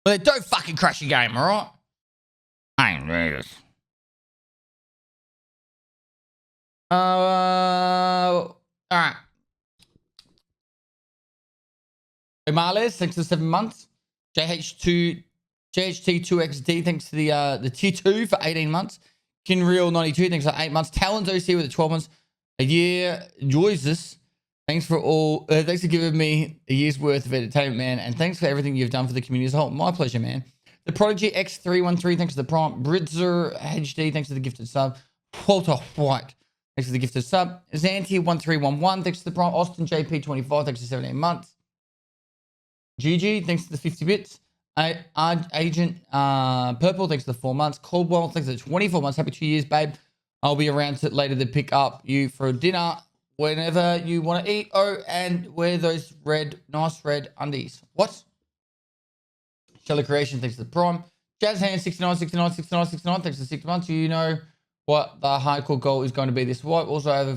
But don't fucking crash your game, all right? I ain't ready this. All right. Emales, thanks for 7 months. JHT2XD, thanks to the tier 2 for 18 months. Kinreal92, thanks for 8 months. Talons OC with the 12 months. A year. Enjoys this. Thanks for giving me a year's worth of entertainment, man. And thanks for everything you've done for the community as a whole. My pleasure, man. The Prodigy X313, thanks to the prompt. Britzer HD, thanks to the gifted sub. Walter White, thanks to the gifted sub. Zanti1311, thanks to the prompt. Austin JP25, thanks to 17 months. GG, thanks to the 50 bits. Agent Purple, thanks to the 4 months. Caldwell, thanks to the 24 months. Happy 2 years, babe. I'll be around later to pick up you for dinner whenever you want to eat. Oh, and wear those nice red undies. What? Shelly Creation, thanks to the prime. Jazz Hand 69, thanks to 6 months. You know what the hardcore goal is going to be this wipe. Also, I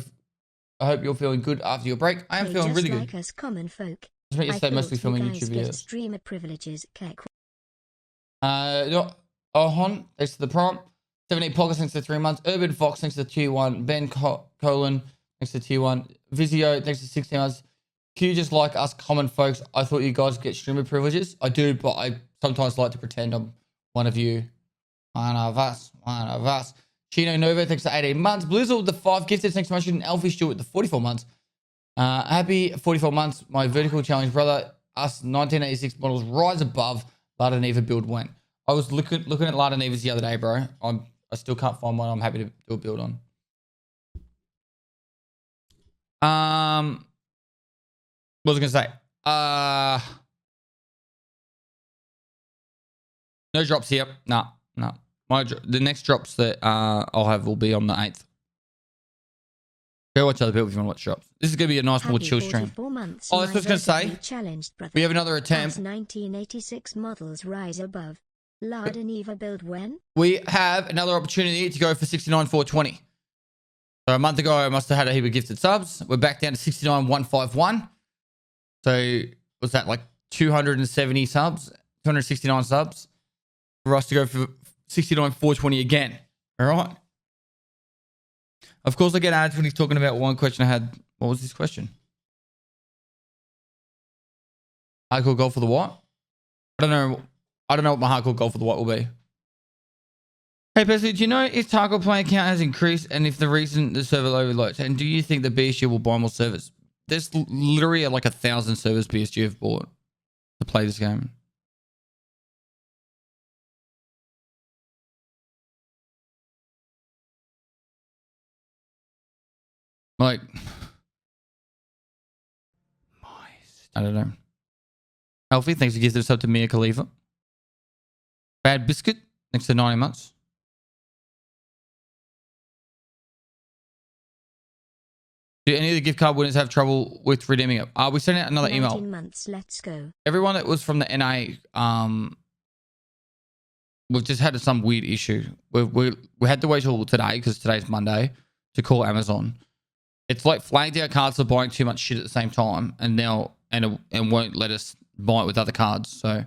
hope you're feeling good after your break. I am feeling really good. Us common folk. I spent yesterday mostly filming YouTube videos. Streamer privileges. Ohon, thanks to the prompt. 78 Podcast, thanks to 3 months. Urban Fox, thanks to tier 1. Ben Colin, thanks to tier 1. Vizio, thanks to 16 months. Q, just like us common folks, I thought you guys get streamer privileges. I do, but I sometimes like to pretend I'm one of you. One of us. Chino Nova, thanks to 18 months. Blizzard, the 5 gifted, thanks so much. And Elfish Stewart, the 44 months. Happy 44 months. My vertical challenge brother, us 1986 models rise above Lada Neva build went. I was looking at Lada Nevas the other day, bro. I still can't find one I'm happy to do a build on. What was I gonna say? No drops here. No. The next drops that I'll have will be on the 8th. Go watch other people if you want to watch drops. This is gonna be a nice more chill stream. Oh, that's what I was gonna say. We have another attempt. 1986 models rise above. Lada Neva build when? We have another opportunity to go for 69,420. So a month ago, I must have had a heap of gifted subs. We're back down to 69,151. So what's that, like 270 subs, 269 subs for us to go for 69,420 again. All right. Of course, I get ads when he's talking about one question I had. What was this question? Hardcore goal for the what? I don't know what my hardcore goal for the what will be. Hey, Percy, do you know if Tarkov player count has increased and if the reason the server overloads? And do you think the BSG will buy more servers? There's literally like 1,000 servers BSG have bought to play this game. Like, I don't know. Alfie, thanks for giving this up to Mia Khalifa. Bad Biscuit, thanks to 90 months. Do any of the gift card winners have trouble with redeeming it? We sent out another email. Months, let's go. Everyone that was from the NA, we've just had some weird issue. We had to wait till today because today's Monday to call Amazon. It's like flagged our cards for buying too much shit at the same time, and won't let us buy it with other cards. So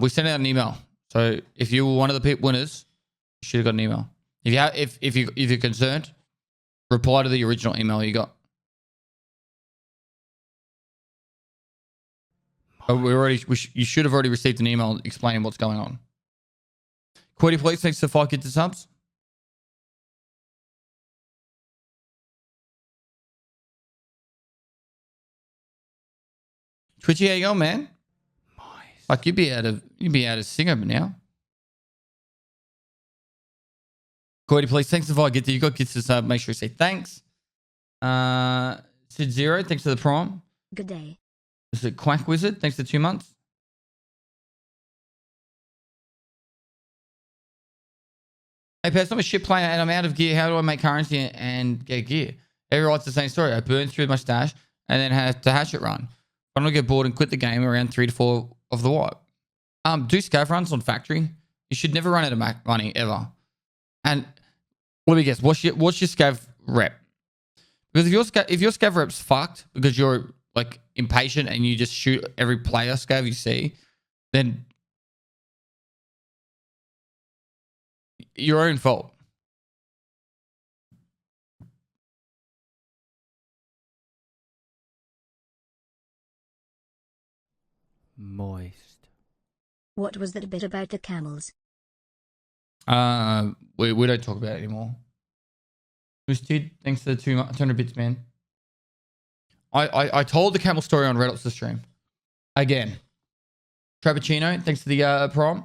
we sent out an email. So if you were one of the winners, you should have got an email. If you're concerned, reply to the original email you got. You should have already received an email explaining what's going on. Quiddy, please, thanks to 5 kids to subs. Twitchy, how you going, man? Nice. Like you'd be out of singer now. Cody, please, thanks if I get to you got kids to sub. Make sure you say thanks. Sid Zero, thanks for the prime. Good day. This is Quack Wizard, thanks for 2 months. Hey, Pets, I'm a shit player and I'm out of gear. How do I make currency and get gear? Everyone's the same story. I burned through my stash and then had to hatchet run. I'm gonna get bored and quit the game around 3 to 4 of the wipe. Do scav runs on factory. You should never run out of money ever. And let me guess, what's your scav rep? Because if your scav rep's fucked because you're like impatient and you just shoot every player scav you see, then your own fault. Moist. What was that bit about the camels? We don't talk about it anymore. Boosted, thanks to the 200 bits, man. I told the camel story on Reddit's the stream. Again. Trapuccino, thanks to the prom.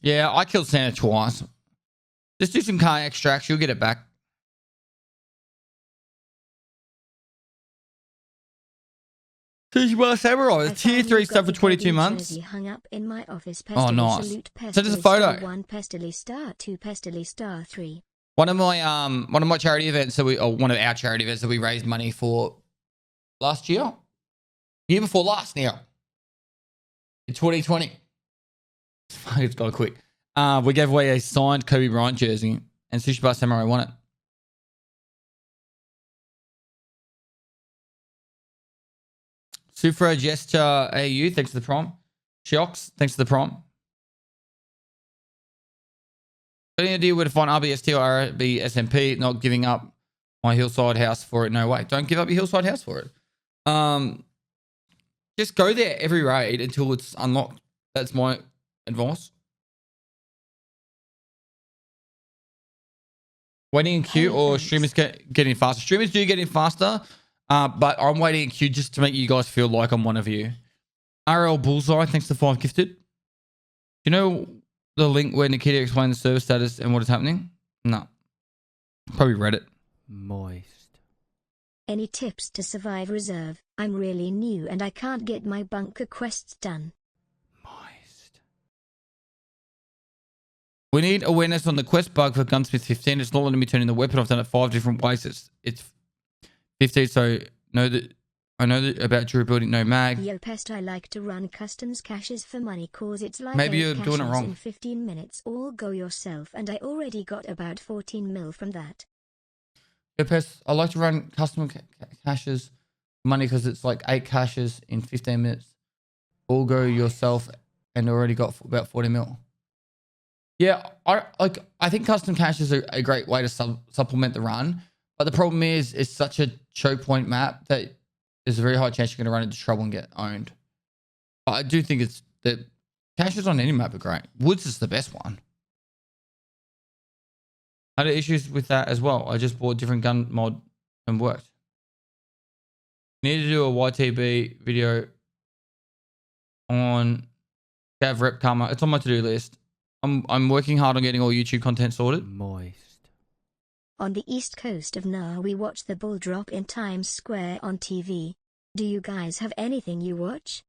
Yeah, I killed Santa twice. Just do some car extracts, you'll get it back. Samurai, tier 3 stuff for 22 months. Hung up in my office. Oh, nice. Send us a photo. 1 Pestily star 2 Pestily star 3. One of my charity events one of our charity events that we raised money for last year. Year before last now. In 2020. It's gone quick. We gave away a signed Kobe Bryant jersey and Sushi Bar Samurai won it. Sufra Gesture AU, thanks to the prom. Shiox, thanks to the prom. Any idea where to find RBST or RBSMP? Not giving up my hillside house for it. No way. Don't give up your hillside house for it. Just go there every raid until it's unlocked. That's my advice. Waiting in queue or streamers getting faster? Streamers do get in faster, but I'm waiting in queue just to make you guys feel like I'm one of you. RL Bullseye, thanks to 5 gifted. You know the link where Nikita explained the server status and what is happening? No. Probably read it. Moist. Any tips to survive reserve? I'm really new and I can't get my bunker quests done. Moist. We need awareness on the quest bug for Gunsmith 15. It's not letting me turn in the weapon. I've done it 5 different ways. It's 15, so I know that about durability, no mag. Yo pest, I like to run customs caches for money cause it's like maybe you're doing it wrong. In 15 minutes all go yourself and I already got about 14 mil from that. Yo pest, I like to run custom caches for money because it's like 8 caches in 15 minutes. All go yourself and already got about 40 mil. Yeah, I think custom caches are a great way to supplement the run. But the problem is it's such a choke point map that there's a very high chance you're going to run into trouble and get owned. But I do think it's that caches on any map are great. Woods is the best one. I had issues with that as well. I just bought a different gun mod and worked. Need to do a YTB video on Gav Rep Karma. It's on my to-do list. I'm working hard on getting all YouTube content sorted. Moist. On the east coast of NAR we watch the bull drop in Times Square on TV. Do you guys have anything you watch?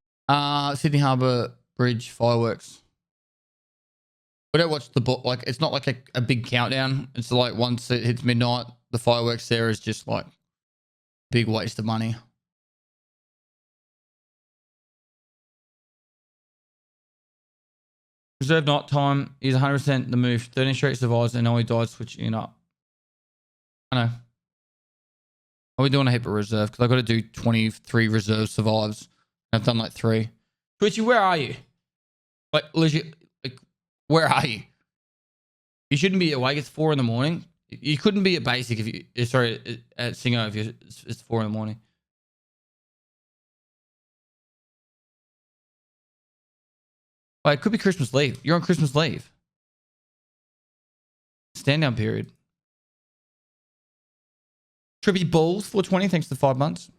Sydney Harbour Bridge fireworks. We don't watch the bull, like it's not like a big countdown. It's like once it hits midnight, the fireworks there is just like big waste of money. Reserve night time is 100% the move. 13 straight survives and only died switching it up. I know. Are we doing a heap of reserve? Because I've got to do 23 reserve survives. I've done like 3. Twitchy, where are you? Like, legit, like, where are you? You shouldn't be awake. It's 4 in the morning. You couldn't be at basic if you, sorry, at Singo if it's 4 in the morning. Well, it could be Christmas leave. You're on Christmas leave. Stand down period. Trippy Balls 420, thanks to 5 months.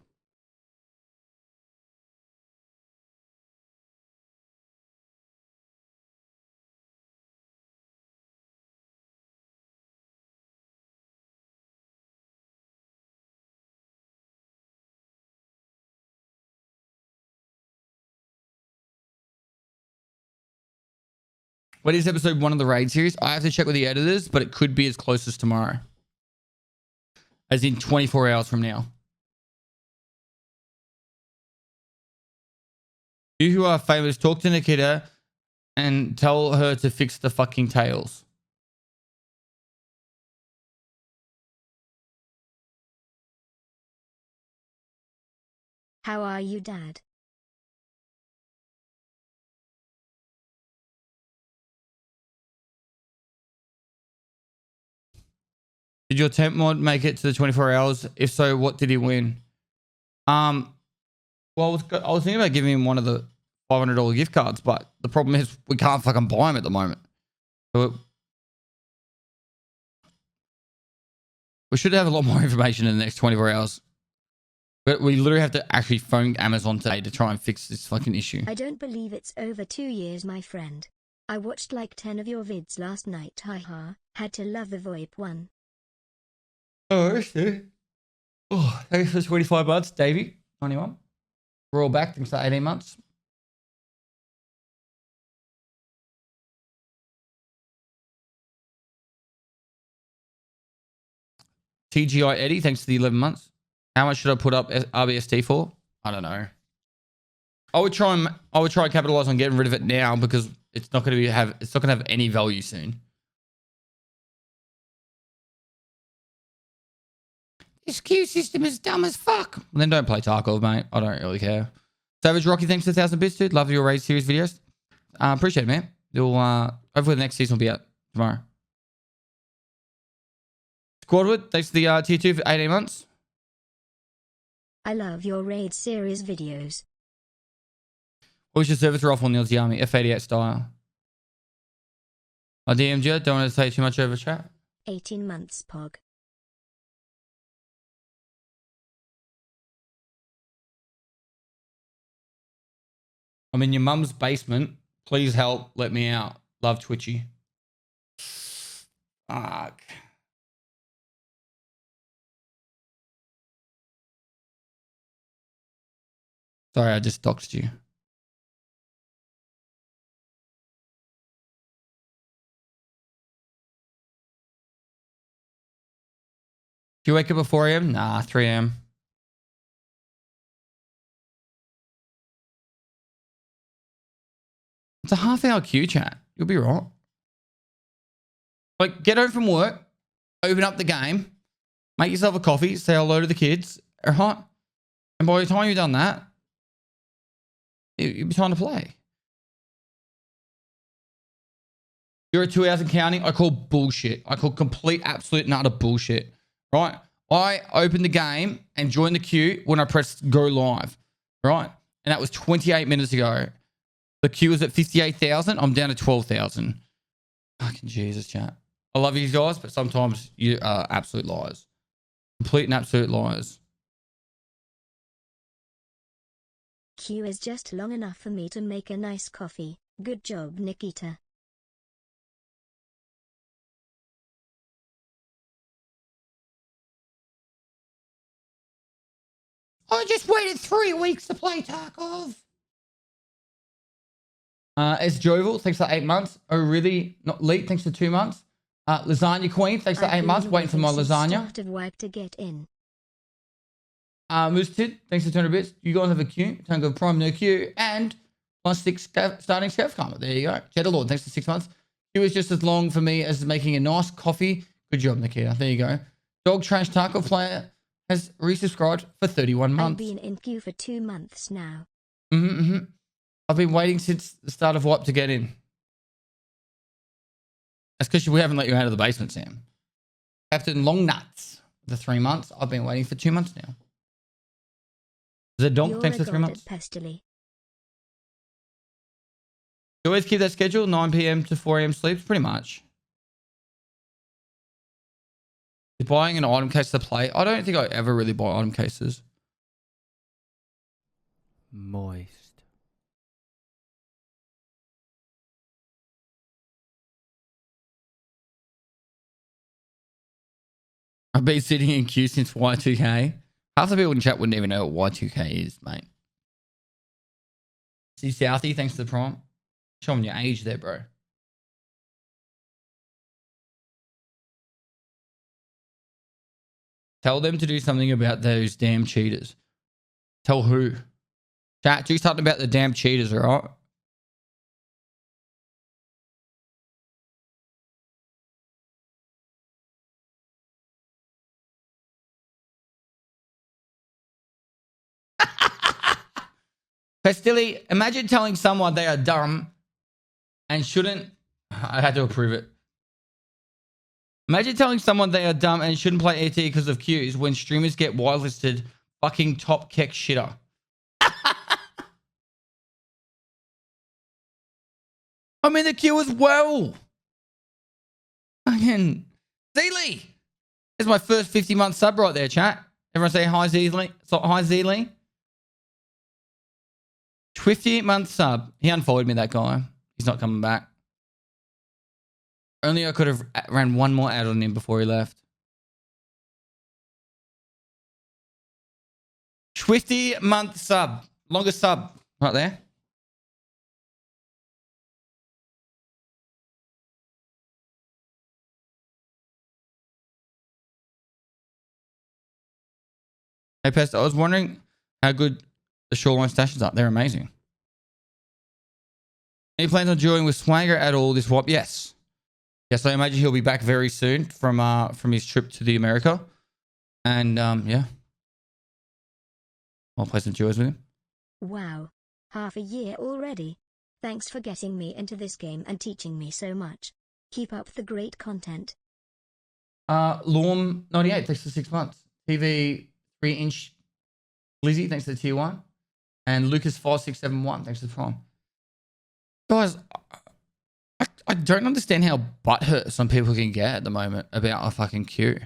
What is episode 1 of the raid series? I have to check with the editors, but it could be as close as tomorrow. As in 24 hours from now. You who are famous, talk to Nikita and tell her to fix the fucking tails. How are you, Dad? Did your temp mod make it to the 24 hours? If so, what did he win? Well, I was thinking about giving him one of the $500 gift cards, but the problem is we can't fucking buy them at the moment. So we should have a lot more information in the next 24 hours. But we literally have to actually phone Amazon today to try and fix this fucking issue. I don't believe it's over 2 years, my friend. I watched like 10 of your vids last night, haha. Had to love the VoIP one. Oh, that's good. Oh, thanks for 25 bucks, Davey. 91. We're all back. Thanks for 18 months. TGI Eddie, thanks for the 11 months. How much should I put up RBST for? I don't know. I would try and capitalize on getting rid of it now because it's not going to have any value soon. This queue system is dumb as fuck. Well, then don't play Tarkov, mate. I don't really care. Savage Rocky, thanks for 1,000 bits, dude. Love your Raid series videos. Appreciate it, man. You'll hopefully the next season will be out tomorrow. Squadwood, thanks for the tier 2 for 18 months. I love your Raid series videos. What was your service rifle in the Aussie Army? F88 style. I DM'd you. Don't want to say too much over chat. 18 months, Pog. I'm in your mum's basement. Please help. Let me out. Love Twitchy. Fuck. Sorry, I just doxed you. Do you wake up at 4 a.m.? Nah, 3 a.m. It's a half-hour queue, chat. You'll be right. Like, get home from work, open up the game, make yourself a coffee, say hello to the kids, all right? And by the time you've done that, you'll be time to play. You're at 2 hours and counting. I call bullshit. I call complete, absolute and utter bullshit. Right? I opened the game and joined the queue when I pressed go live. Right? And that was 28 minutes ago. The queue was at 58,000. I'm down to 12,000. Fucking Jesus, chat. I love you guys, but sometimes you are absolute liars. Complete and absolute liars. Queue is just long enough for me to make a nice coffee. Good job, Nikita. I just waited 3 weeks to play Tarkov. It's Jovial, thanks for 8 months. Oh, really? Not Leet, thanks for 2 months. Lasagna Queen, thanks for 8 months. Waiting for my lasagna. Wipe to get in. Moose Tid, thanks for 200 bits. You guys have a queue. Tango Prime, no queue. And my 6 starting scav comment. There you go. Cheddar Lord, thanks for 6 months. Queue is just as long for me as making a nice coffee. Good job, Nikita. There you go. Dog Trash Tarkov player has resubscribed for 31 months. I've been in queue for 2 months now. I've been waiting since the start of WIPE to get in. That's because we haven't let you out of the basement, Sam. Captain Longnuts, the 3 months. I've been waiting for 2 months now. Zedonk, thanks for 3 months. Pestily. You always keep that schedule, 9 p.m. to 4 a.m. sleeps, pretty much. You're buying an item case to play. I don't think I ever really buy item cases. Moist. I've been sitting in queue since Y2K. Half the people in chat wouldn't even know what Y2K is, mate. See, Southie, thanks to the prompt. Showing your age there, bro. Tell them to do something about those damn cheaters. Tell who? Chat, do something about the damn cheaters, all right? Pestilly, imagine telling someone they are dumb and shouldn't. I had to approve it. Imagine telling someone they are dumb and shouldn't play ET because of queues when streamers get whitelisted. Fucking top keck shitter. I'm in the queue as well. Fucking Zeely. There's my first 50-month sub right there, chat. Everyone say hi, Zeely. Hi, Zeely. 58-month sub. He unfollowed me, that guy. He's not coming back. Only I could have ran one more ad on him before he left. 50-month sub. Longest sub. Right there. Hey, Pest, I was wondering how good the Shoreline stashes are. They're amazing. Any plans on dueling with Swagger at all this WAP? Yes. Yes, I imagine he'll be back very soon from his trip to the America. And yeah. I'll play some duos with him. Wow. Half a year already. Thanks for getting me into this game and teaching me so much. Keep up the great content. Lorm98, thanks for 6 months. TV 3-inch Lizzie, thanks to the tier 1. And Lucas5671, thanks to the Prime. Guys, I don't understand how butthurt some people can get at the moment about a fucking queue.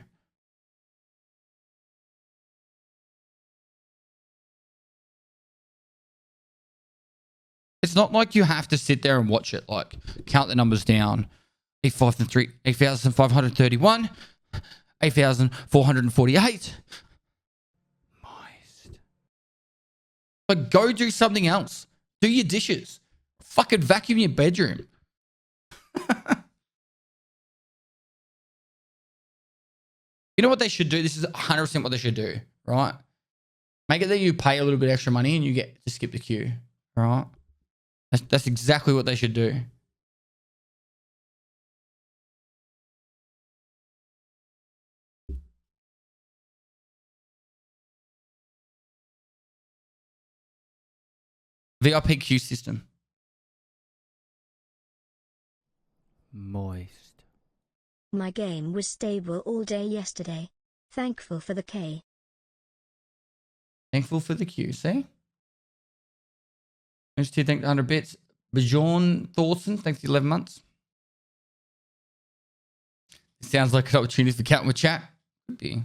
It's not like you have to sit there and watch it. Like, count the numbers down. 8,531, 8,448. Moist. But go do something else. Do your dishes. Fucking vacuum your bedroom. You know what they should do? This is 100% what they should do, right? Make it that you pay a little bit extra money and you get to skip the queue, right? That's exactly what they should do. VIP queue system. Moist. My game was stable all day yesterday. Thankful for the K. Thankful for the queue, see? Thanks to 100 bits. Bjorn Thorson, thanks to 11 months. It sounds like an opportunity for counting with chat. Could be.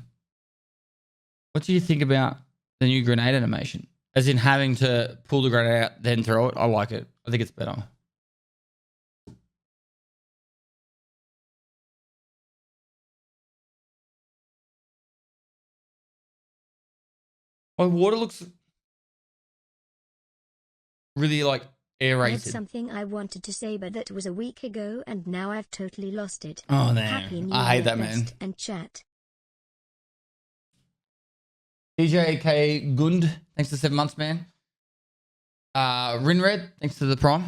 What do you think about the new grenade animation? As in having to pull the grenade out, then throw it? I like it. I think it's better. My water looks really like I had aerated. something I wanted to say, but that was a week ago, and now I've totally lost it. Oh, Happy damn. New I hate Year, that, man. Best and chat. DJK Gund, thanks to 7 months, man. Rinred, thanks to the Prime.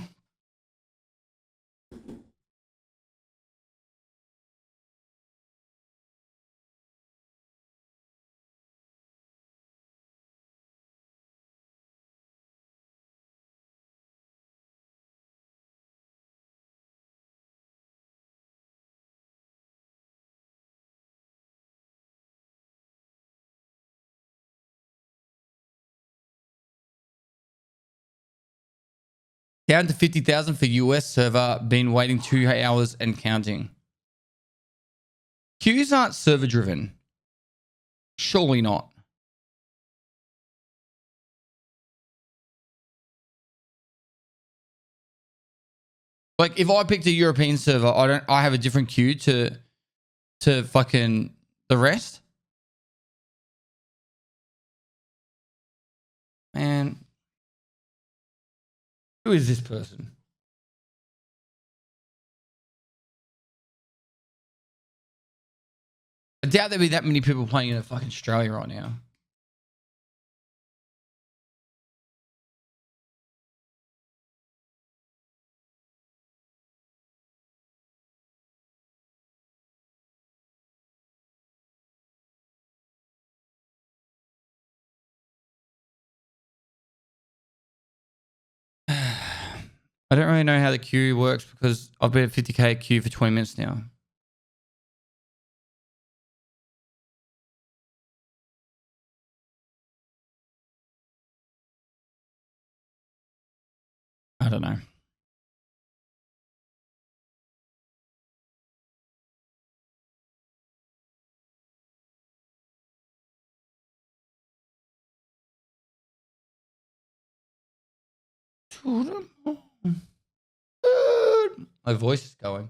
Down to 50,000 for US server. Been waiting 2 hours and counting. Queues aren't server driven. Surely not. Like if I picked a European server, I have a different queue to fucking the rest. Man, who is this person? I doubt there'd be that many people playing in fucking Australia right now. I don't really know how the queue works because I've been at 50k queue for 20 minutes now. I don't know. My voice is going.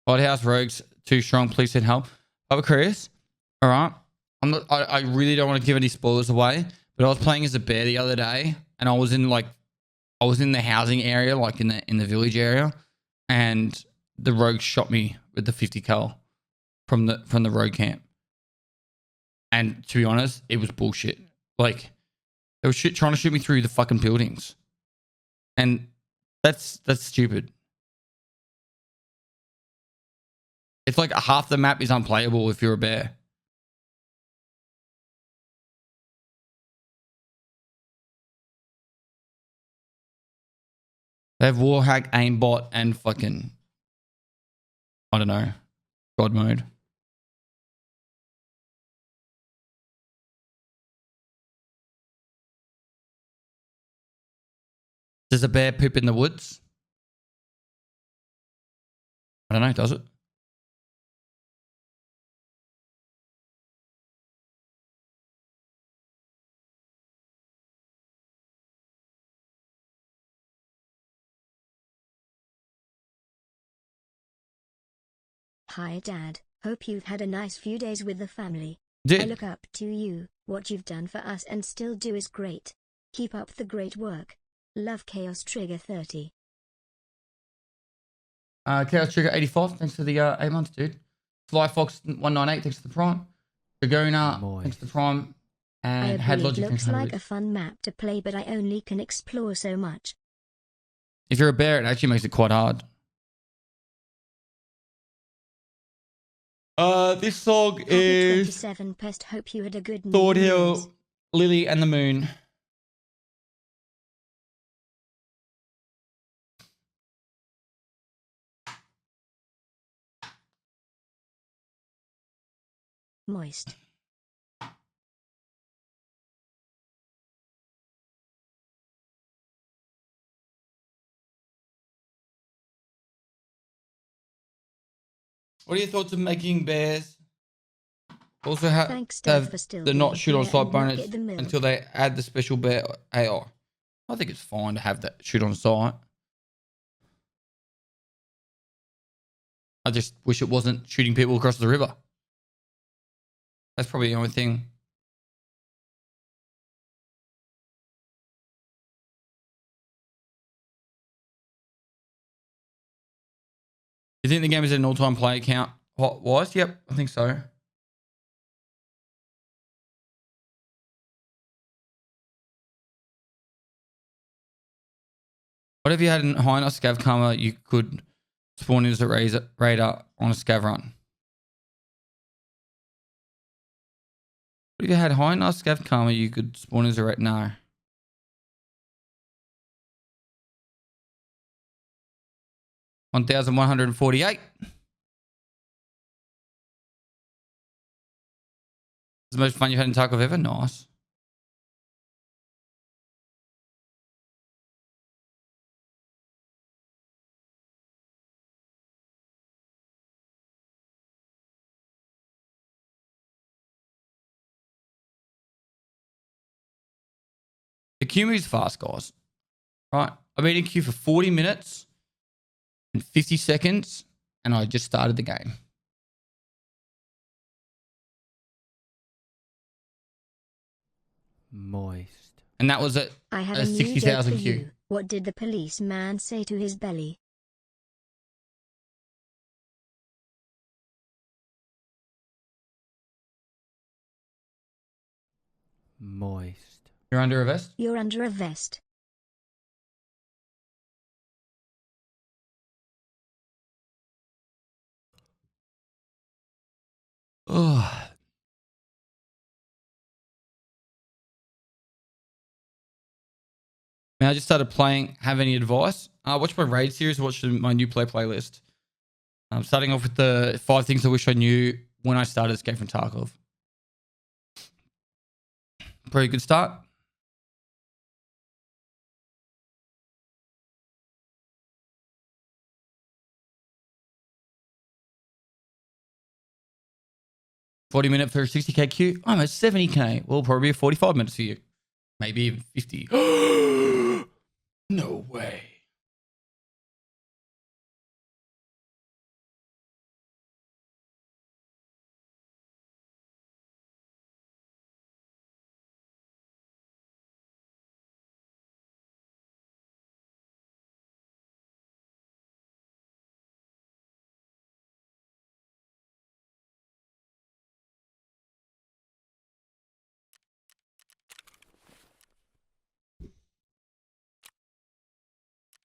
White House Rogues too strong. Please send help. Over Chris. All right. I'm not. I really don't want to give any spoilers away. But I was playing as a bear the other day, and I was in the housing area, like in the village area, and the rogue shot me with the 50 cal from the rogue camp. And to be honest, it was bullshit. Like they were trying to shoot me through the fucking buildings, and that's stupid. It's like half the map is unplayable if you're a bear. They have Warhack, aimbot, and fucking, I don't know, God mode. Does a bear poop in the woods? I don't know, does it? Hi Dad, hope you've had a nice few days with the family. Did. I look up to you, what you've done for us and still do is great. Keep up the great work. Love Chaos Trigger 30. Chaos Trigger 85, thanks for the 8 months, dude. Fly Fox 198, thanks for the prime. Dragona, thanks for the prime. And I Had agree, Logic, it thanks looks for like the a fun map to play, but I only can explore so much. If you're a bear, it actually makes it quite hard. This song Happy is 27 Pest, hope you had a good Sword New Year's. Hill, Lily and the Moon. Moist. What are your thoughts of making bears? Also Thanks Dad have for still the not being shoot on here sight and not bonus get the milk. until they add the special bear AR. I think it's fine to have that shoot on sight. I just wish it wasn't shooting people across the river. That's probably the only thing. You think the game is an all-time play count wise? Yep, I think so. What if you had a high enough scav karma you could spawn as a raider on a scav run? What if you had high enough scav karma you could spawn as a raider? No. $1,148. The most fun you've had in Tarkov ever? Nice. The queue moves fast, guys. Right? I've been in queue for 40 minutes and 50 seconds, and I just started the game. Moist. And that was at I have a a new joke 60,000 for queue. you. What did the policeman say to his belly? Moist. You're under a vest? You're under a vest. Oh. Man, I just started playing. Have any advice? Watch my raid series. Watch my new playlist. I'm starting off with the 5 things I wish I knew when I started Escape from Tarkov. Pretty good start. $40 for a 60k queue. I'm at 70k. Well, probably 45 minutes for you. Maybe even 50. No way.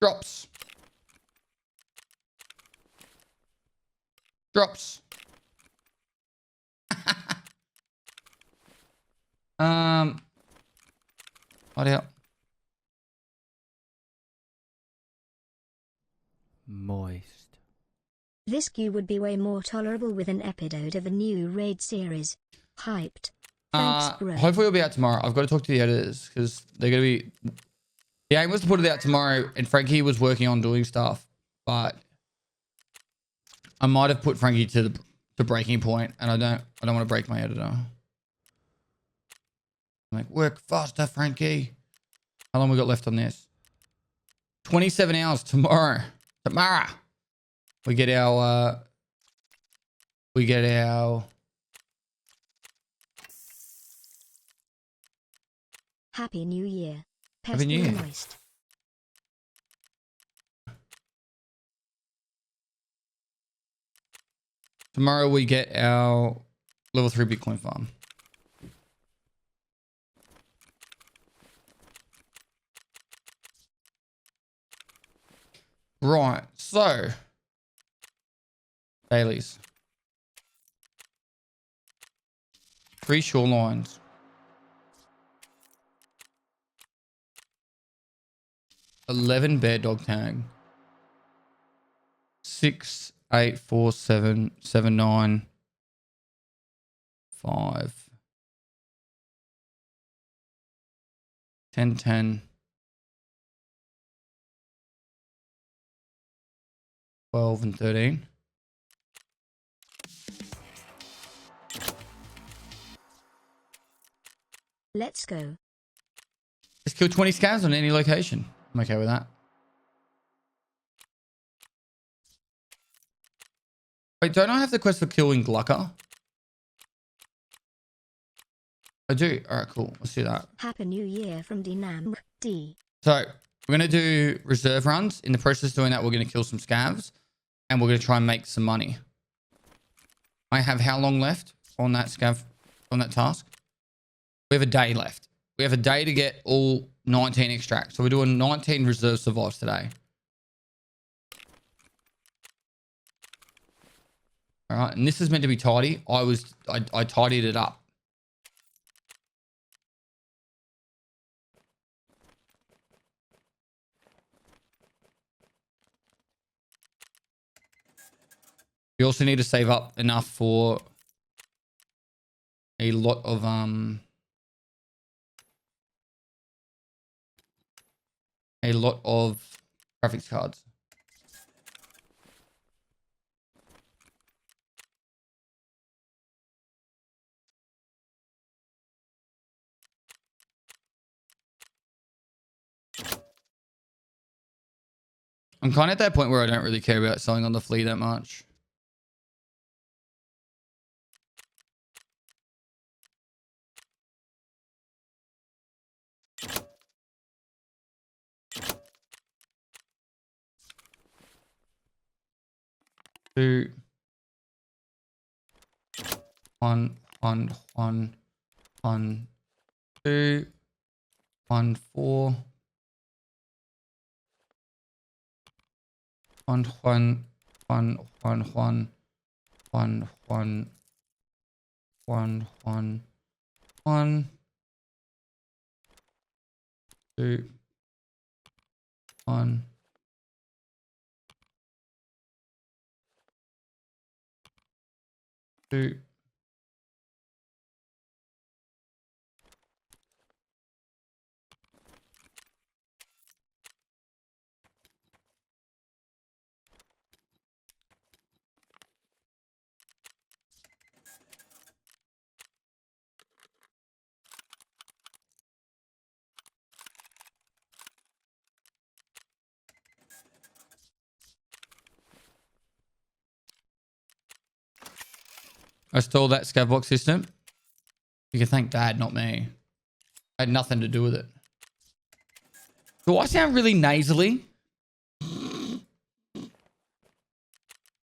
Drops. Drops. What out? Moist. This queue would be way more tolerable with an episode of a new raid series. Hyped. Thanks, bro. Hopefully it'll be out tomorrow. I've got to talk to the editors because they're going to be... The aim was to put it out tomorrow and Frankie was working on doing stuff, but I might have put Frankie to the breaking point and I don't want to break my editor. I'm like, work faster, Frankie. How long we got left on this? 27 hours tomorrow. Tomorrow. We get our Happy New Year. Happy New Year. Moist. Tomorrow we get our level 3 Bitcoin farm. Right, so dailies. 3 shorelines. 11 bear dog tag. 6, 8, 4, 7, 7, 9, 5. 10, 10. 12 and 13. Let's go. Let's kill 20 scavs on any location. I'm okay with that. Wait, don't I have the quest for killing Glucker? I do. All right, cool. Let's do that. Happy New Year from Dinam D. So we're going to do reserve runs. In the process of doing that, we're going to kill some scavs and we're going to try and make some money. I have how long left on that scav, on that task? We have a day left. We have a day to get all 19 extracts. So we're doing 19 reserve survives today. All right. And this is meant to be tidy. I tidied it up. We also need to save up enough for a lot of graphics cards. I'm kind of at that point where I don't really care about selling on the flea that much. Two, one, 2, 1, 4, 1, 1, 1, 1, 1, 1, 1, 1, 1, 2, 1. Two. I stole that scav box system. You can thank Dad, not me. I had nothing to do with it. Do I sound really nasally? I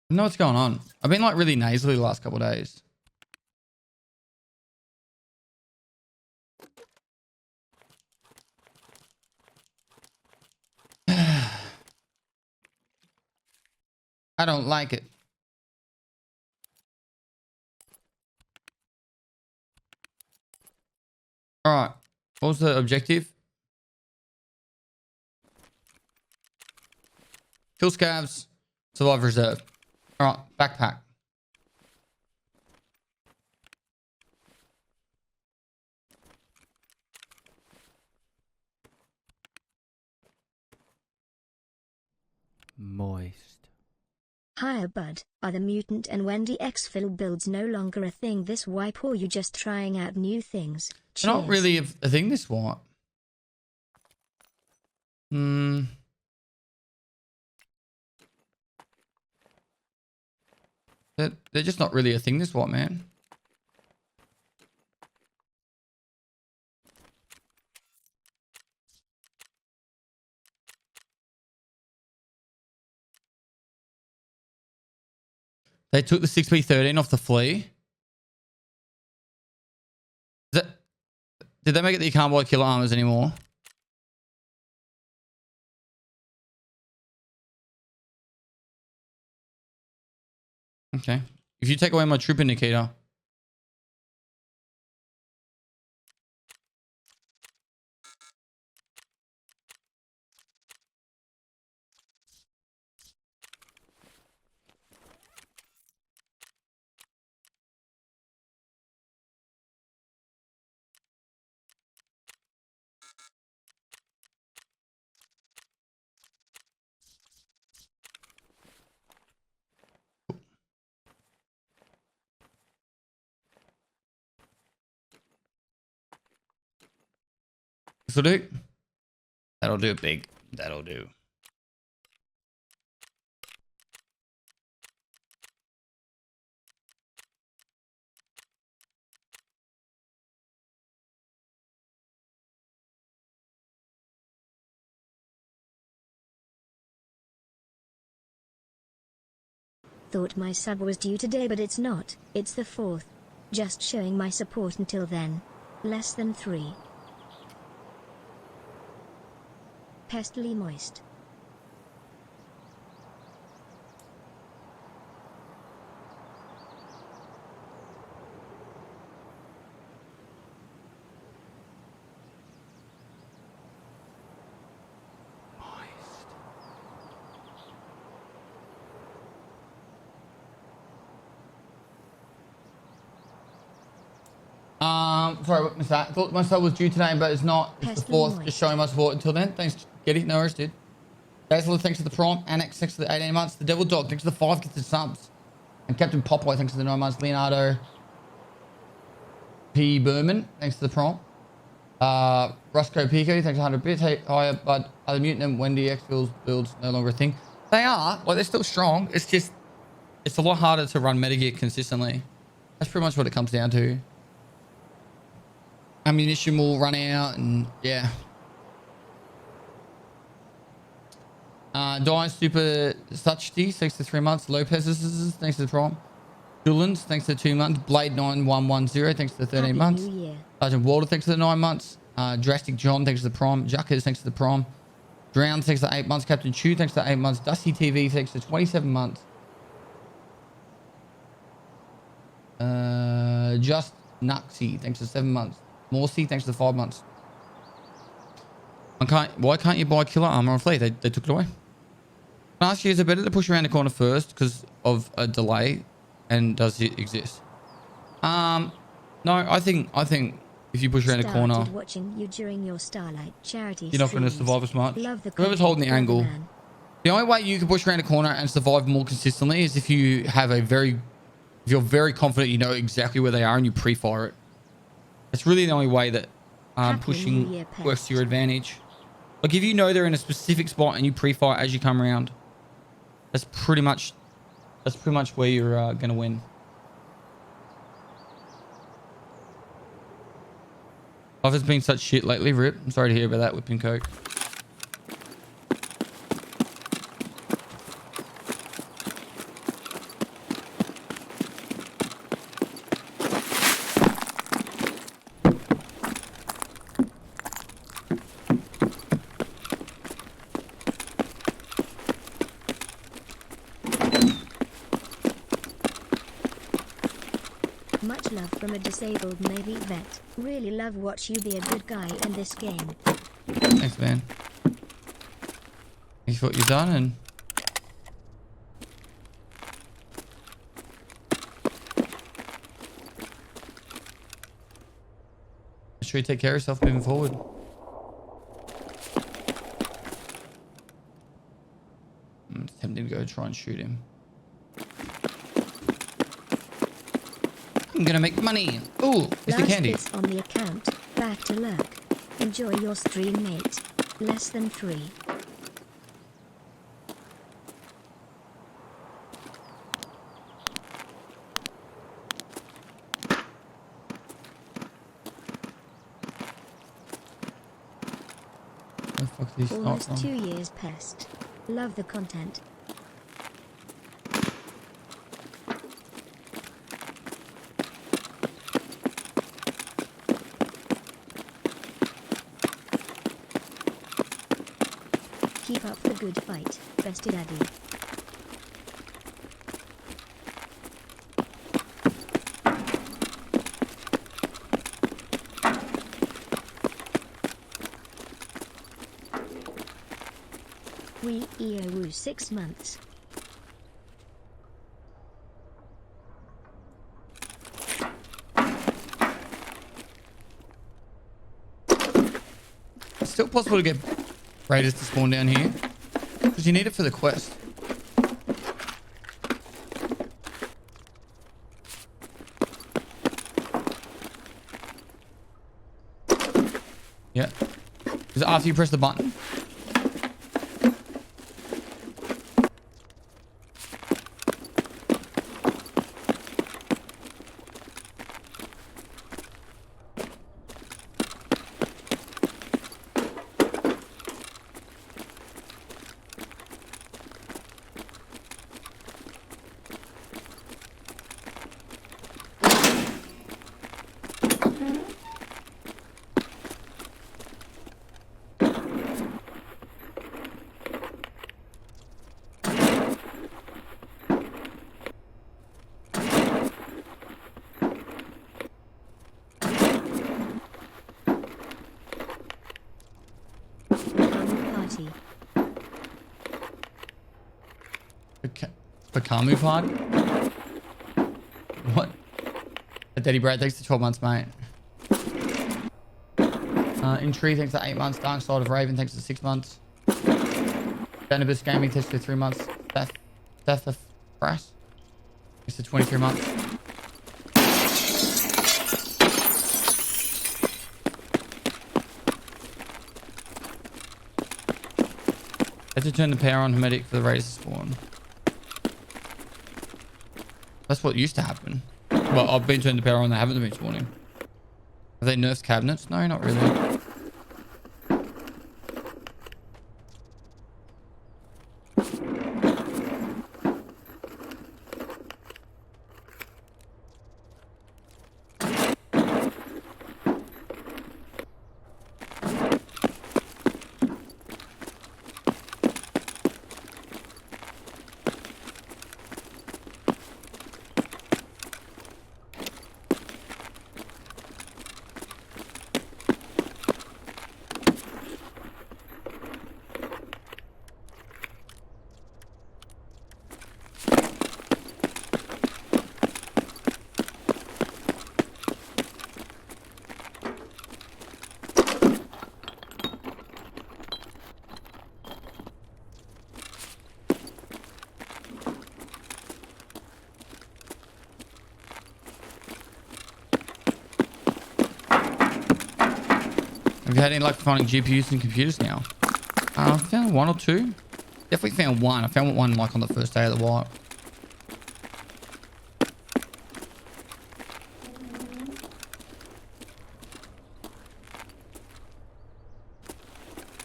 don't know what's going on. I've been like really nasally the last couple of days. I don't like it. All right. What was the objective? Kill scavs. Survive reserve. All right. Backpack. Moist. Hiya bud, are the mutant and Wendy exfil builds no longer a thing this wipe, or you just trying out new things? It's not Cheers. really a thing this wipe. They're just not really a thing this wipe, man. They took the 6p13 off the flea. Did they make it that you can't buy killer armors anymore? Okay. If you take away my troop indicator. This'll do. That'll do, big. That'll do. Thought my sub was due today, but it's not. It's the 4th. Just showing my support until then. Less than 3. Pestily moist. Sorry, what missed that? I thought my sub was due today, but it's not. It's the 4th. Just showing my support until then. Thanks, Getty. No worries, dude. Dazzler, thanks for the prompt. Annex, thanks for the 18 months. The Devil Dog, thanks for the 5 gifted subs. And Captain Popeye, thanks for the 9 months. Leonardo P. Berman, thanks for the prompt. Roscoe Pico, thanks for 100 bits. Hey, hiya, bud. Are the Mutant and Wendy X builds no longer a thing? They are. Like, they're still strong. It's just, it's a lot harder to run metagear consistently. That's pretty much what it comes down to. Ammunition will run out, and yeah. Dye Super Suchty, thanks to 3 months. Lopez, thanks to the prime. Julans, thanks to 2 months. Blade 9110, thanks to the 13 Happy months. New Year. Sergeant Walter, thanks to the 9 months. Drastic John, thanks to the prime. Juckers, thanks to the prime. Drown, thanks to 8 months. Captain Chew, thanks to 8 months. Dusty TV, thanks to 27 months. Just Nuxie, thanks for 7 months. Morsey, thanks for 5 months. Why can't you buy killer armor on Fleet? They took it away. Can I ask you, is it better to push around the corner first because of a delay? And does it exist? No, I think if you push around the corner, watching you during your Starlight charity you're not going to survive as much. Love the Whoever's holding the angle. man. The only way you can push around a corner and survive more consistently is if you have if you're very confident you know exactly where they are and you pre-fire it. That's really the only way that pushing works to your advantage. Like if you know they're in a specific spot and you pre-fire as you come around, that's pretty much where you're gonna win. Life has been such shit lately, Rip. I'm sorry to hear about that, whipping coke. Much love from a disabled Navy vet. Really love watch you be a good guy in this game. Thanks, man. Thanks for what you've done, and make sure you take care of yourself moving forward. I'm tempting to go try and shoot him. I'm gonna make money. Ooh, it's the candy. Last bits on the account. Back to lurk. Enjoy your stream, mate. Less than 3. Where the fuck did he start Almost from? 2 years past. Love the content. Keep up the good fight, bested Addy. We EOU 6 months. It's still possible to get raiders to spawn down here because you need it for the quest. Yeah. Is it after you press the button? Party. Pakamu party? What? Daddy Brad, thanks for 12 months, mate. Intree, thanks for 8 months. Dark Side of Raven, thanks for 6 months. Danibus Gaming, thanks for 3 months. Death of Brass, thanks for 23 months. Had to turn the power on Hermetic for the raiders to spawn. That's what used to happen. Well, I've been turning the power on, they haven't been spawning. Have they nerfed cabinets? No, not really. had any luck finding GPUs and computers now? I found one or two. Definitely found one. I found one like on the first day of the wipe.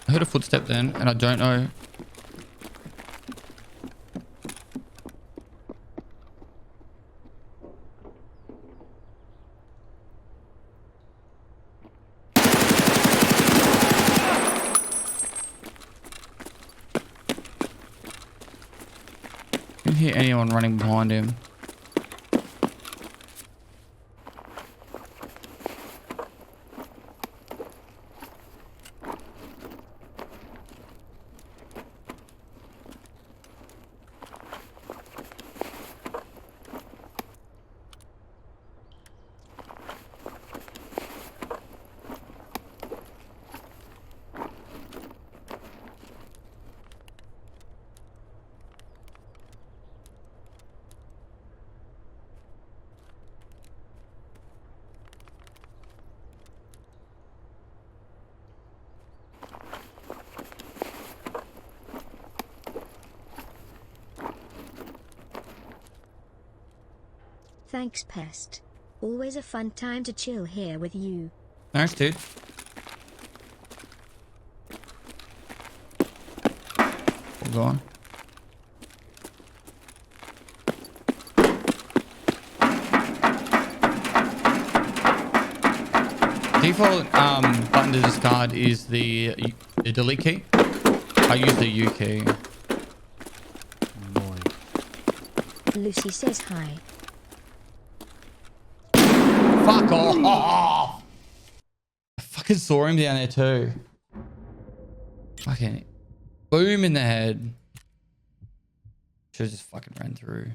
I heard a footstep then, and I don't know. I didn't hear anyone running behind him. Thanks, Pest. Always a fun time to chill here with you. Thanks, dude. Hold on. Default button to discard is the delete key. I use the U key. Lucy says hi. Fuck off! I fucking saw him down there too. Fucking boom in the head. Should've just fucking ran through.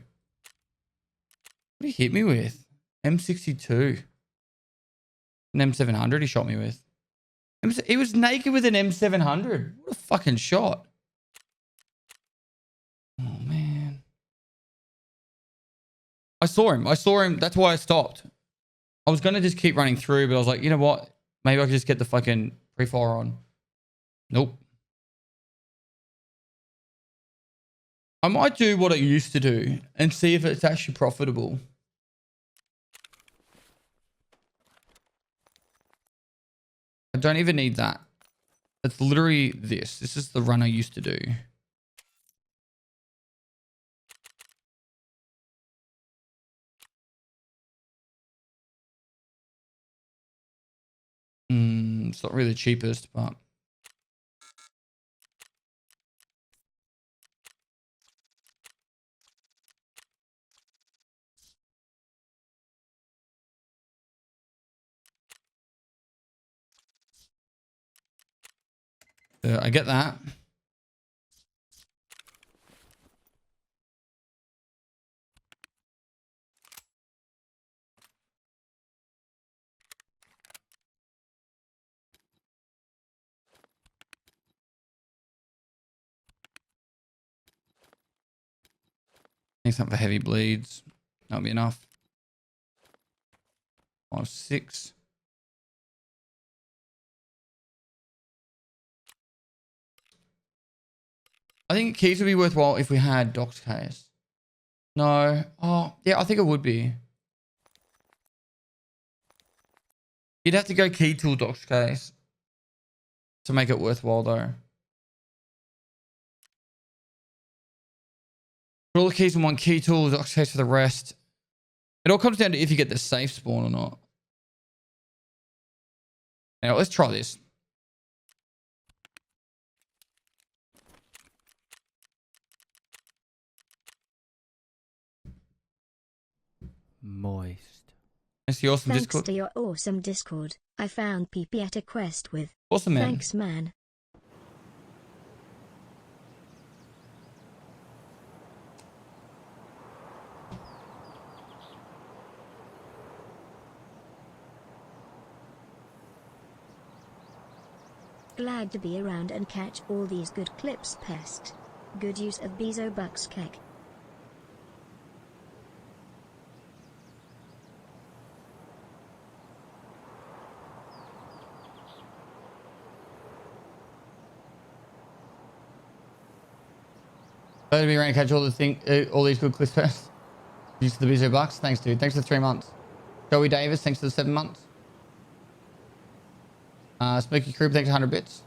What did he hit me with? M62. An M700 he shot me with. He was naked with an M700. What a fucking shot. Oh, man. I saw him. That's why I stopped. I was going to just keep running through, but I was like, you know what? Maybe I could just get the fucking pre-fire on. Nope. I might do what I used to do and see if it's actually profitable. I don't even need that. It's literally this. This is the run I used to do. It's not really the cheapest, but... I get that. Need something for heavy bleeds. That'll be enough. 5, 6. I think keys would be worthwhile if we had Doc's case. No. Oh, yeah, I think it would be. You'd have to go key tool Doc's case to make it worthwhile, though. Put all the keys in one key tool, Doc's case for the rest. It all comes down to if you get the safe spawn or not. Now, let's try this. Moist. It's the awesome Thanks Discord. to your awesome Discord, I found PP at a quest with. Awesome, man. Thanks, man. Glad to be around and catch all these good clips, Pest. Good use of Bezo Bucks Keck. Glad to be around to catch all all these good clips first. Use the Bizzo Bucks. Thanks, dude. Thanks for the 3 months. Joey Davis, thanks for the 7 months. Smoky Crew, thanks for 100 bits.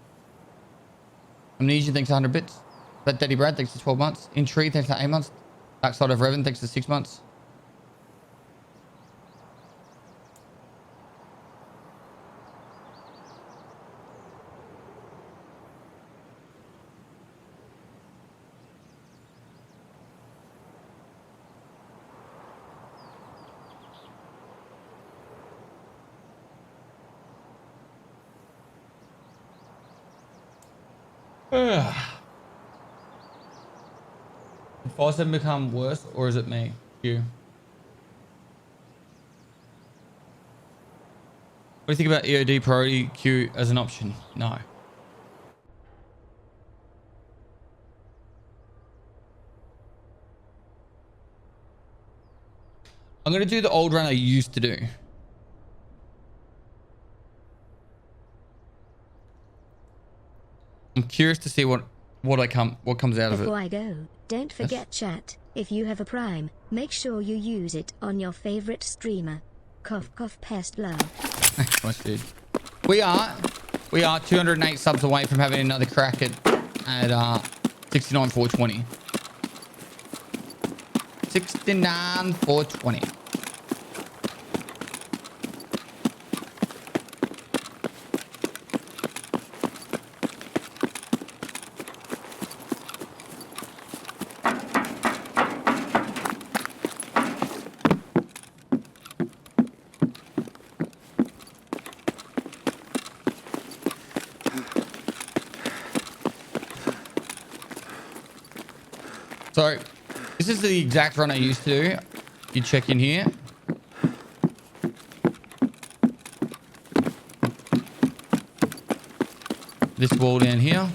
Amnesia, thanks for 100 bits. But Daddy Brad, thanks for 12 months. Intrigue, thanks for 8 months. Backside of Revan, thanks for 6 months. Did Forza become worse, or is it me? You. What do you think about EOD priority queue as an option? No. I'm going to do the old run I used to do. I'm curious to see what comes out of it. Before I go, don't forget chat. If you have a Prime, make sure you use it on your favorite streamer. Cough cough pest love. Nice, dude. We are 208 subs away from having another crack at 69,420. 69,420. So, this is the exact run I used to do. You check in here. This wall down here.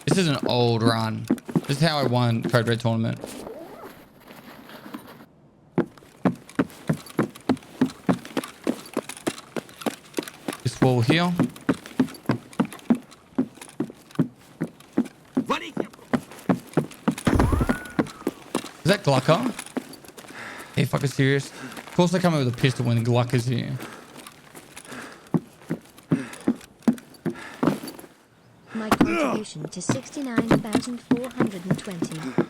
This is an old run. This is how I won Code Red Tournament. This wall here. Is that Glucker? Are you fucking serious? Of course they come over with a pistol when Glucker's here. My contribution to 69,420.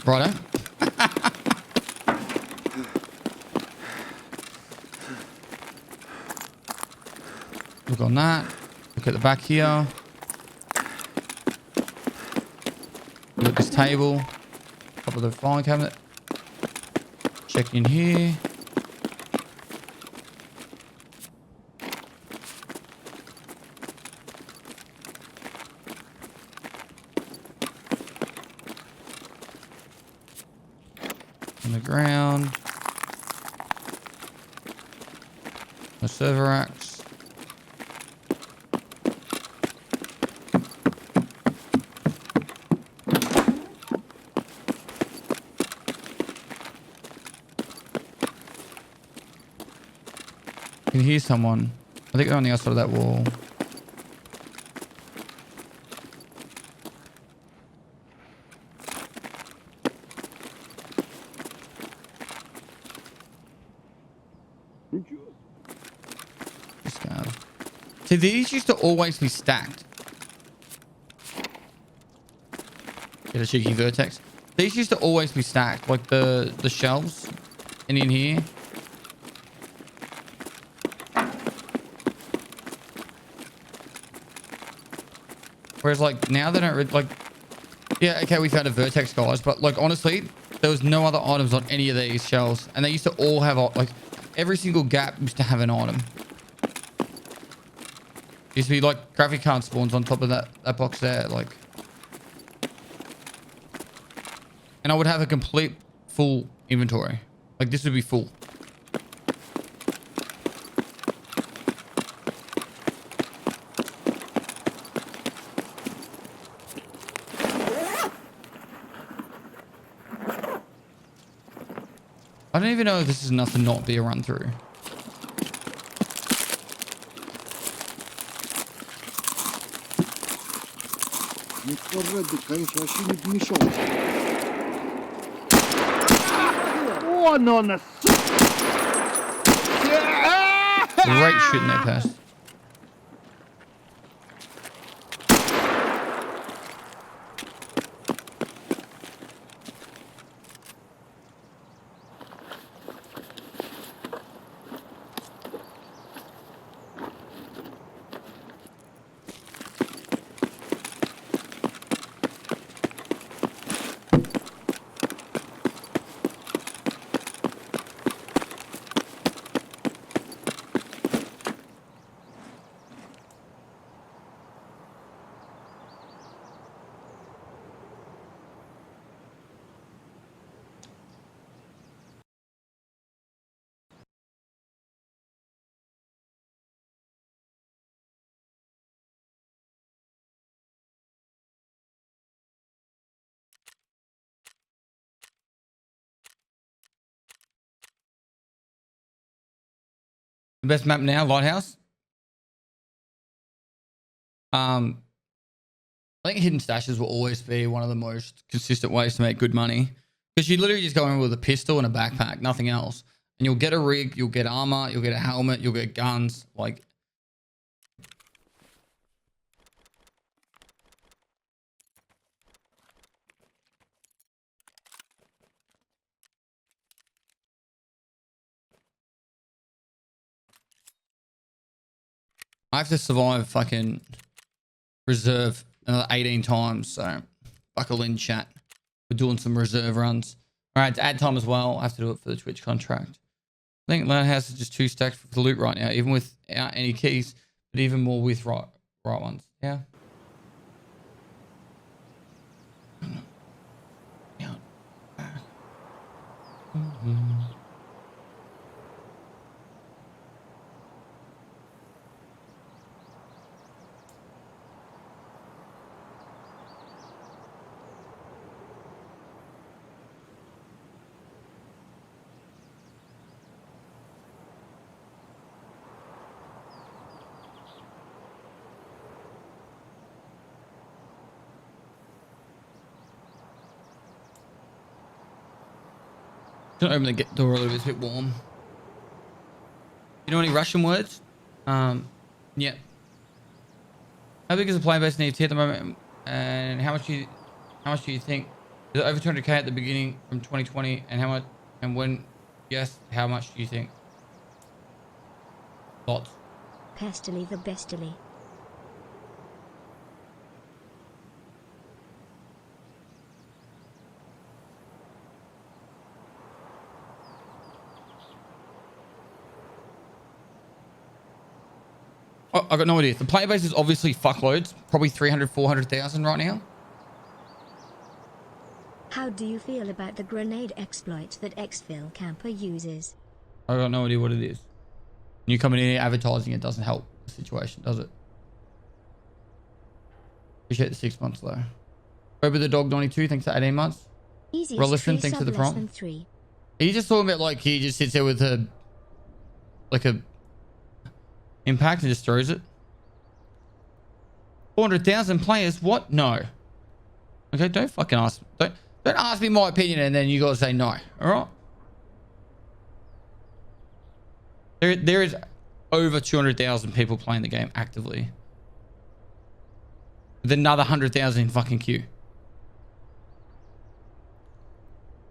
Righto. Look on that. Look at the back here. Look at this table. Top of the filing cabinet. Check in here. On the ground. The server racks. I can hear someone. I think they're on the outside of that wall. See, these used to always be stacked. Get a cheeky vertex. These used to always be stacked, like the shelves. Any in here? Whereas like now they don't like, yeah, okay, we found a vertex, guys, but like honestly, there was no other items on any of these shelves, and they used to all have like every single gap used to have an item. Used to be like graphic card spawns on top of that box there, like. And I would have a complete full inventory. Like this would be full. I don't even know if this is enough to not be a run through. Great shooting there, Pass. The best map now, Lighthouse. I think hidden stashes will always be one of the most consistent ways to make good money, because you literally just go in with a pistol and a backpack, nothing else, and you'll get a rig, you'll get armor, you'll get a helmet, you'll get guns. Like, I have to survive fucking reserve another 18 times, so buckle in, chat. We're doing some reserve runs. All right, to add time as well, I have to do it for the Twitch contract. I think Lighthouse is just 2 stacks for the loot right now, even without any keys, but even more with right ones. Yeah. Gonna open the door a little bit, it's a bit warm. You know any Russian words? Yeah. How big is the player base in EFT at the moment? And how much do you think? Is it over 200k at the beginning from 2020? And how much? And when? Yes. How much do you think? Lots. Pestily the bestily. Oh, I got no idea. The player base is obviously fuckloads. Probably 300, 400,000 right now. How do you feel about the grenade exploit that Exfil Camper uses? I got no idea what it is. You coming in here advertising it doesn't help the situation, does it? Appreciate the 6 months though. Over the dog 92, thanks for 18 months. Easiest Rolliston, tree thanks for the sub less prompt. than 3. Are you just talking about like he just sits there with a impact and just throws it? 400,000 players? What? No. Okay, don't fucking ask. Don't ask me my opinion and then you gotta say no. All right. There is over 200,000 people playing the game actively. With another 100,000 in fucking queue.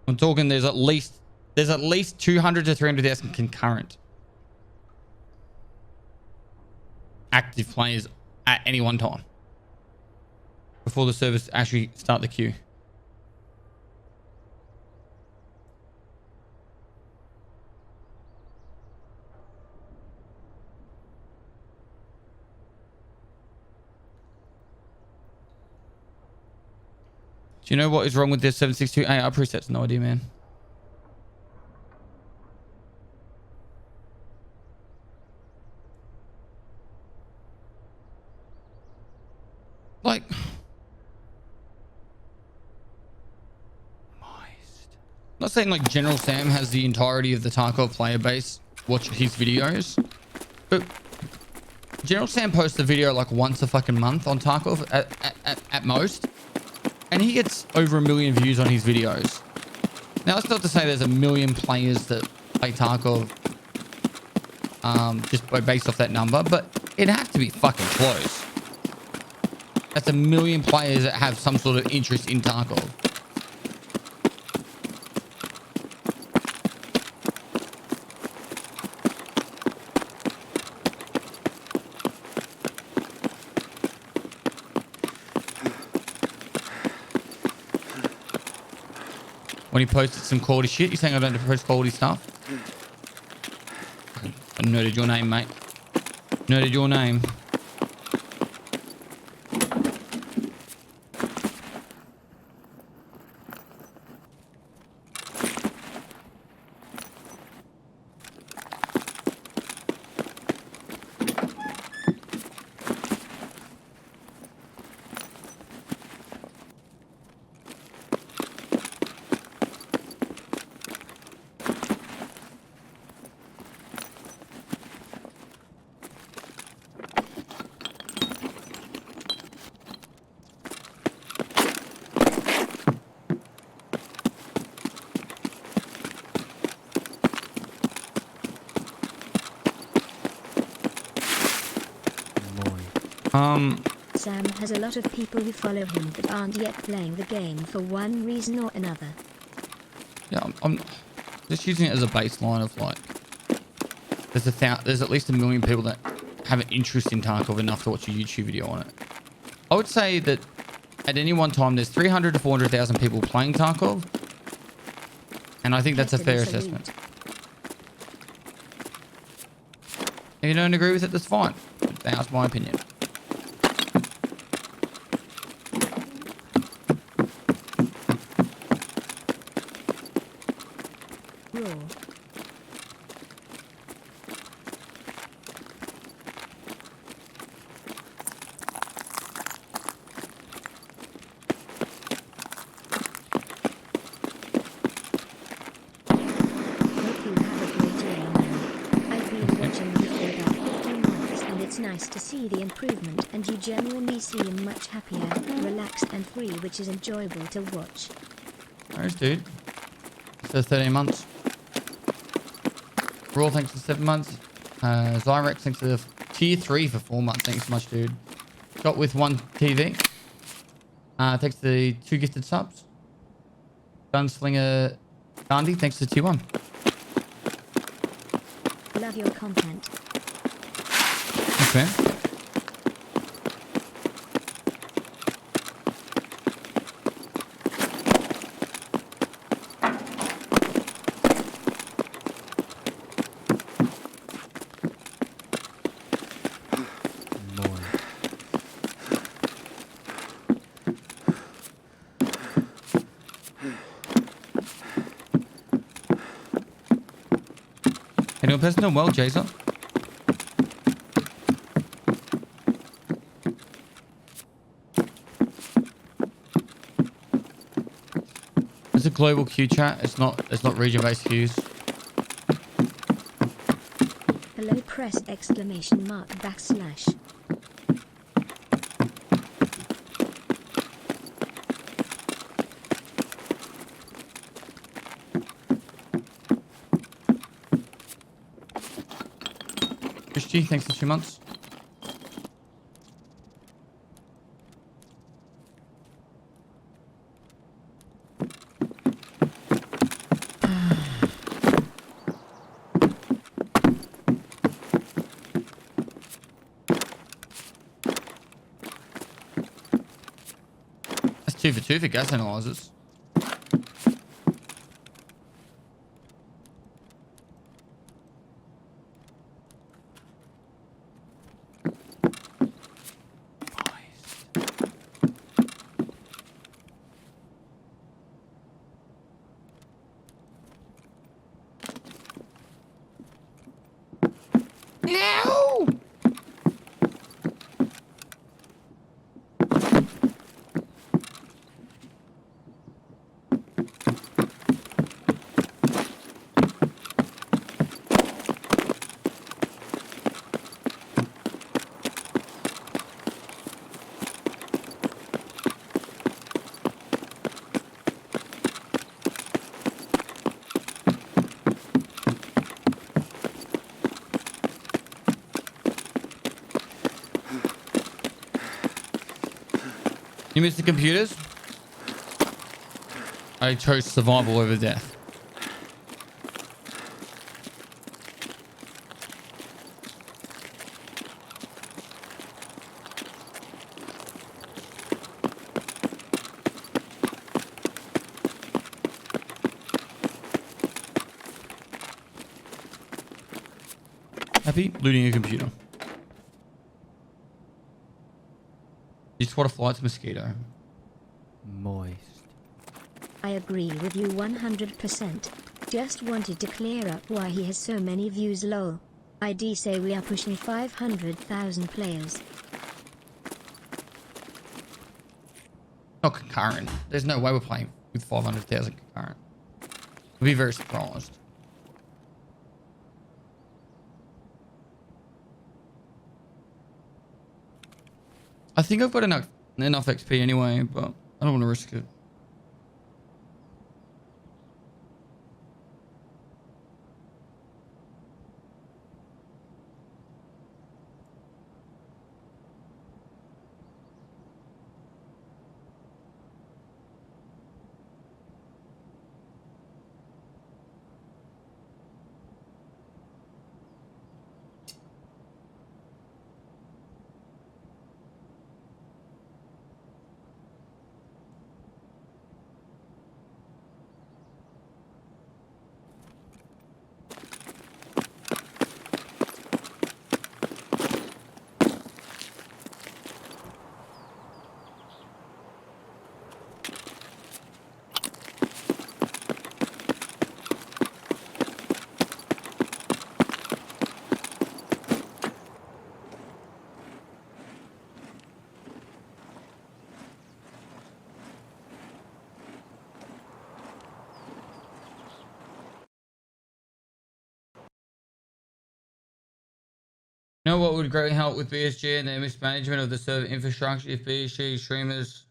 I'm talking there's at least There's at least 200 to 300,000 concurrent active players at any one time before the servers actually start the queue. Do you know what is wrong with this 762 AI presets? No idea, man. Like, not saying like General Sam has the entirety of the Tarkov player base watch his videos, but General Sam posts a video like once a fucking month on Tarkov at most, and he gets over 1 million views on his videos. Now that's not to say there's 1 million players that play Tarkov just based off that number, but it had to be fucking close. That's 1 million players that have some sort of interest in Tarkov. When he posted some quality shit, you're saying I don't post quality stuff? I noted your name, mate. Noted your name. Sam has a lot of people who follow him that aren't yet playing the game for one reason or another. Yeah, I'm just using it as a baseline of like, there's at least 1 million people that have an interest in Tarkov enough to watch a YouTube video on it. I would say that at any one time, there's 300 to 400,000 people playing Tarkov, and I think that's a fair assessment. If you don't agree with it, that's fine. That's my opinion. Genuinely seem much happier, relaxed and free, which is enjoyable to watch. Thanks, dude. For 13 months. Raw, thanks for 7 months. Zyrex, thanks for tier 3 for 4 months. Thanks so much, dude. Got with 1 TV. Thanks to the 2 gifted subs. Gunslinger Gandhi, thanks to tier 1. Love your content. Thanks, man. Anyone person doing well, Jason? It's a global queue chat. It's not region-based queues. Hello press exclamation mark backslash. Christy, thanks for 2 months. 2 for gas analyzers. No! You missed the computers? I chose survival over death. Happy looting a computer. You just want to fly to mosquito. Moist. I agree with you 100%. Just wanted to clear up why he has so many views lol. ID say we are pushing 500,000 players. Not concurrent. There's no way we're playing with 500,000 concurrent. I'd be very surprised. I think I've got enough XP anyway, but I don't want to risk it. You know what would greatly help with BSG and their mismanagement of the server infrastructure if BSG streamers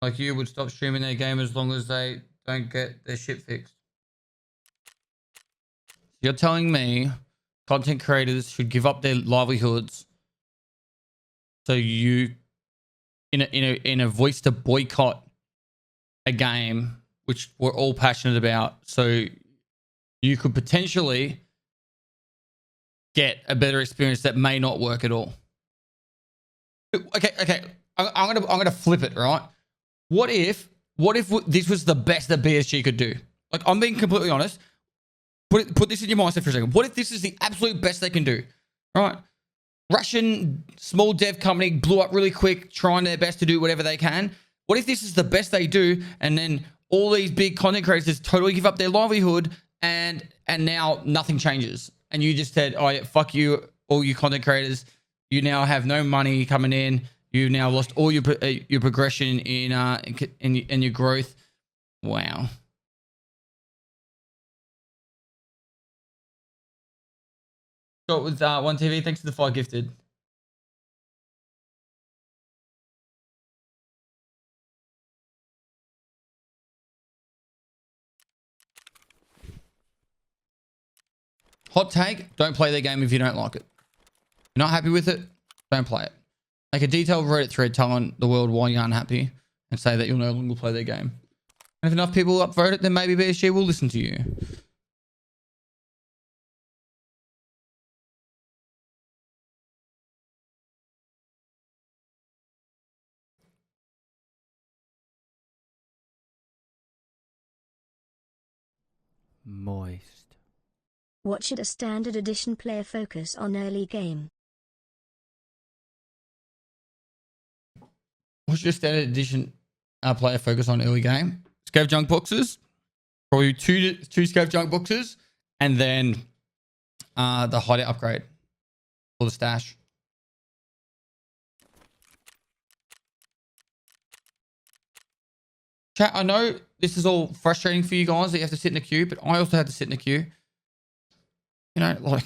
like you would stop streaming their game as long as they don't get their shit fixed. You're telling me content creators should give up their livelihoods so you in a voice to boycott a game which we're all passionate about, so you could potentially get a better experience that may not work at all. Okay. I'm gonna flip it, right? What if this was the best that BSG could do? Like, I'm being completely honest. Put this in your mindset for a second. What if this is the absolute best they can do? Right? Russian small dev company blew up really quick, trying their best to do whatever they can. What if this is the best they do, and then all these big content creators totally give up their livelihood, and now nothing changes, and you just said, "Oh yeah, fuck you, all you content creators. You now have no money coming in. You now lost all your progression in your growth." Wow. Got with 1TV. Thanks for the 5 gifted. Hot take, don't play their game if you don't like it. You're not happy with it, don't play it. Make a detailed Reddit thread telling the world why you're unhappy and say that you'll no longer play their game. And if enough people upvote it, then maybe BSG will listen to you. Moist. What should a standard edition player focus on early game? What's your standard edition player focus on early game? Scav junk boxes, probably two scav junk boxes, and then the hideout upgrade or the stash. Chat, I know this is all frustrating for you guys that you have to sit in a queue, but I also had to sit in a queue. You know, like...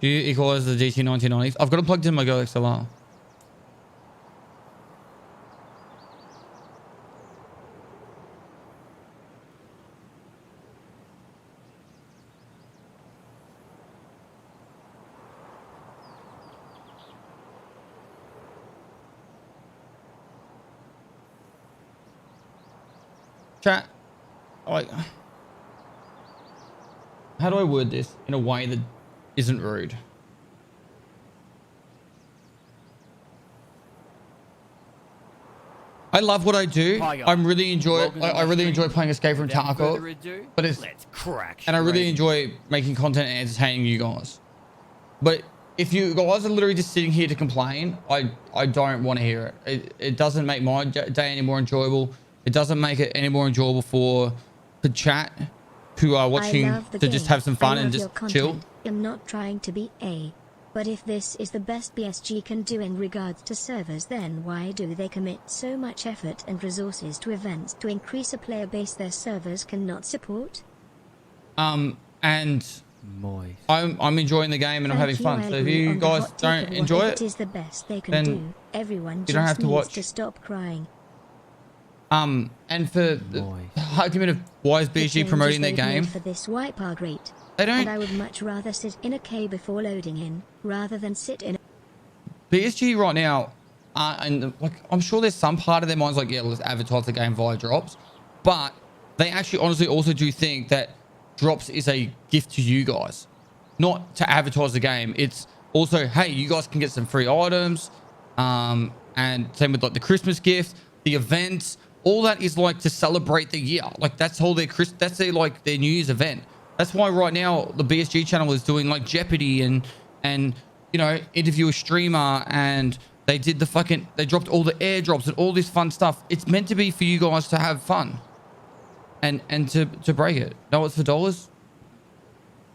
Do you equalize the GT 1990s? I've got it plugged in my Go XLR. Chat, like, how do I word this in a way that isn't rude? I love what I do. I'm really enjoy. I really enjoy playing Escape from Tarkov, but it's and I really enjoy making content and entertaining you guys. But if you guys are literally just sitting here to complain, I don't want to hear it. It doesn't make my day any more enjoyable. It doesn't make it any more enjoyable for the chat who are watching to just have some fun and just chill. I'm not trying to be a, but if this is the best BSG can do in regards to servers, then why do they commit so much effort and resources to events to increase a player base their servers cannot support? And Moist. I'm enjoying the game and I'm having fun. So if you guys don't enjoy it, it is the best they can then do. Everyone you don't have to watch. to stop crying. And for the argument of why is BSG promoting their game? For this wipe are great. They don't. And I would much rather sit in a K before loading in, rather than sit in a... BSG right now, and like I'm sure there's some part of their minds like, yeah, let's advertise the game via drops, but they actually honestly also do think that drops is a gift to you guys, not to advertise the game. It's also, hey, you guys can get some free items, and same with like the Christmas gift, the events. All that is like to celebrate the year. Like that's all that's their like their New Year's event. That's why right now the BSG channel is doing like Jeopardy and you know, interview a streamer, and they did they dropped all the airdrops and all this fun stuff. It's meant to be for you guys to have fun and to break it. No, it's for dollars.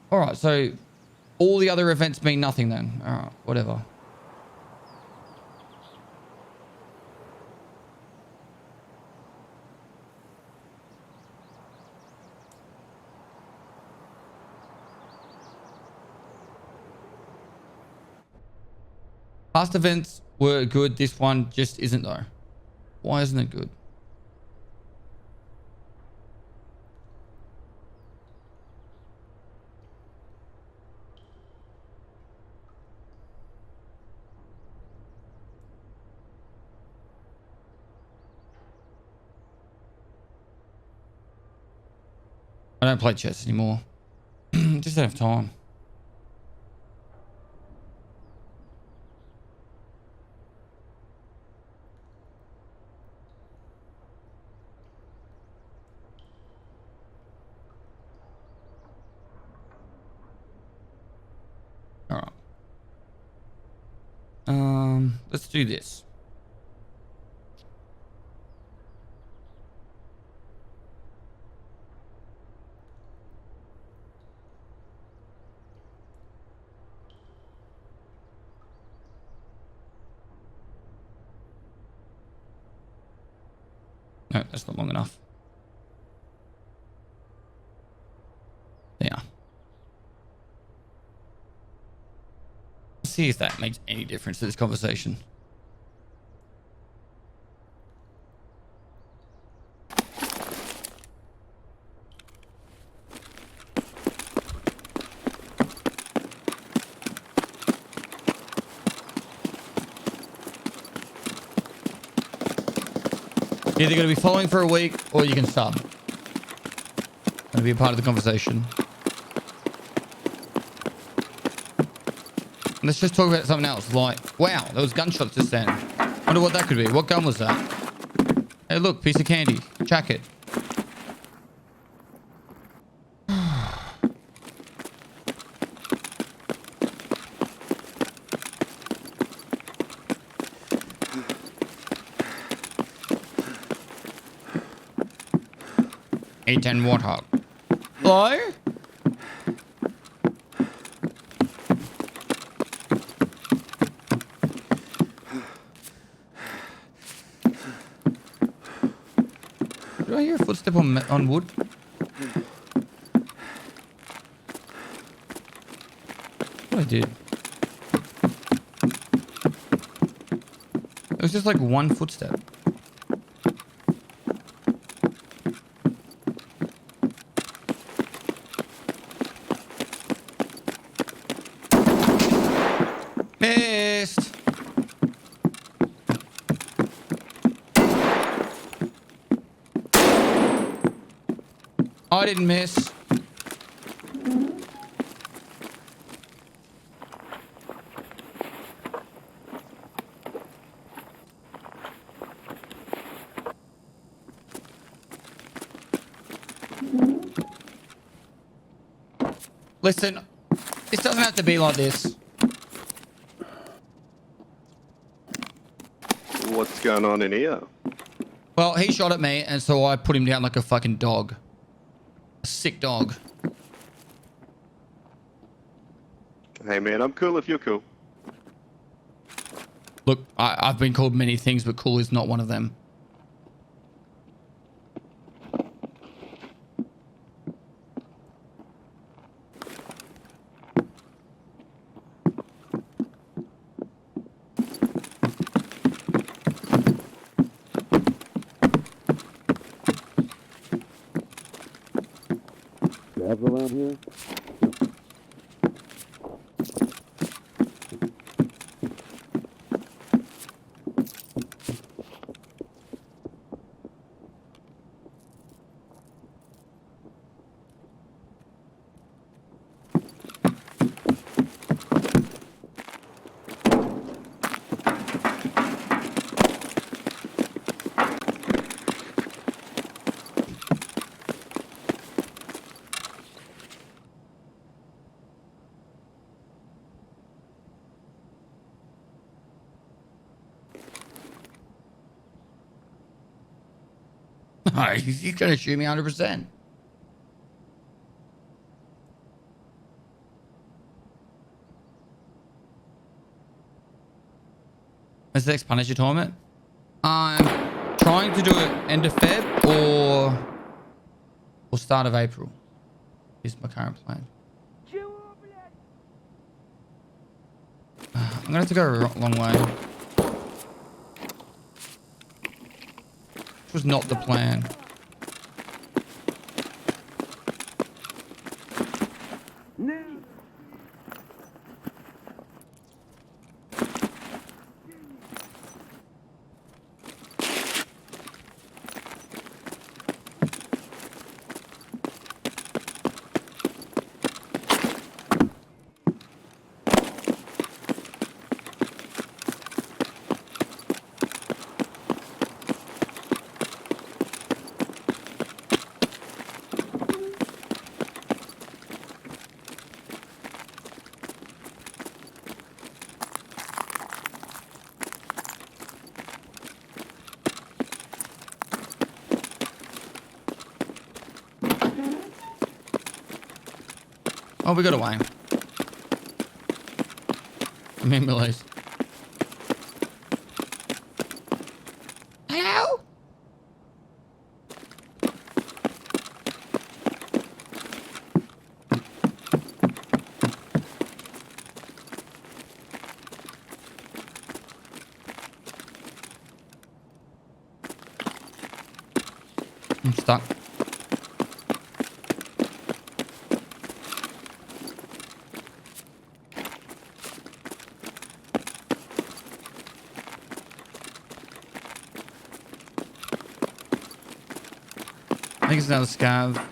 All right, so all the other events mean nothing then. All right, whatever. Past events were good. This one just isn't though. Why isn't it good? I don't play chess anymore. Just don't have time. All right. Let's do this. No, that's not long enough. Yeah. See if that makes any difference to this conversation. You're either going to be following for a week or you can sub. Going to be a part of the conversation. Let's just talk about something else. Like, wow, there was gunshots just then. Wonder what that could be. What gun was that? Hey, look, piece of candy. Chuck it. A10 Warthog. Hello? Do I hear a footstep on wood? I did. It was just like one footstep. Missed. I didn't miss. Listen, this doesn't have to be like this. What's going on in here? Well, he shot at me, and so I put him down like a fucking dog. A sick dog. Hey man, I'm cool if you're cool. Look, I've been called many things, but cool is not one of them. Have around here? He's gonna shoot me 100%. When's the next Punisher tournament? I'm trying to do it end of Feb or start of April. Is my current plan. I'm gonna have to go a long way. Which was not the plan. Oh, we got away. I'm in Millie's. Hello? I'm stuck. I think it's another scav.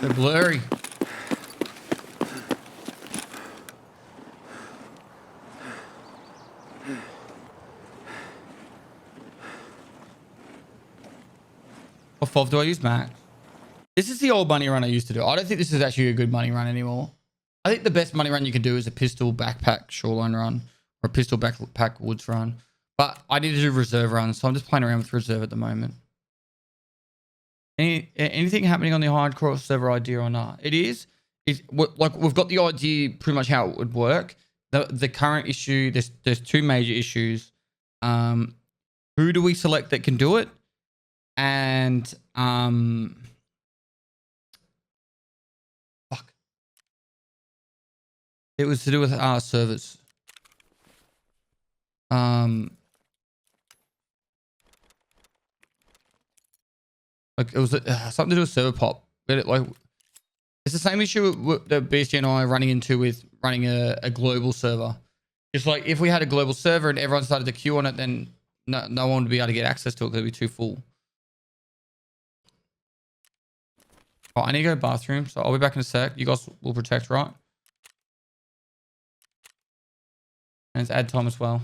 They're blurry. What FOV do I use, Max? This is the old money run I used to do. I don't think this is actually a good money run anymore. I think the best money run you can do is a pistol backpack shoreline run or a pistol backpack woods run. But I need to do reserve runs, so I'm just playing around with reserve at the moment. Anything happening on the hardcore server idea or not? It is. Like we've got the idea pretty much how it would work. The current issue, there's two major issues. Who do we select that can do it? And fuck. It was to do with our servers. Like it was something to do with server pop. But it's the same issue that BSG and I are running into with running a global server. It's like if we had a global server and everyone started to queue on it, then no one would be able to get access to it because it'd be too full. Oh, I need to go to the bathroom, so I'll be back in a sec. You guys will protect, right? And it's ad time as well.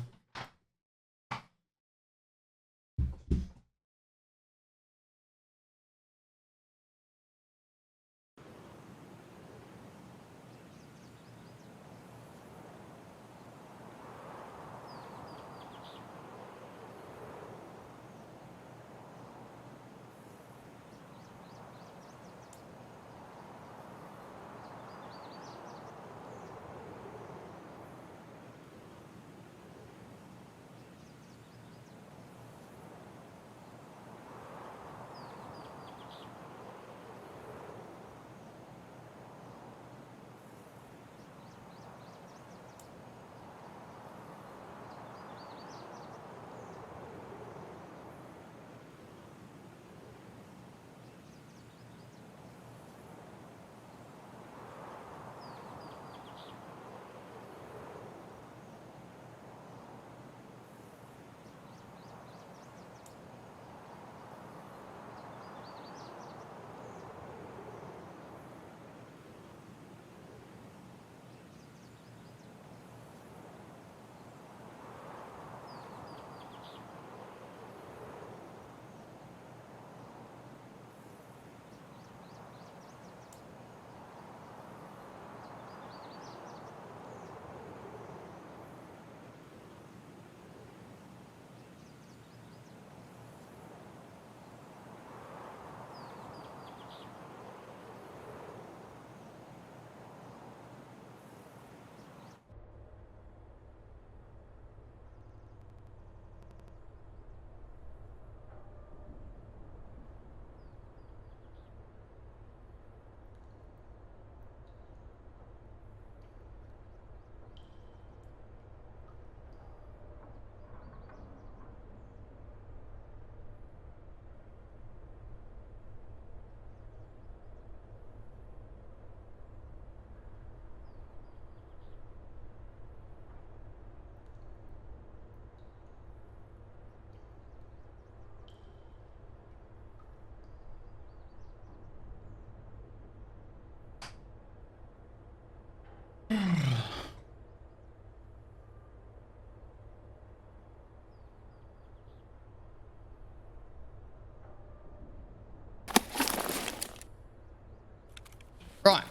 Right.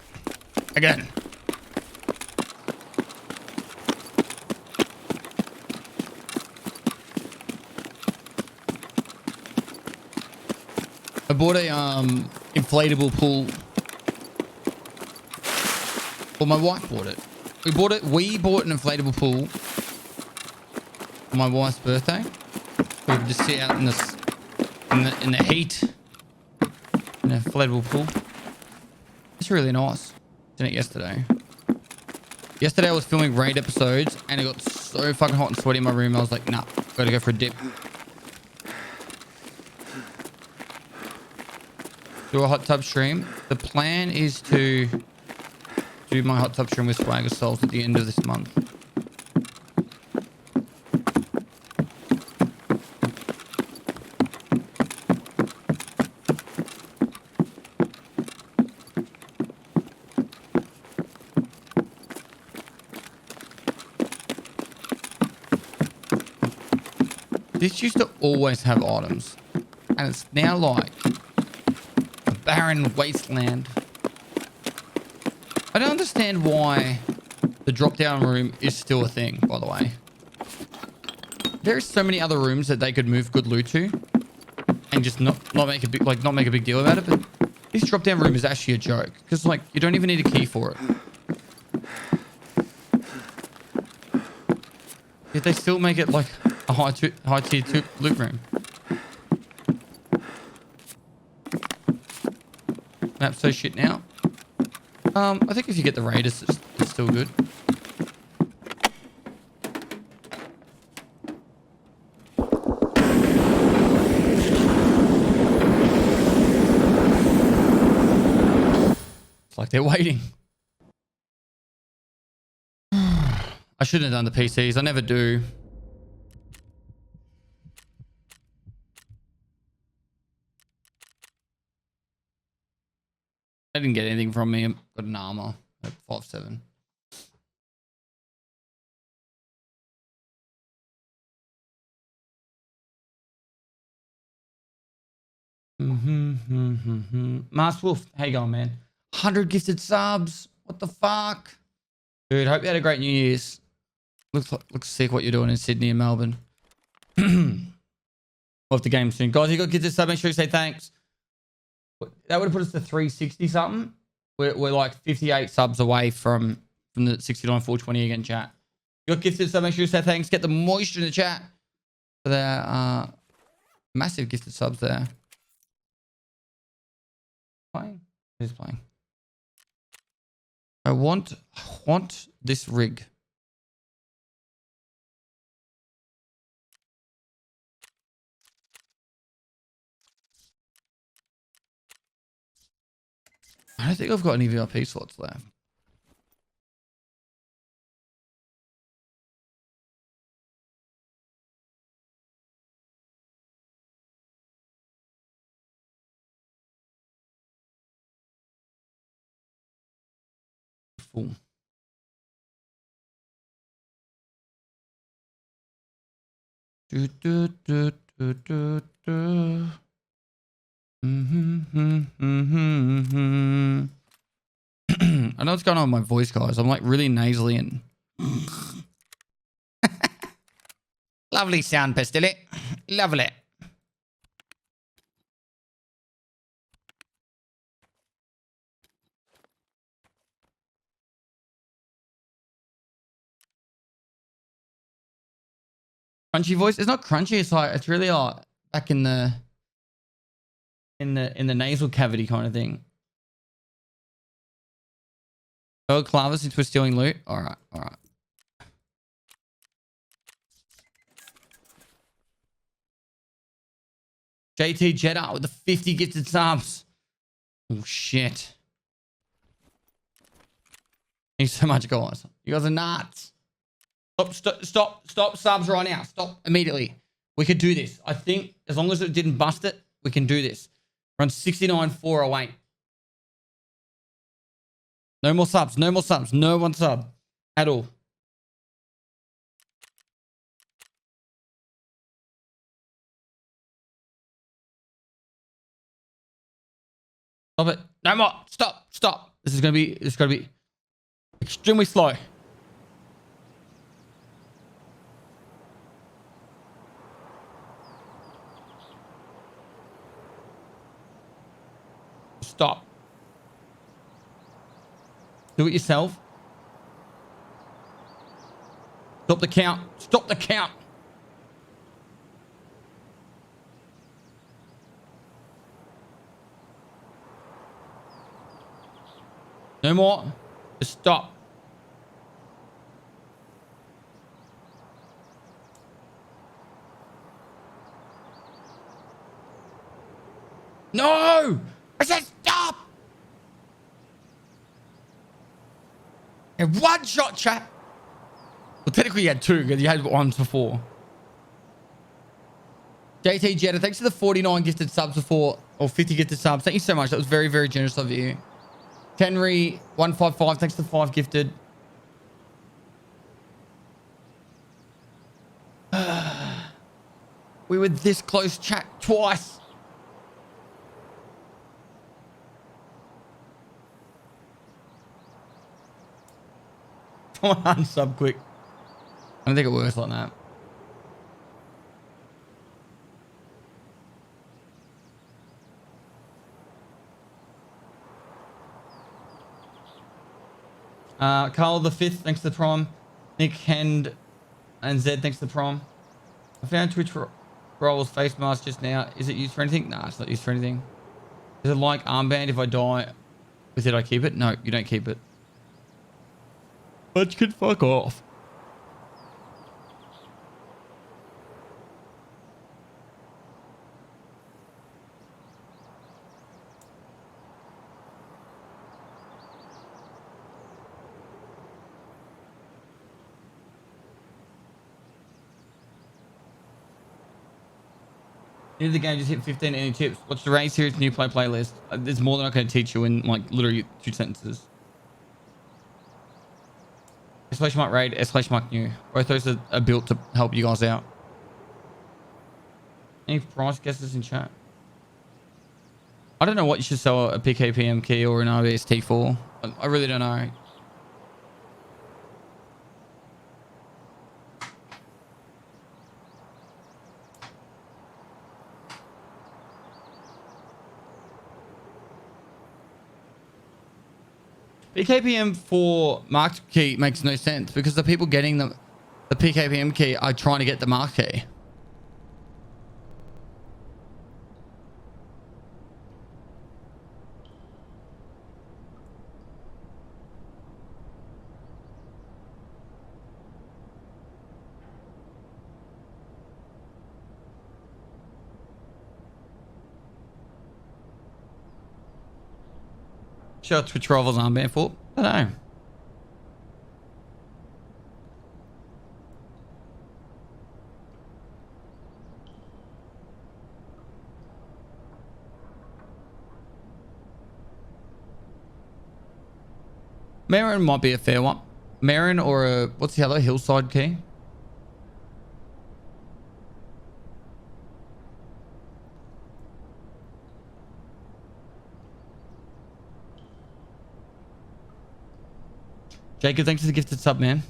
Again. I bought a inflatable pool. Well, my wife bought it. We bought an inflatable pool for my wife's birthday. We could just sit out in the heat in an inflatable pool. It's really nice. Did it yesterday. Yesterday I was filming raid episodes and it got so fucking hot and sweaty in my room. I was like, nah, gotta go for a dip. Do a hot tub stream. The plan is to do my hot tub stream with Swagger Souls at the end of this month. This used to always have items. And it's now like a barren wasteland. I don't understand why the drop down room is still a thing, by the way. There's so many other rooms that they could move good loot to and just not make a big deal about it, but this drop down room is actually a joke because like you don't even need a key for it. Yet they still make it like a high tier 2 loot room. Map's so shit now. I think if you get the raiders, it's still good. It's like they're waiting. I shouldn't have done the PCs. I never do. They didn't get anything from me. I got an armor at 5.7. Masked Wolf, how you going, man? 100 gifted subs. What the fuck? Dude, hope you had a great New Year's. Looks sick what you're doing in Sydney and Melbourne. We'll have the game soon. Guys, you got gifted subs, make sure you say thanks. That would have put us to 360 something. We're like 58 subs away from the 69 420 again, chat. You got gifted subs, make sure you say thanks. Get the moisture in the chat. There are massive gifted subs there. Playing? Who's playing? I want this rig. I don't think I've got any VIP slots left. Full. Do, do, do, do, do, do. I know what's going on with my voice, guys. I'm like really nasally and lovely sound, Pestilly. Lovely. Crunchy voice. It's not crunchy. It's like it's really like back in the nasal cavity kind of thing. Oh, Clava, since we're stealing loot. All right, all right. JT Jeddah with the 50 gifted subs. Oh shit! Thanks so much, guys. You guys are nuts. Stop subs right now. Stop immediately. We could do this. I think as long as it didn't bust it, we can do this. We're on 69,408. No more subs. No more subs. No one sub at all. Stop it. No more. Stop. Stop. This is gonna be extremely slow. Stop. Do it yourself. Stop the count. Stop the count. No more. Just stop. No! I said stop! And one shot, chat. Well, technically you had two because you had ones before. JT Jetta, thanks for the 49 gifted subs before, or 50 gifted subs. Thank you so much. That was very, very generous of you. Henry 155, thanks for the 5 gifted. We were this close, chat, twice. Come on, sub quick. I don't think it works like that. Carl the Fifth, thanks to the prom. Nick Hend and Zed, thanks to the prom. I found Twitch Roll's face mask just now. Is it used for anything? Nah, it's not used for anything. Is it like armband? If I die with it, I keep it? No, you don't keep it. But you can fuck off. End of the game, just hit 15. Any tips? Watch the race series new play playlist. There's more than I can teach you in like literally 2 sentences. / raid, / new. Both those are built to help you guys out. Any price guesses in chat? I don't know what you should sell, a PKPM key or an RBST4. I really don't know. PKPM for marked key makes no sense because the people getting the PKPM key are trying to get the marked key. Sure, Twitch Rivals armband for. I don't know. Marin might be a fair one. Marin or a, what's the other, Hillside key? Jacob, thanks for the gifted sub, man.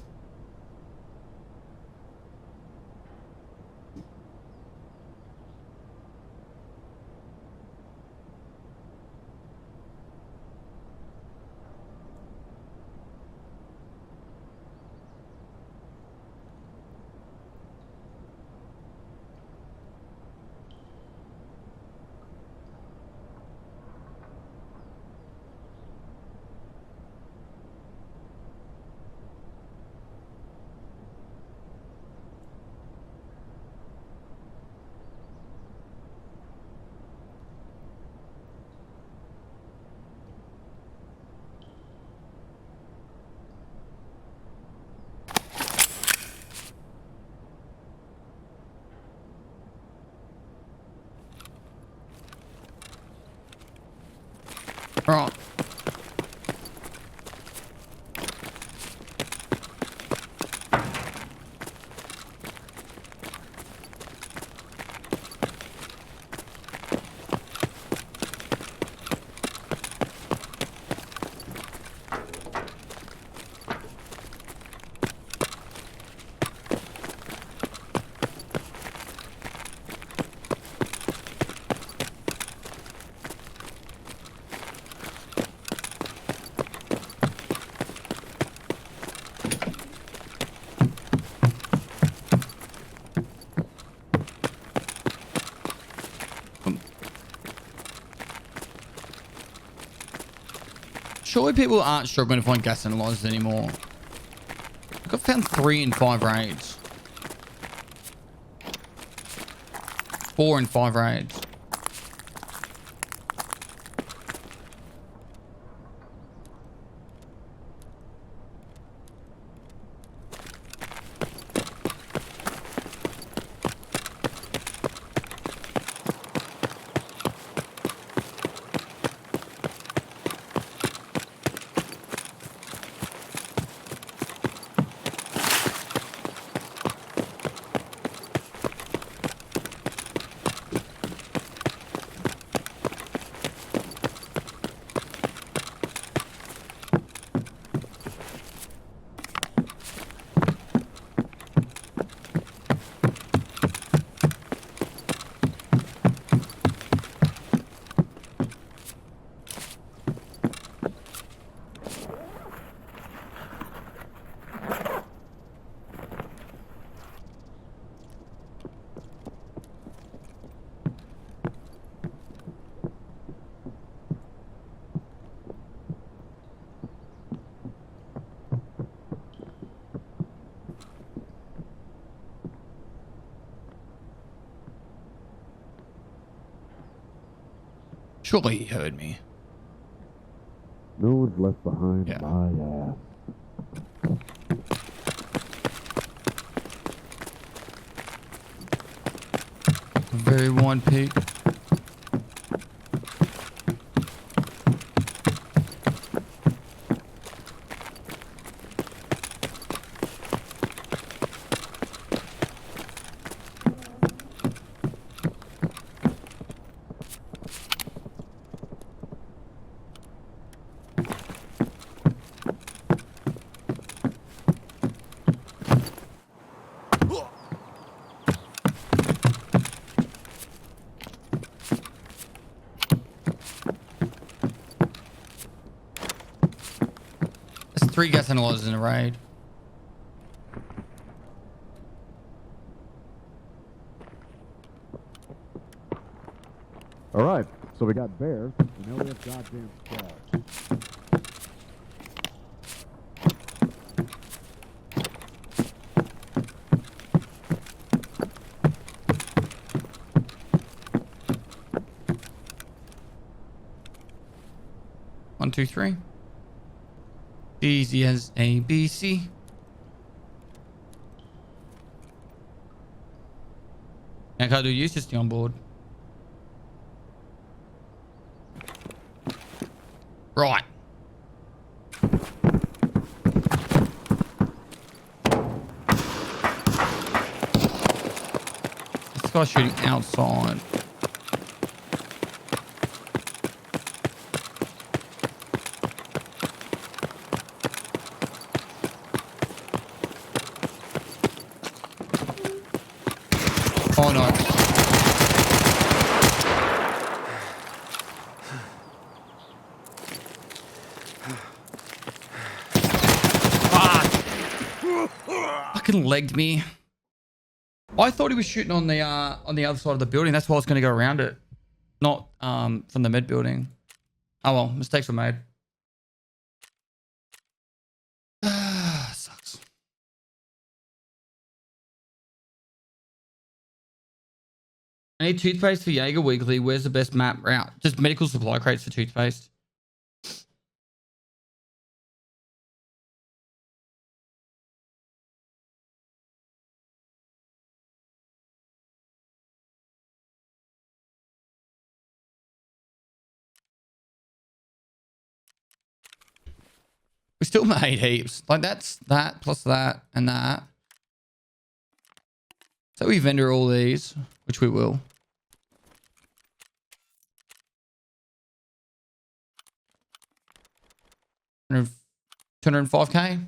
Right. Surely people aren't struggling to find gas analyzers anymore. I've found 3 in 5 raids. 4 in 5 raids. Surely he heard me. No one's left behind Yeah. my ass. A very wide peak. There's 3 gas analyzers in a raid. All right, so we got bears, and now we have goddamn squaws. One, two, three. Easy as ABC. I can't do use this on board. Right. This guy's shooting outside. Oh no. Fucking legged me. I thought he was shooting on the other side of the building. That's why I was going to go around it, not from the mid building. Oh well, mistakes were made. Sucks. I need toothpaste for Jaeger Weekly. Where's the best map route? Just medical supply crates for toothpaste. We still made heaps. Like that's that plus that and that. So we vendor all these, which we will. 205k.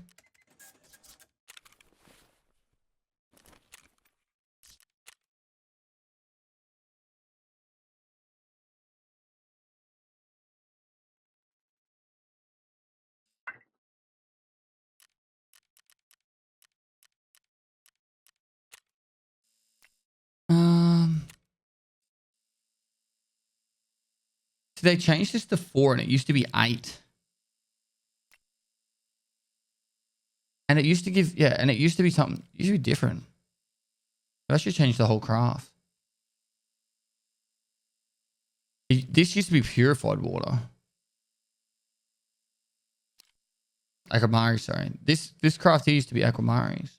So they changed this to 4 and it used to be 8. And it used to give, yeah, and it used to be something, it used to be different. That should change the whole craft. This used to be purified water. Aquamari, sorry. This craft here used to be Aquamari's.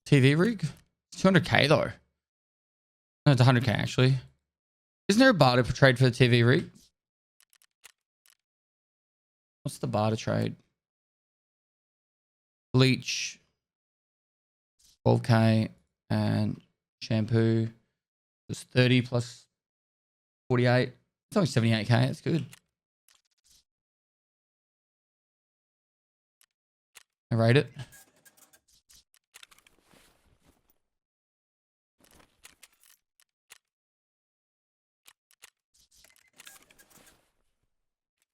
TV rig? It's 200k though. No, it's 100k actually. Isn't there a barter trade for the TV rig? What's the barter trade? Bleach, 12k, and shampoo. It's 30 plus 48. It's only 78k. It's good. I rate it.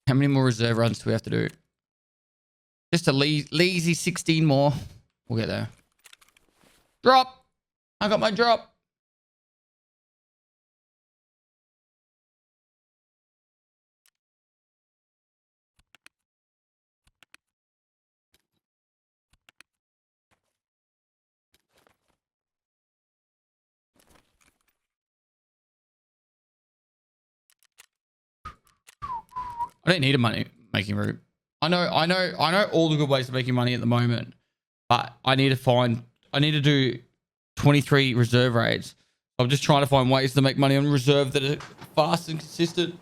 How many more reserve runs do we have to do? Just a lazy 16 more. We'll get there. Drop. I got my drop. I don't need a money making route. I know all the good ways of making money at the moment, but I need to do 23 reserve raids. I'm just trying to find ways to make money on reserve that are fast and consistent.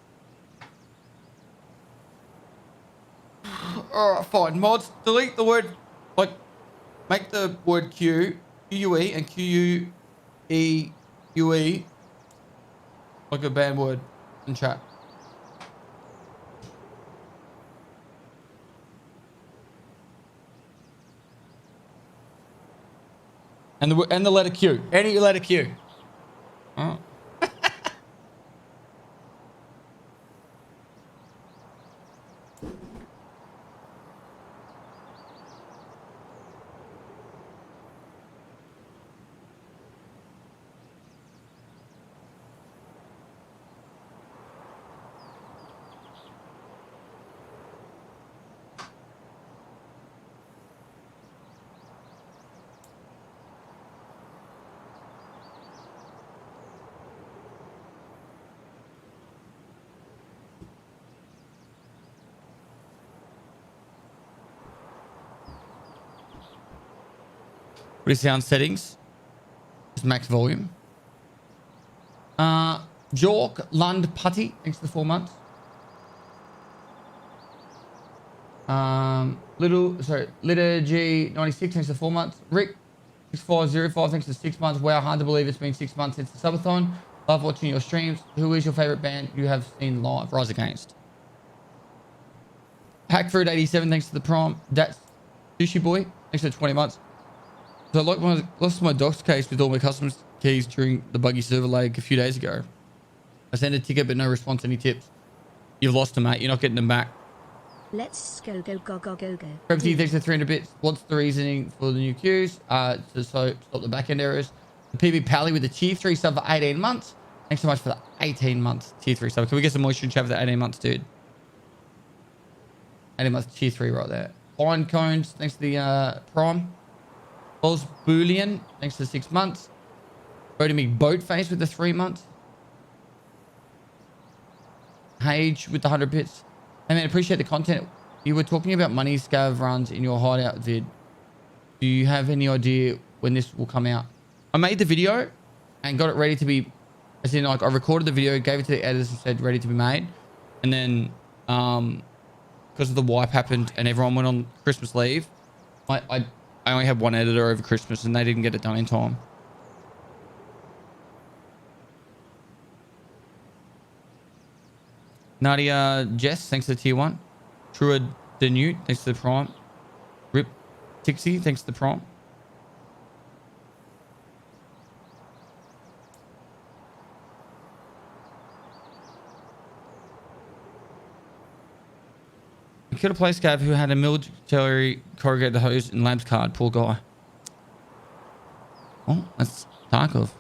All right, fine. Mods, delete the word, like, make the word Q, Q-U-E and Q-U-E-U-E like a banned word in chat. And the letter Q. Any letter Q. Oh. What is sound settings? Just max volume. Jork Lund Putty, thanks for the 4 months. Litter G96, thanks for 4 months. Rick 6505, thanks for 6 months. Wow, hard to believe it's been 6 months since the subathon. Love watching your streams. Who is your favorite band you have seen live? Rise Against. Hackfruit 87, thanks to the prime. That's Sushi Boy, thanks for 20 months. So I lost my docs case with all my customs keys during the buggy server lag a few days ago. I sent a ticket but no response. Any tips? You've lost them, mate. You're not getting them back. Let's go. Crazy, thanks for 300 bits. What's the reasoning for the new queues? To stop the back-end errors. The PB Pally with the tier 3 sub for 18 months. Thanks so much for the 18 months tier 3 sub. Can we get some moisture in chat for the 18 months, dude? 18 months tier 3 right there. Fine Cones, thanks to the prime. Oz Boolean, thanks for 6 months. Voting me Boatface with the 3 months. Hage with the 100 bits. Hey man, appreciate the content. You were talking about money scav runs in your hideout vid. Do you have any idea when this will come out? I made the video and got it ready to be, as in like I recorded the video, gave it to the editors and said ready to be made. And then because of the wipe happened and everyone went on Christmas leave, I only had one editor over Christmas and they didn't get it done in time. Nadia Jess, thanks to the tier 1. Trua Denute, thanks to the prime. Rip Tixie, thanks to the prime. I killed a place scav who had a military corrugated hose and labs card. Poor guy. Oh, that's Tarkov.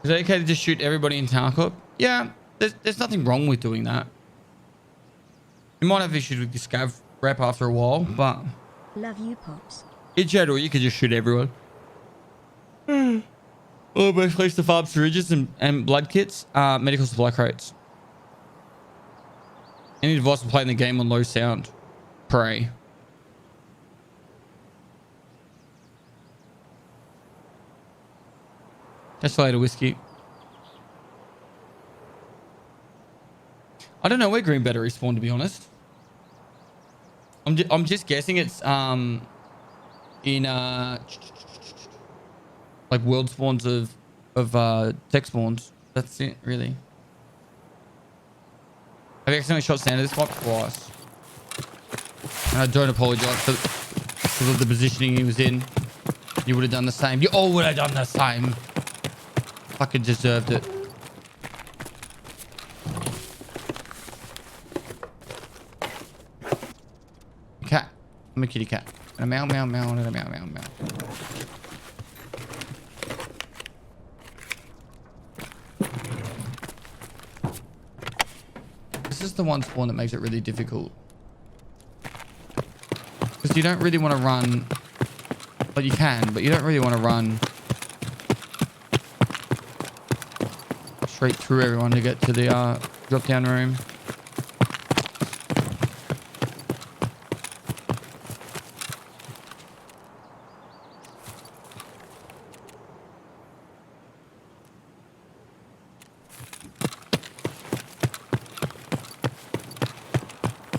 Is it okay to just shoot everybody in Tarkov? Yeah, there's nothing wrong with doing that. You might have issues with your scav rep after a while, but Love you, Pops. in general, you could just shoot everyone. Well, the best place to farm syringes and blood kits, medical supply crates. Any advice for playing the game on low sound? Pray. Catch you later, whiskey. I don't know where green batteries spawn, to be honest. I'm just guessing it's in like world spawns of tech spawns. That's it, really. I've accidentally shot Santa this fight twice, and I don't apologize for the positioning he was in. You would have done the same. You all would have done the same. Fucking deserved it. I'm a kitty cat. And a meow, meow, meow, and a meow, meow, meow. This is the one spawn that makes it really difficult. Because you don't really want to run... But you can, but you don't really want to run... straight through everyone to get to the drop-down room.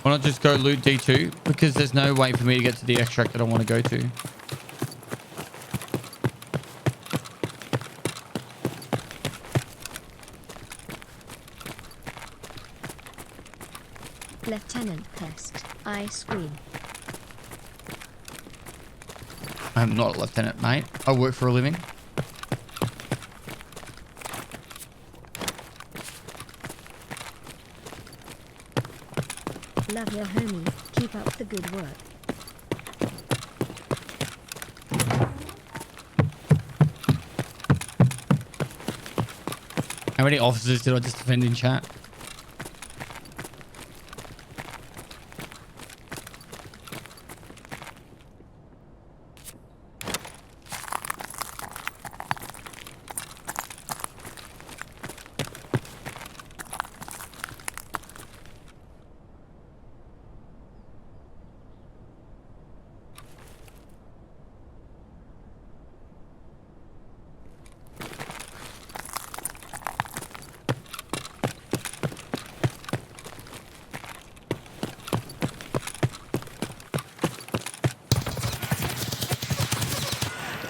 Why not just go loot D2? Because there's no way for me to get to the extract that I want to go to. Lieutenant Pest, I scream. I'm not a lieutenant, mate. I work for a living. Love your homie, keep up the good work. How many officers did I just defend in chat?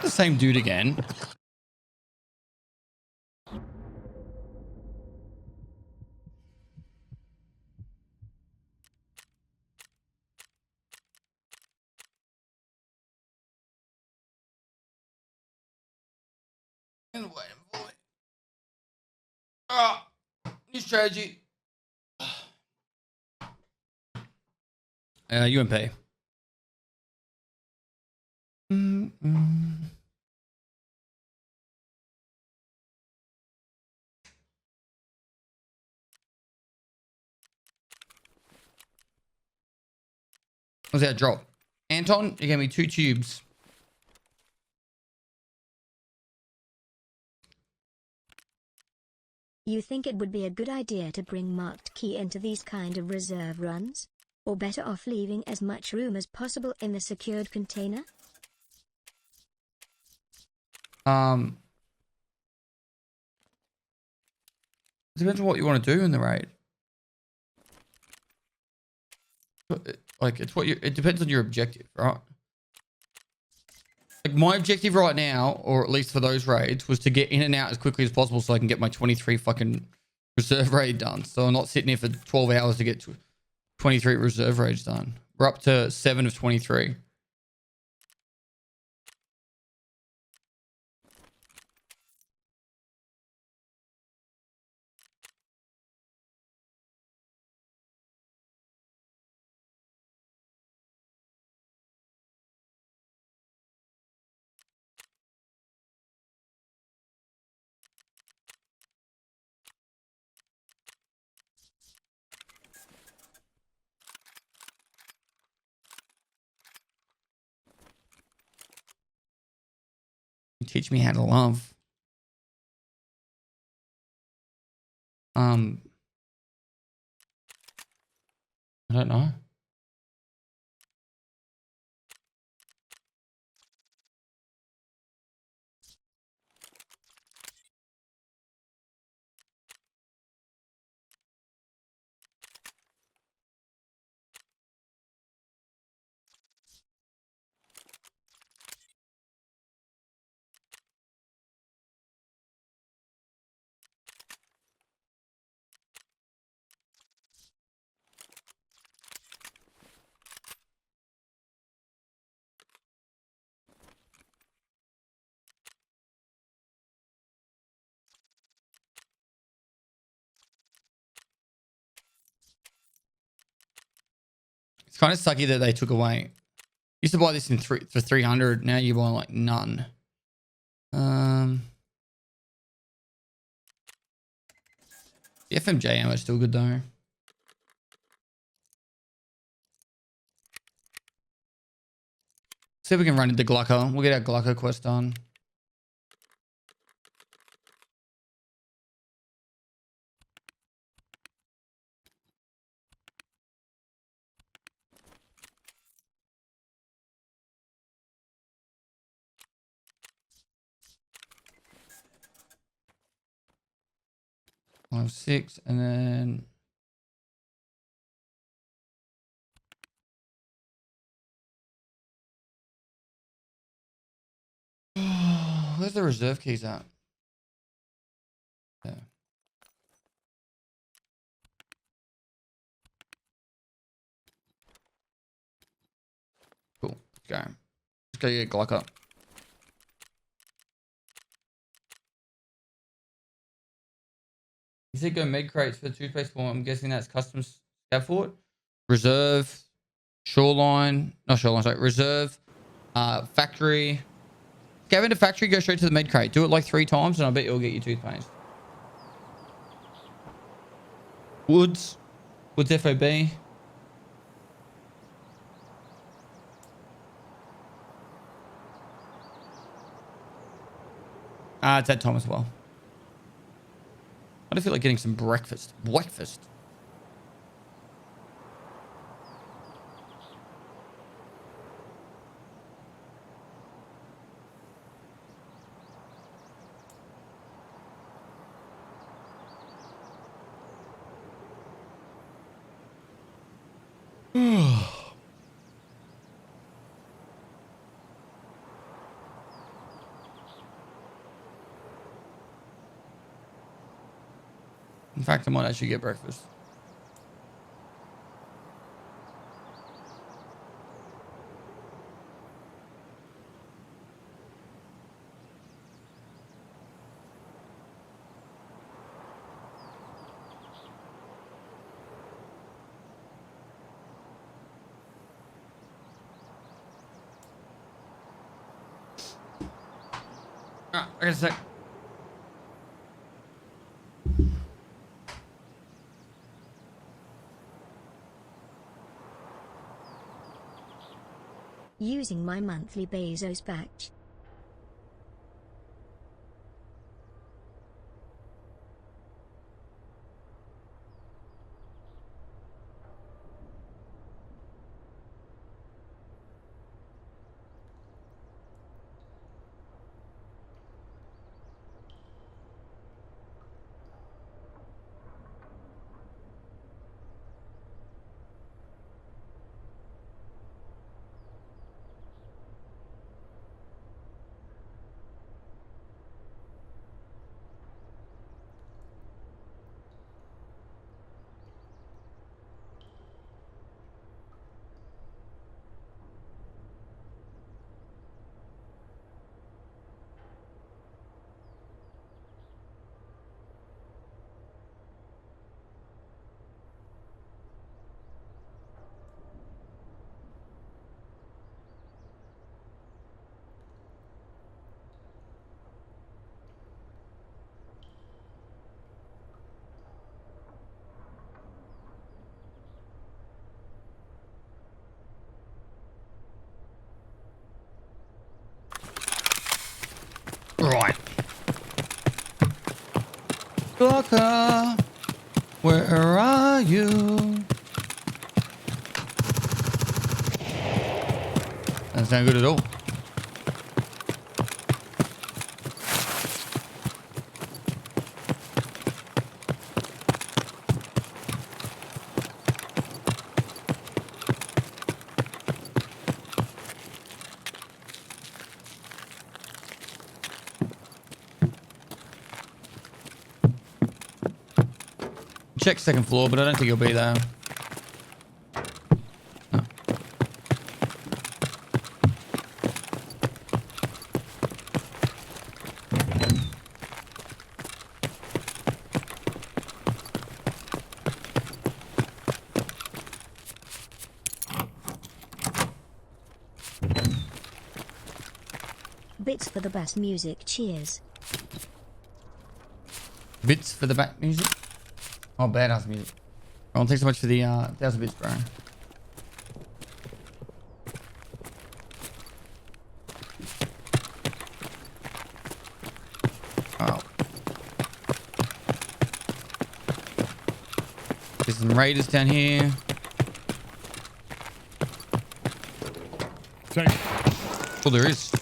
Same dude again. New strategy. UMP. What's that drop? Anton, you gave me 2 tubes. You think it would be a good idea to bring marked key into these kind of reserve runs? Or better off leaving as much room as possible in the secured container? Depends on what you want to do in the raid. Like, it depends on your objective, right? Like, my objective right now, or at least for those raids, was to get in and out as quickly as possible so I can get my 23 fucking reserve raid done. So I'm not sitting here for 12 hours to get 23 reserve raids done. We're up to 7 of 23. Teach me how to love. I don't know. It's kind of sucky that they took away Used to buy this for 300. Now you buy like none. The FMJ ammo is still good though. See if we can run into Glucker. We'll get our Glucker quest done. I'll have 6 and then where's the reserve keys at? Yeah. Cool. Let's go. Let's go get Glucker. You said go med crates for the toothpaste form. I'm guessing that's custom scaffold. Reserve, shoreline, not shoreline, sorry, reserve, factory. Go into factory, go straight to the med crate. Do it like 3 times and I bet you'll get your toothpaste. Woods FOB. It's at Tom as well. I don't feel like getting some breakfast. Breakfast. In fact, I might actually get breakfast. I got a sec. Using my monthly Bezos patch. Right. Glucker, where are you? Doesn't sound good at all. Check second floor, but I don't think he'll be there. No. bits for the best music. Cheers. Bits for the back music. Oh, badass music. Oh, thanks so much for the 1,000 bits, bro. Oh. There's some raiders down here. Oh, there is.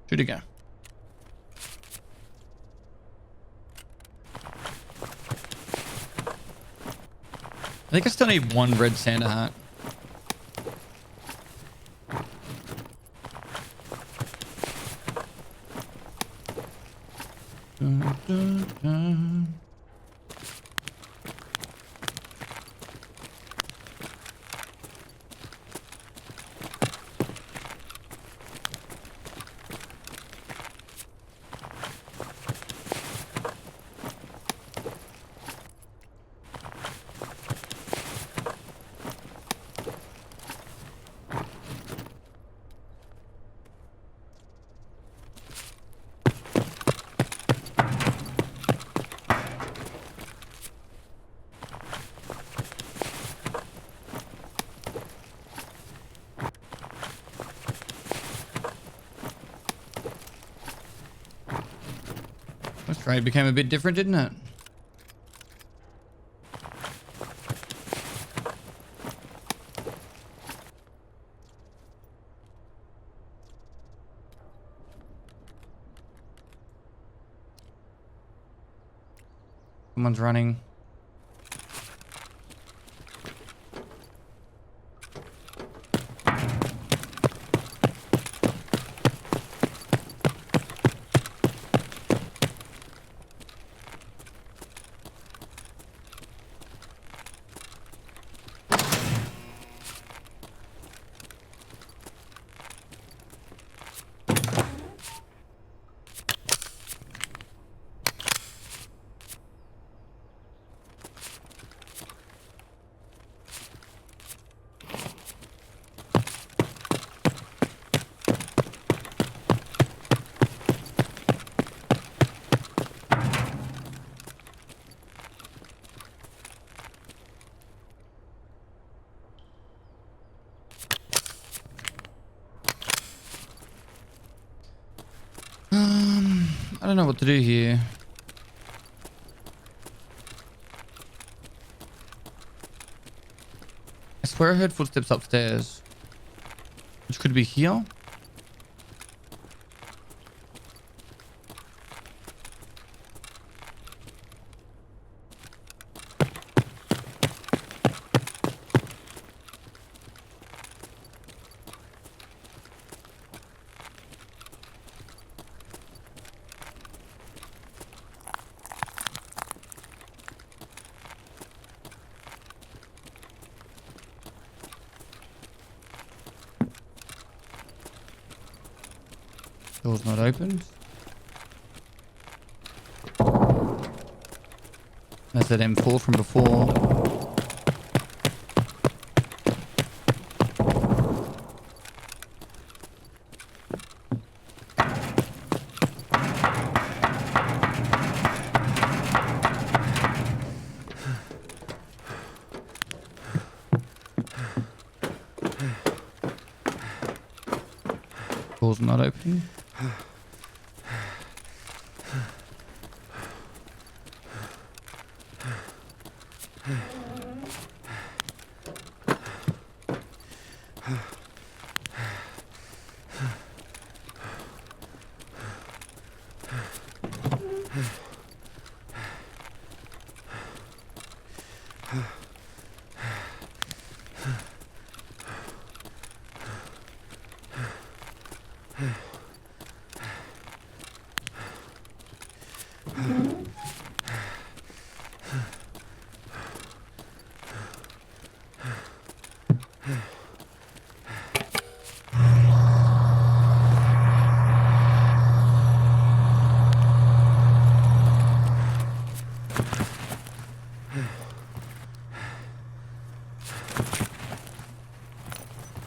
Shoot again. I think I still need one red Santa hat. Dun, dun, dun. That's right, it became a bit different, didn't it? Someone's running. I don't know what to do here. I swear I heard footsteps upstairs. Which could be here. Door's not opened. That's that M4 from before. Door's not opening.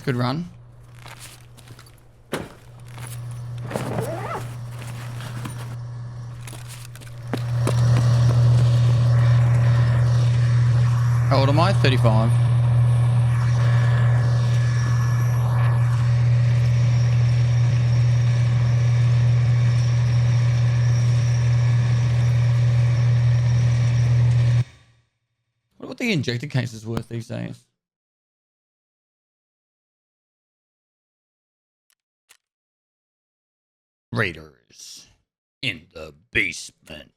Good run. How old am I? 35. I wonder what the injector case is worth these days. Raiders in the basement.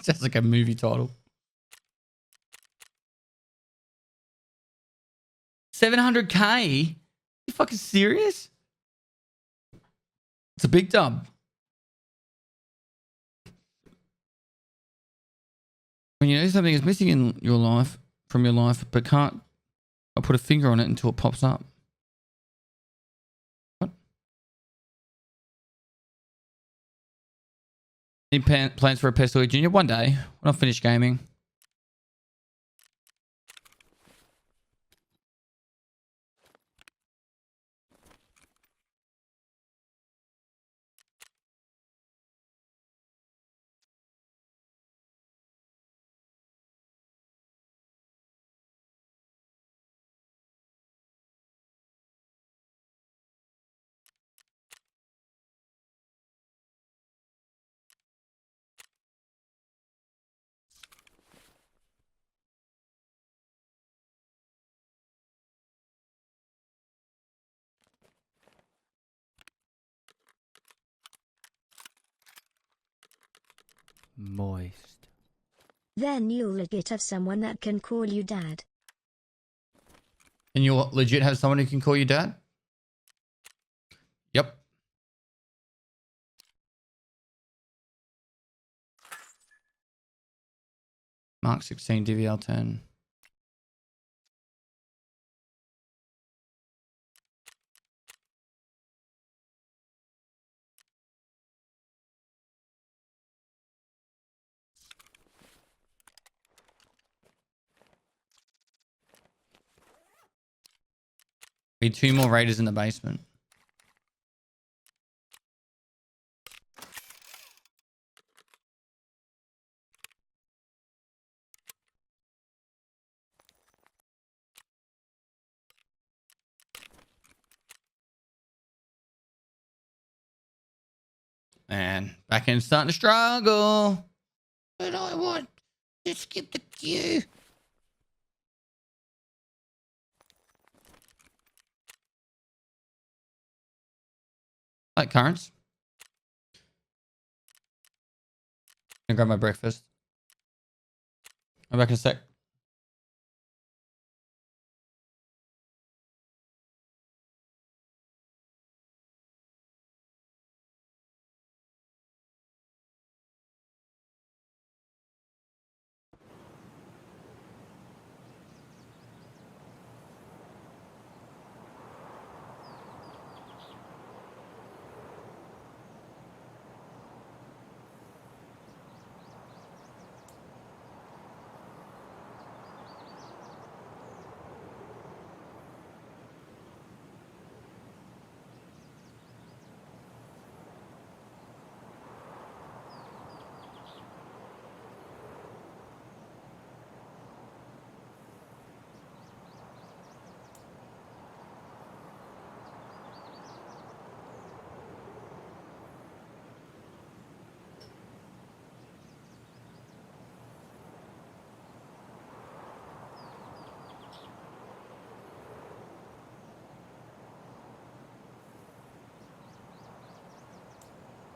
Sounds like a movie title. 700K? You fucking serious? It's a big dub. When you know something is missing in your life, from your life, but can't put a finger on it until it pops up. What? Any plans for a Pestoy Junior? One day, when I finish gaming. Moist. Then you'll legit have someone that can call you dad. And you'll legit have someone who can call you dad? Yep. Mark 16, DVL 10. Be 2 more raiders in the basement. And back end starting to struggle. But I want to skip the queue. Like currents. I'm gonna grab my breakfast. I'm back in a sec.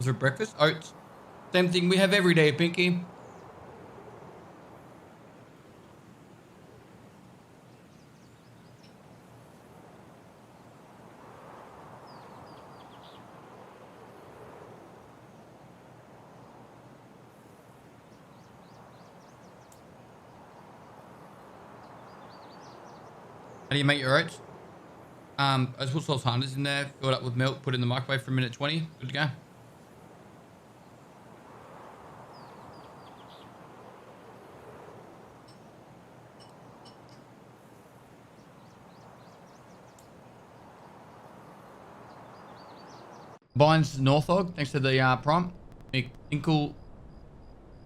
for breakfast? Oats. Same thing we have every day, Pinky. How do you make your oats? I just put sultanas in there, fill it up with milk, put it in the microwave for a minute 20. Good to go. Bynes Northog, thanks to the prompt.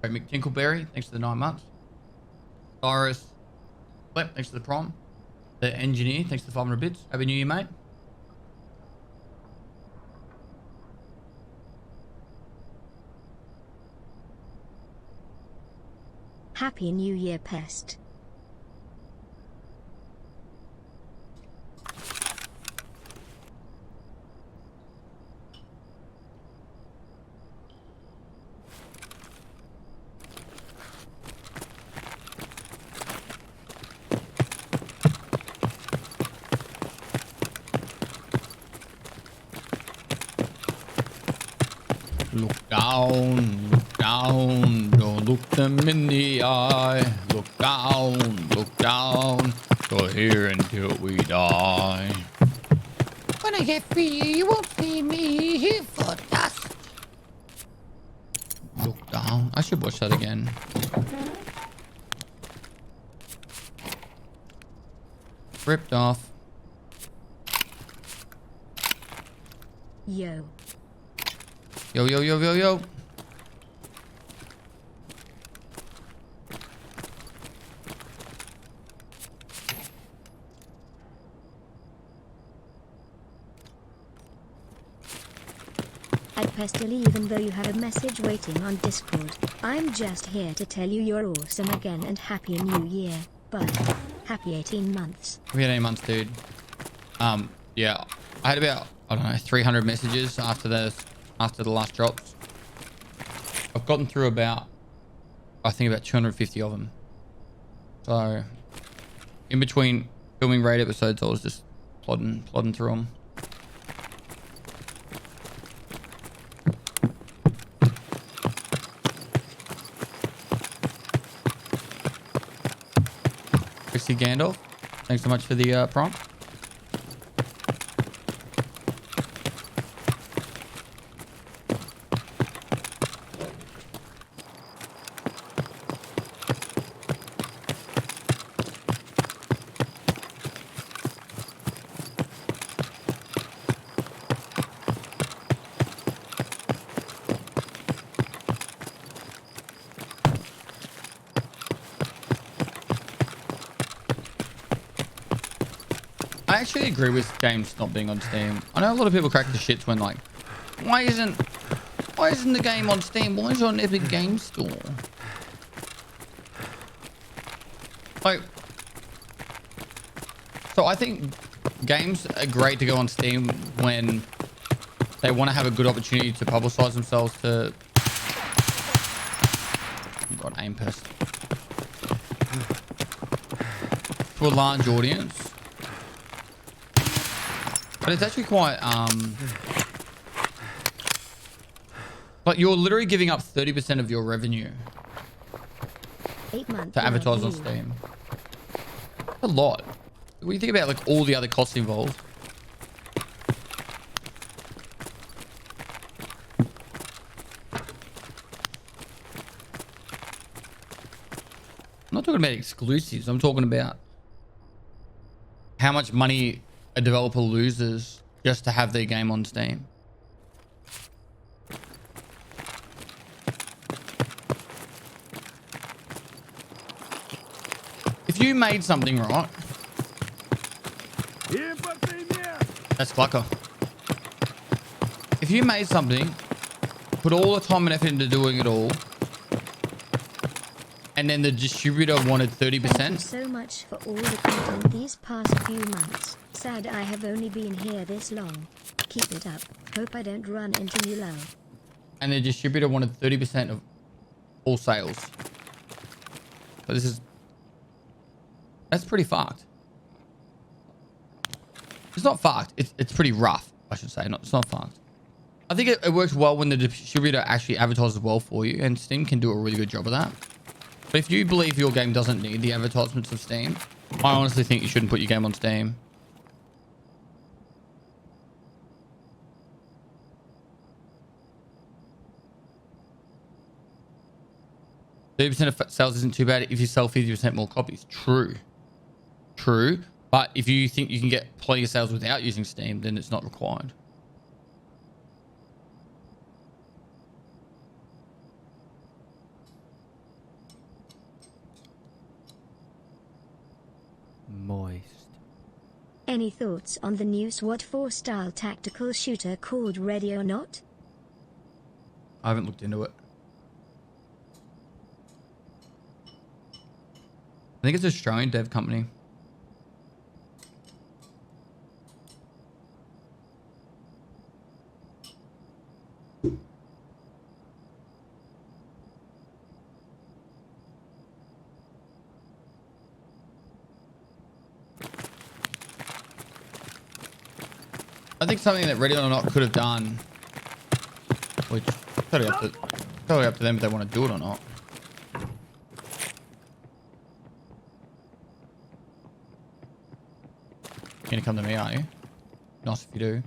McTinkleberry, thanks to the 9 months. Cyrus Flip, thanks to the prompt. The engineer, thanks to 500 bits. Happy New Year, mate. Happy New Year, Pest. Look down, don't look them in the eye. Look down, go here until we die. When I get free, you won't see me here for dust. Look down. I should watch that again. Ripped off. Yo. Yo, yo, yo, yo, yo. I'd pestily even though you have a message waiting on Discord. I'm just here to tell you you're awesome again and Happy New Year, but happy 18 months. We had 8 months, dude. Yeah, I had about, I don't know, 300 messages after the last drops. I've gotten through about, I think about 250 of them. So in between filming raid episodes, I was just plodding through them. Chrissy Gandalf, thanks so much for the prompt. I actually agree with games not being on Steam. I know a lot of people crack the shits when like, why isn't the game on Steam? Why is it on Epic Games Store? Like, so I think games are great to go on Steam when they want to have a good opportunity to publicize themselves to. God, aim pest. To a large audience. But it's actually quite, like you're literally giving up 30% of your revenue 8 months to advertise on Steam. A lot. When you think about like all the other costs involved. I'm not talking about exclusives. I'm talking about how much money a developer loses just to have their game on Steam. If you made something right, that's clucker. If you made something, put all the time and effort into doing it all, and then the distributor wanted 30%. Thank you so much for all the content these past few months. Sad I have only been here this long. Keep it up. Hope I don't run into you low. and the distributor wanted 30% of all sales. But that's pretty fucked. It's not fucked. It's pretty rough, I should say. It's not fucked. I think it works well when the distributor actually advertises well for you, and Steam can do a really good job of that. But if you believe your game doesn't need the advertisements of Steam, I honestly think you shouldn't put your game on Steam. %30 of sales isn't too bad if you sell 50% more copies. True. But if you think you can get plenty of sales without using Steam, then it's not required. Moist. Any thoughts on the new SWAT 4 style tactical shooter called Ready or Not? I haven't looked into it. I think it's an Australian dev company. I think something that Ready or Not could have done, which totally up to them if they want to do it or not. You're gonna come to me, are you? Nice if you do.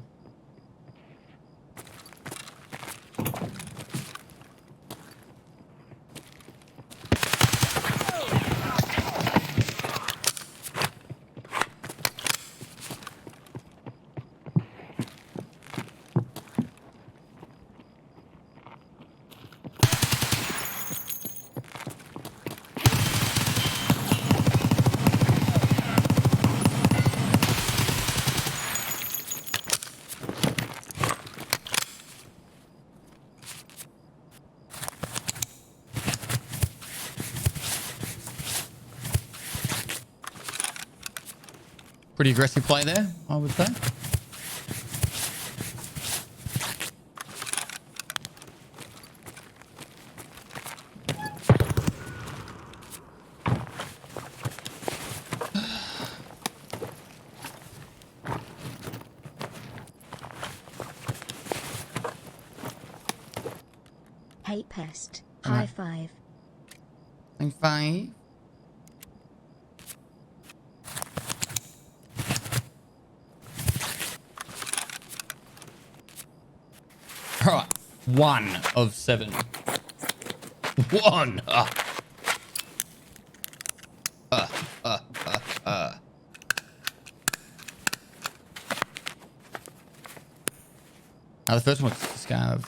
Pretty aggressive play there, I would say. Hey Pest, high five. High five. All right, 1 of 7. 1. Now the first one was scav.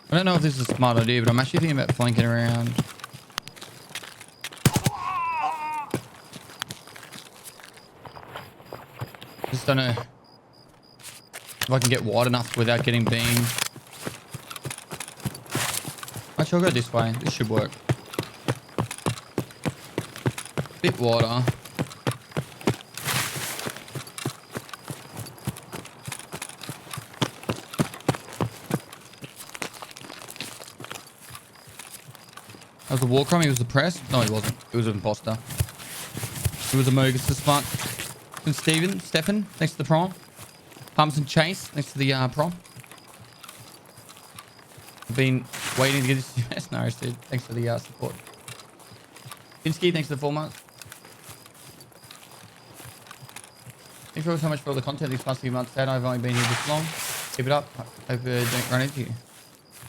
I don't know if this is a smart idea, but I'm actually thinking about flanking around. Just don't know if I can get wide enough without getting beamed. Actually, I'll go this way. This should work. Bit wider. That was the war crime. He was the press. No, he wasn't. He was an imposter. He was a Mogus this month. And Stefan, next to the prom. Palms and Chase, next to the prom. I've been waiting to get this US. No, dude. Thanks for the support. Pinsky, thanks for the 4 months. Thanks for so much for all the content these past few months. Sad I've only been here this long. Keep it up. Hope I don't run into you.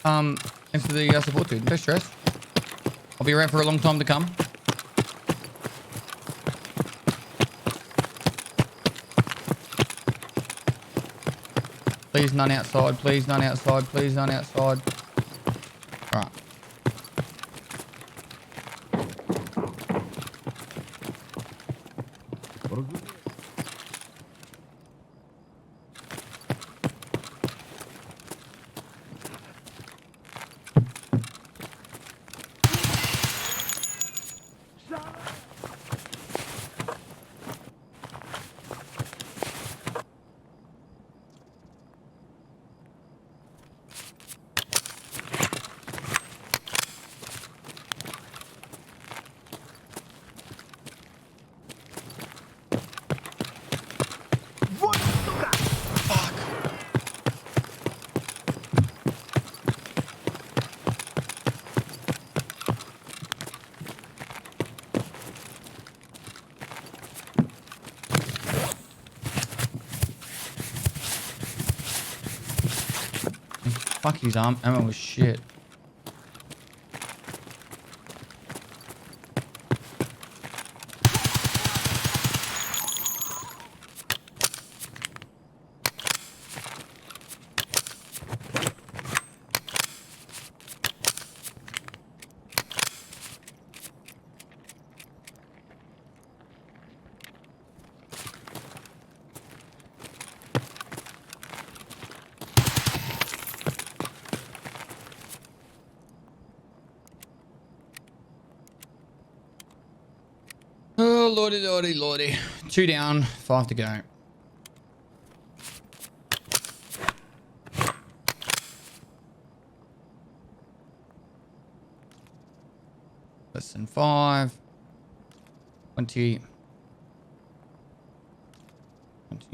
Thanks for the support, dude. No stress. I'll be around for a long time to come. Please none outside. Please none outside. Please none outside. All right. Fuck, his ammo was shit. Oh, lordy, lordy, lordy. 2 down, 5 to go. Less than 5. 20. 20.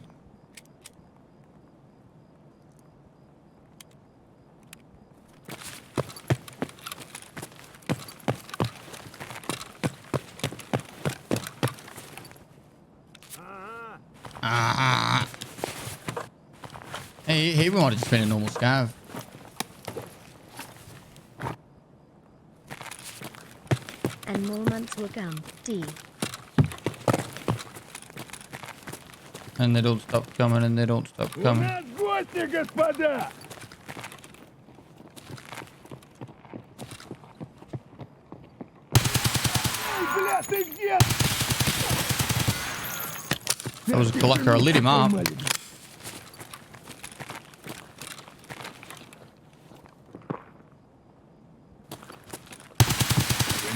Hey, he wanted to spend a normal scav. And more months will come. D. And they don't stop coming, and they don't stop coming. Гости, господа! Бля, ты где? That was a collector. I lit him up.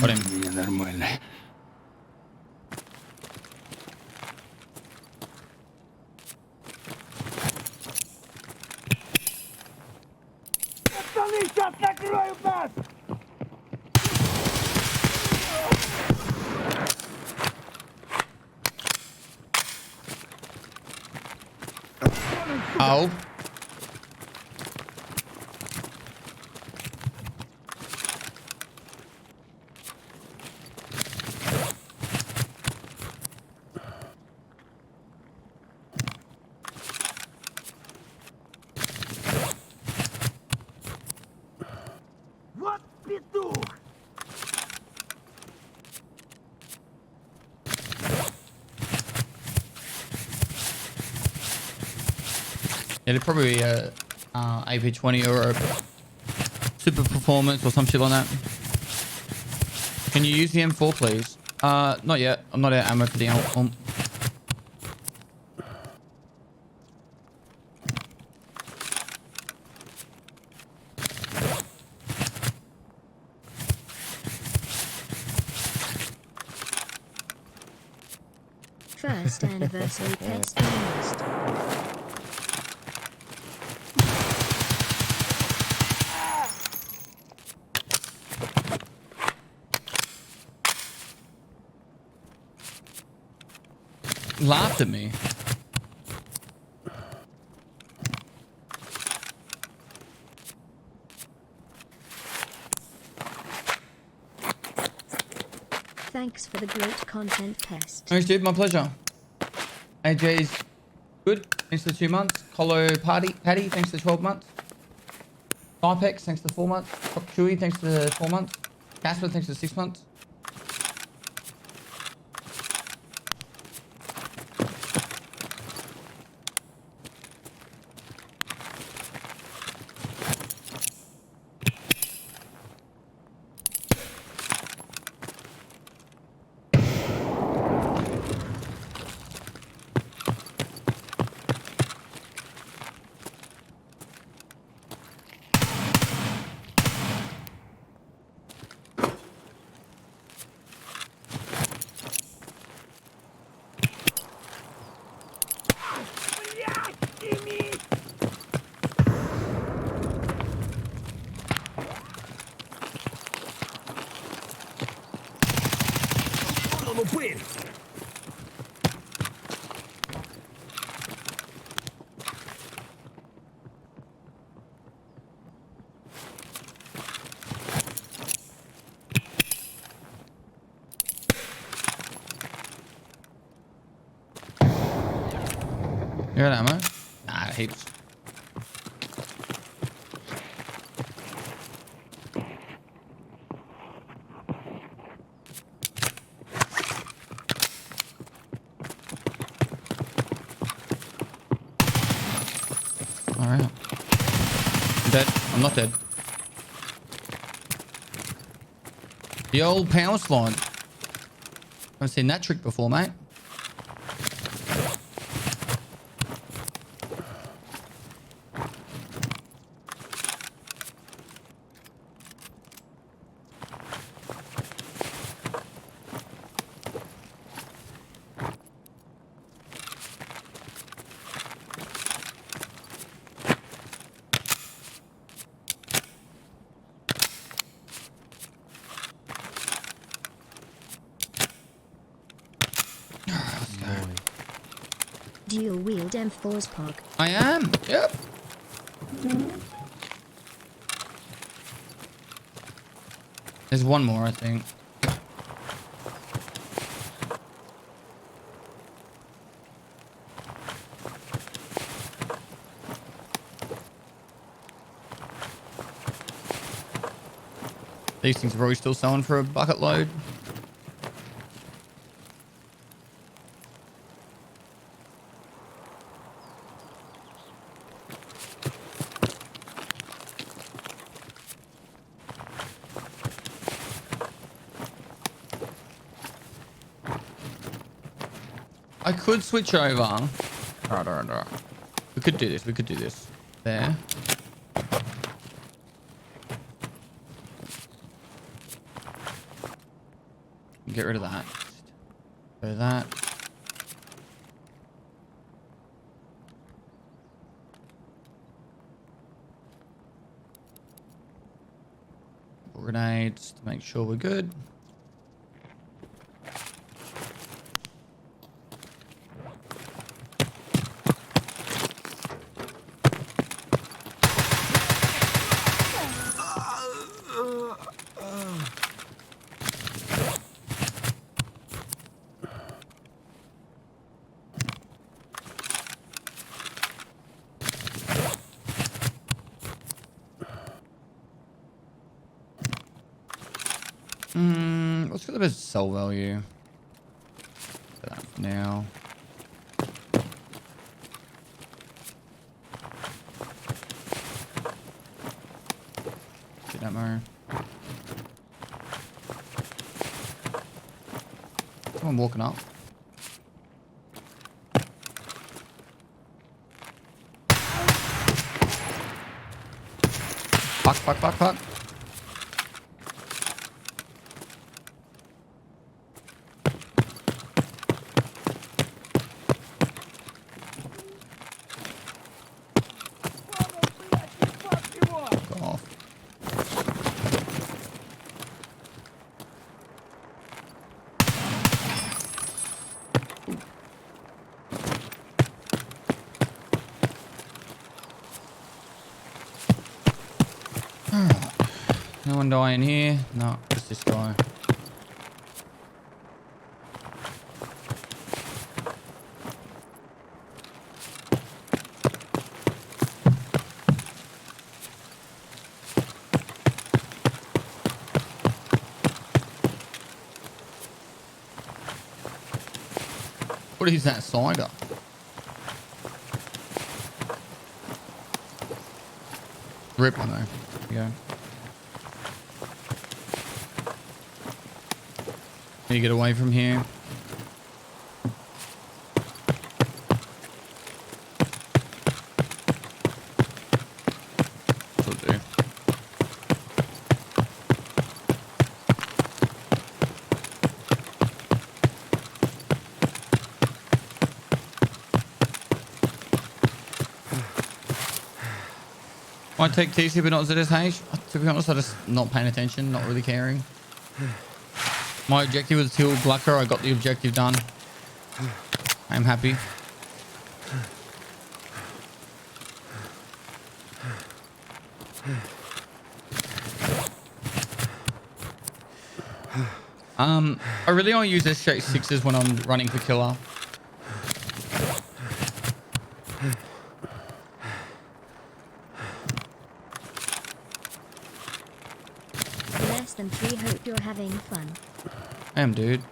Got him. Нормально. Пацаны, сейчас накроют нас! Oh. Вот петух! It'd probably be a AP20 or a super performance or some shit like that. Can you use the M4, please? Not yet. I'm not out of ammo for the M4. First anniversary test finished. Laughed at me. Thanks for the great content test. Thanks, dude. My pleasure. AJ's good. Thanks for 2 months. Colo Patty, thanks for 12 months. Dypex, thanks for 4 months. Chewy, thanks for 4 months. Casper, thanks for 6 months. You got ammo? Nah, heaps. All right. I'm dead. I'm not dead. The old power slide. I've seen that trick before, mate. Dual wield M4's Pog. I am. Yep. There's one more, I think. These things are probably still selling for a bucket load. I could switch over. Alright. We could do this. We could do this. There. Get rid of that. Go to that. Grenades to make sure we're good. What's got the best sell value? Now. Get ammo. Someone walking up. Fuck. No one dying here. No, just this guy. What is that cider? Rip on there. There you go. Need to get away from here. That'll do. Might take TC but not ZSH. To be honest, I'm just not paying attention, not really caring. My objective was to kill Glucker. I got the objective done. I'm happy. I really only use SJ6s when I'm running for killer. Less than 3. Hope you're having fun. I am, dude.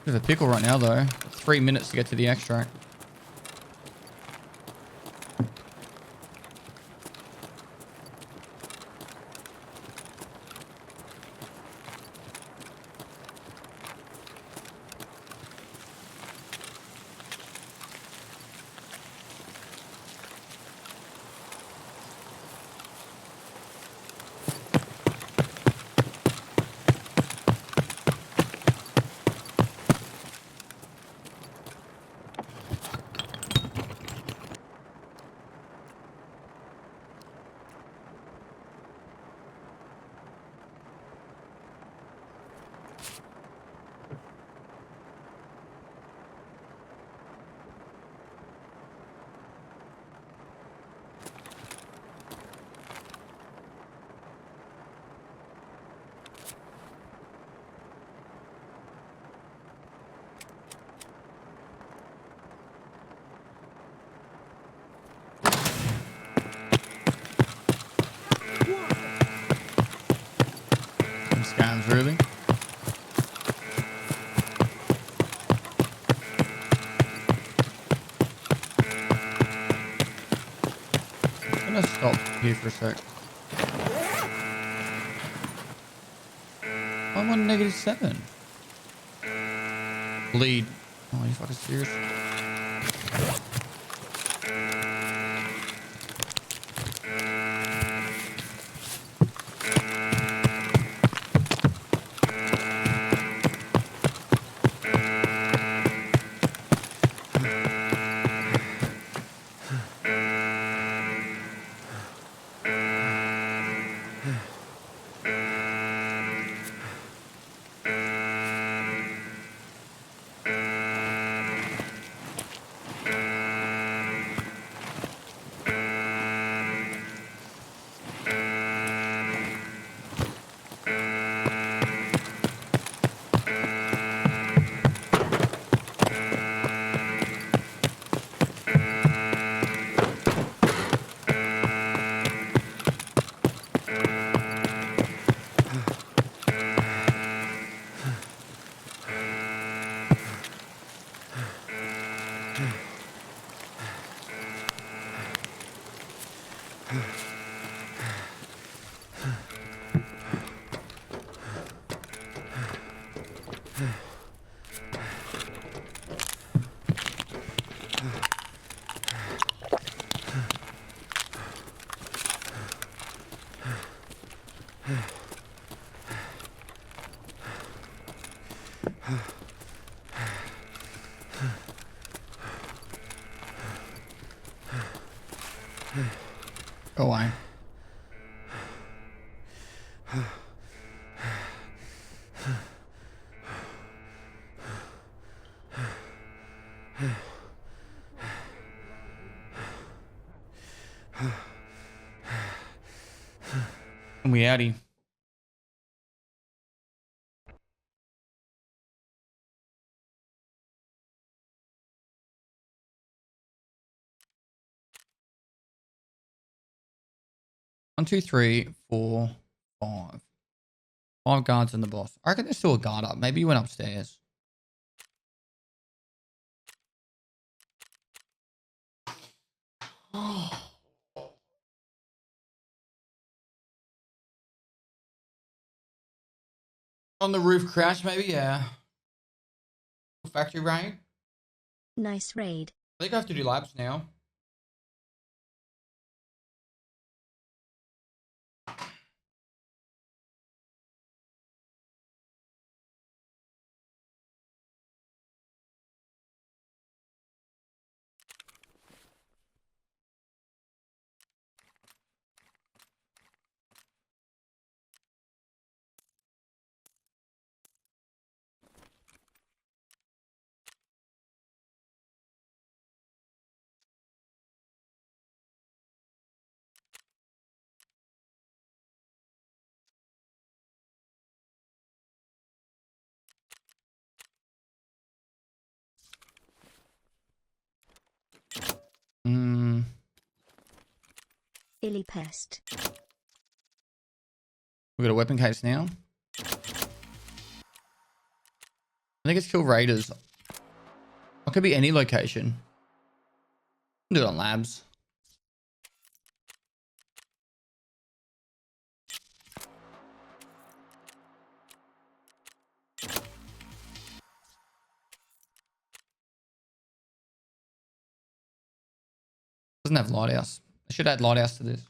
Bit of a pickle right now, though. 3 minutes to get to the extract. really? I'm gonna stop here for a sec. I'm on -7. Bleed. Oh, are you fucking serious? Go away. And we outie. One, two, three, four, five. 5 guards in the boss. I reckon there's still a guard up. Maybe he went upstairs. On the roof crash, maybe? Yeah. Factory raid? Nice raid. I think I have to do labs now. Hmm. Illy pest. We got a weapon case now. I think it's kill raiders. It could be any location. Do it on labs. Doesn't have lighthouse. I should add lighthouse to this.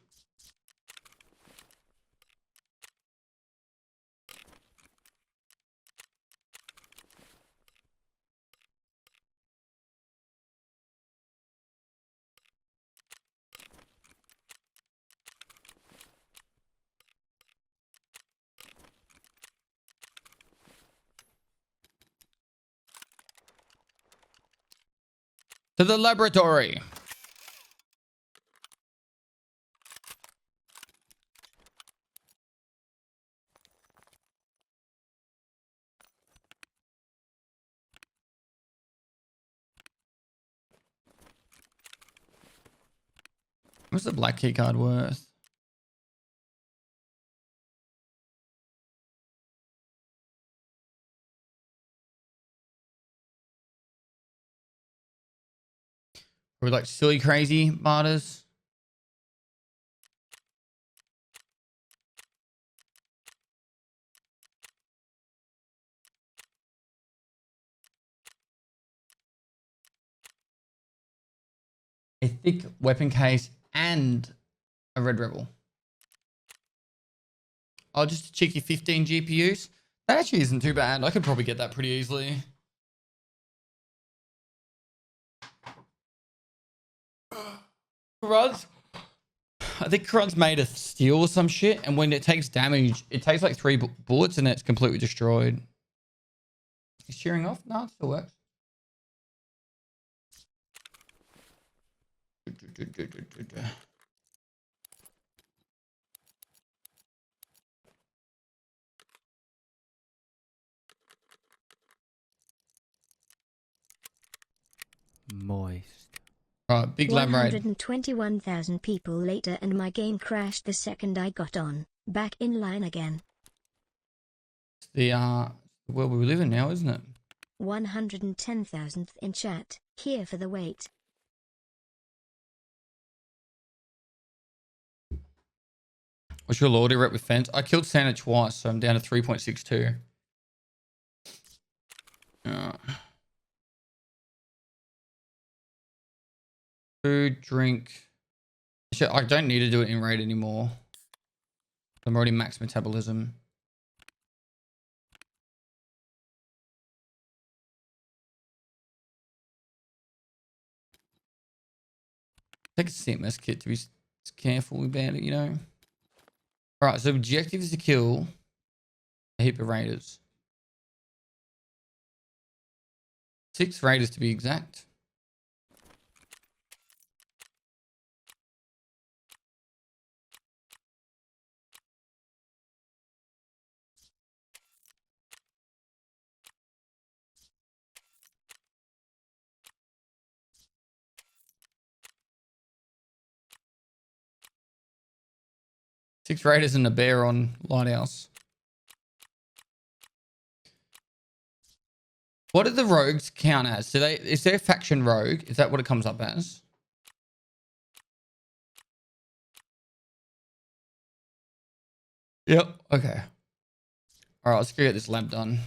To the laboratory. What's the black key card worth? Or like silly, crazy martyrs. A thick weapon case and a red rebel. Oh, just a cheeky 15 GPUs. That actually isn't too bad. I could probably get that pretty easily. Crud's. I think Crud's made of steel or some shit, and when it takes damage, it takes like 3 bullets and it's completely destroyed. Is shearing off? No, it still works. Moist. Right, big lab raid. 121,000 people later and my game crashed the second I got on. Back in line again. It's the world we live in now, isn't it? 110,000th in chat. Here for the wait. What's your loyalty rep with fence? I killed Santa twice, so I'm down to 3.62. Food, drink. Actually, I don't need to do it in raid anymore. I'm already max metabolism. Take a CMS kit to be careful about it, you know. Alright, so objective is to kill a heap of raiders. 6 raiders to be exact. Six raiders and a bear on Lighthouse. What do the rogues count as? Do they? Is there a faction rogue? Is that what it comes up as? Yep. Okay. All right. Let's go get this lab done.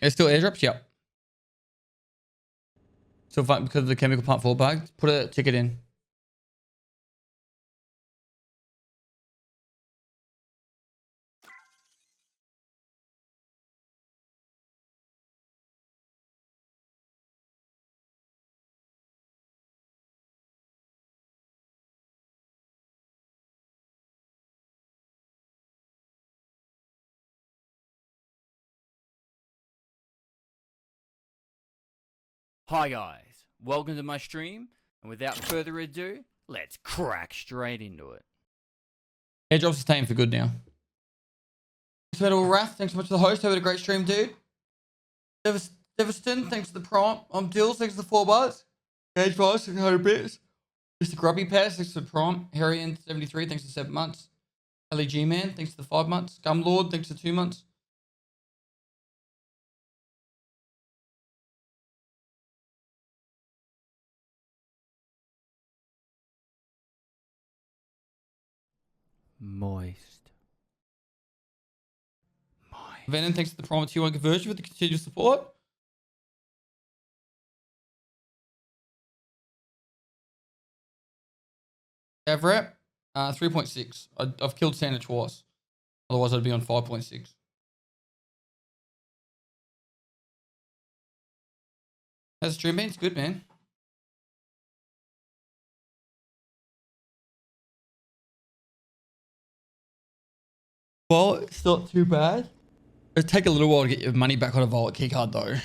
It's still airdrops? Yep. Still fun because of the chemical plant 4 bug. Put a ticket in. Hi guys, welcome to my stream, and without further ado, let's crack straight into it. Airdrops are staying for good now. Thanks to Wrath. Thanks so much for the host. Hope you had a great stream, dude. Devastin, thanks for the prompt. I'm Dills, thanks for the 4 bars. Gage Vice, 100 bits. Mr. Grubby Pass, thanks for the prompt. Harrian 73, thanks for 7 months. LEG Man, thanks for the 5 months. Gumlord, thanks for 2 months. Moist. Venom, thanks for the prompt. Tier 1 conversion for the continued support. Everett, 3.6. I've killed Santa twice. Otherwise, I'd be on 5.6. That's stream, man. It's good, man. Well, it's not too bad. It'll take a little while to get your money back on a Vault keycard, though.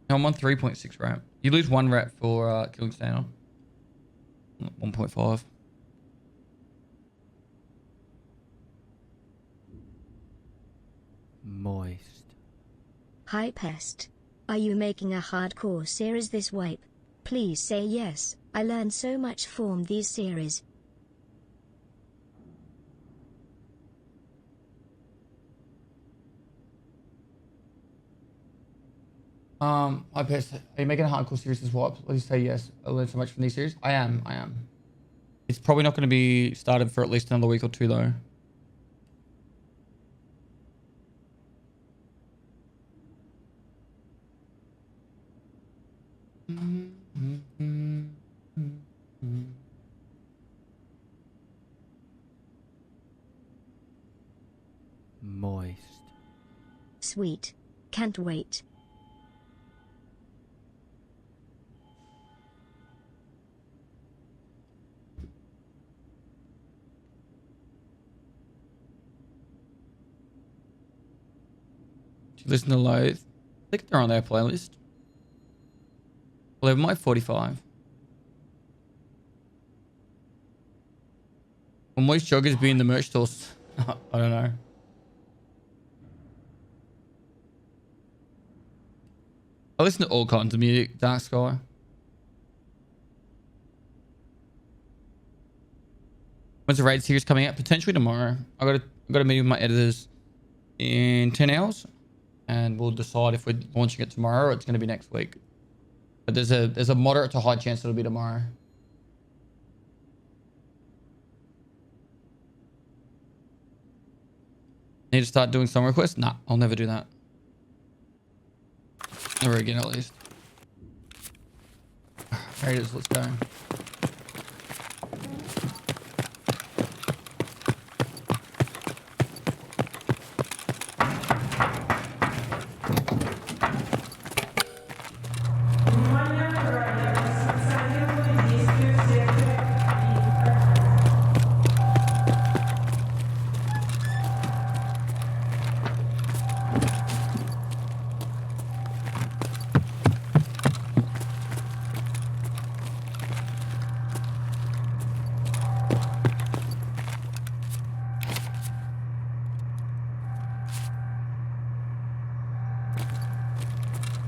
No, I'm on 3.6 rep. You lose 1 rep for killing Santa. 1.5. Moist. Hi Pest. Are you making a hardcore series this wipe? Please say yes. I learned so much from these series. I Pest, are you making a hardcore series as well? Please say yes. I learned so much from these series. I am. It's probably not going to be started for at least another week or two though. Moist. Sweet. Can't wait. Do you listen to Loathe? I think they're on their playlist. 11 my 45. Will Moist Joggers be in the merch stores? I don't know. I listen to all kinds of music, Dark Sky. When's the raid series coming out? Potentially tomorrow. I got a meeting with my editors in 10 hours, and we'll decide if we're launching it tomorrow or it's going to be next week. But there's a moderate to high chance it'll be tomorrow. Need to start doing song requests? Nah, I'll never do that. Never again, at least. Raiders, let's go.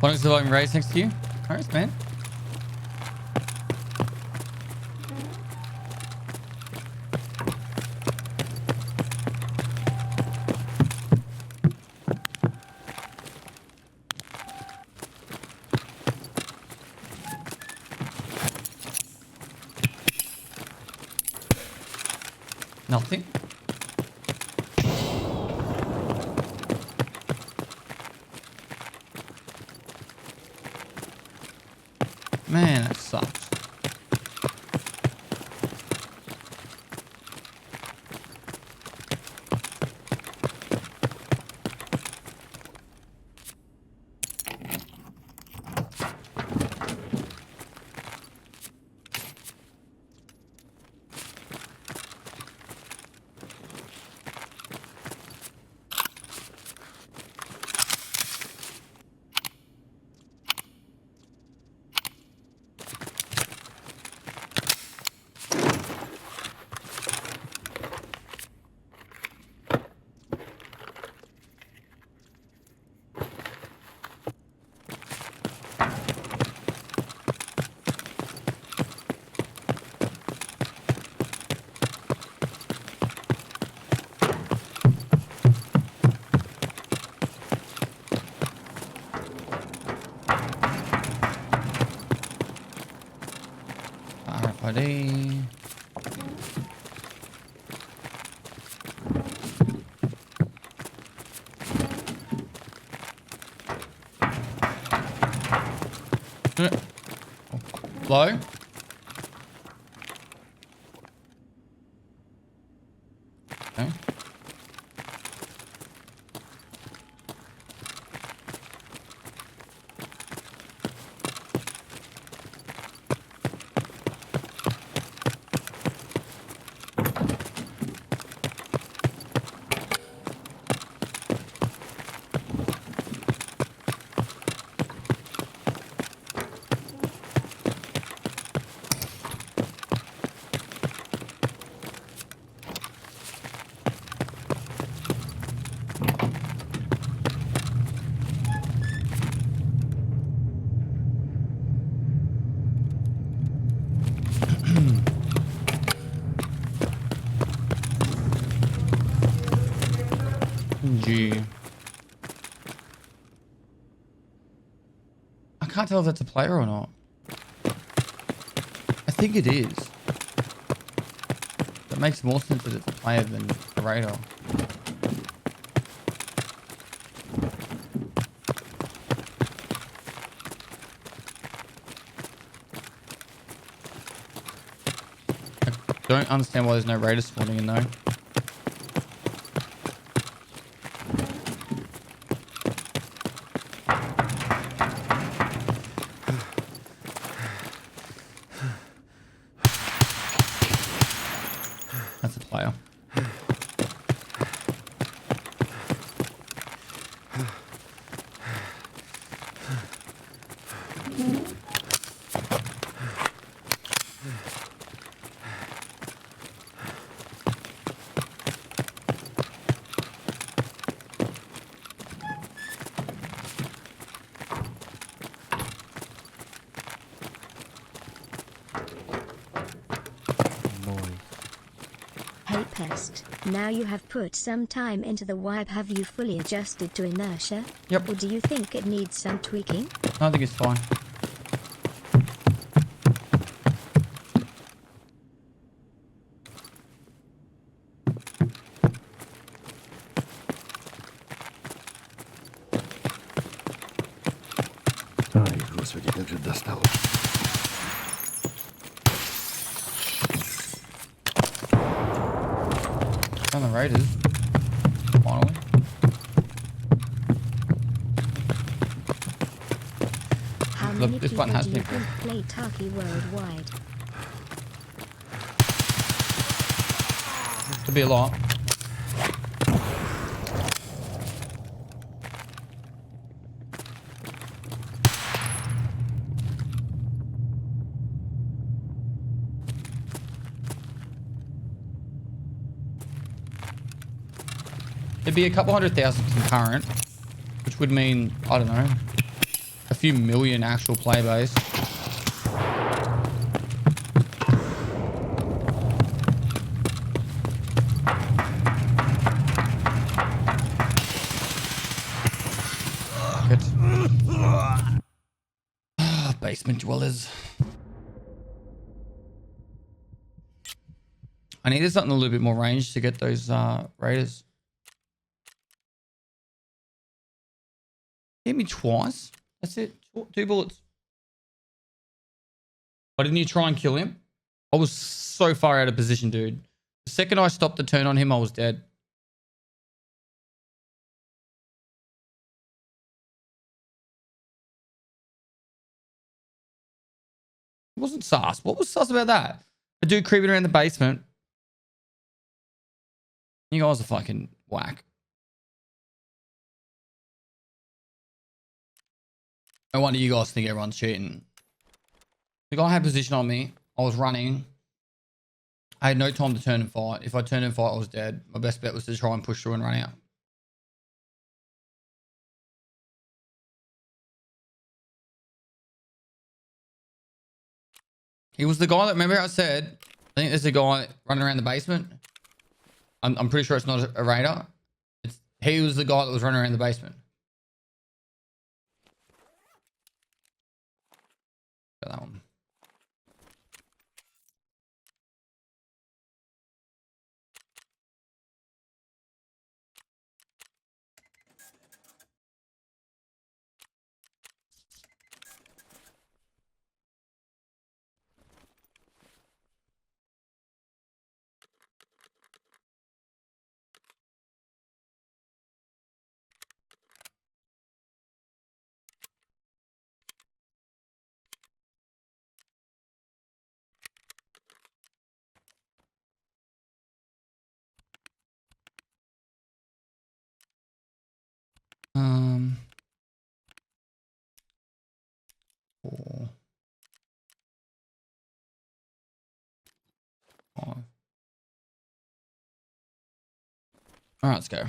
Wanting surviving race next to you? Alright, man. Nothing. Man, that sucks. RFID. Low. Okay. G. I can't tell if that's a player or not. I think it is. That makes more sense that it's a player than a radar. I don't understand why there's no radar spawning in though. That's a player. Hey Pest, now you have put some time into the wipe. Have you fully adjusted to inertia? Yep. Or do you think it needs some tweaking? I think it's fine. Ай, господи, как же достало. On the Raiders. Finally. How Look, many this people button has do you been think play Tarkov worldwide? Could be a lot. It'd be a couple 100,000 concurrent, which would mean, I don't know, a few million actual play base. Good. Basement dwellers. I needed something a little bit more range to get those raiders. Hit me twice. That's it. 2 bullets. Why didn't you try and kill him? I was so far out of position, dude. The second I stopped the turn on him, I was dead. It wasn't sus. What was sus about that? The dude creeping around the basement. You guys are fucking whack. No wonder you guys think everyone's cheating. The guy had position on me. I was running. I had no time to turn and fight. If I turned and fight, I was dead. My best bet was to try and push through and run out. He was the guy that, remember I said, I think there's a guy running around the basement. I'm pretty sure it's not a raider. He was the guy that was running around the basement. Got that one. Um, 4, 5. All right, let's go.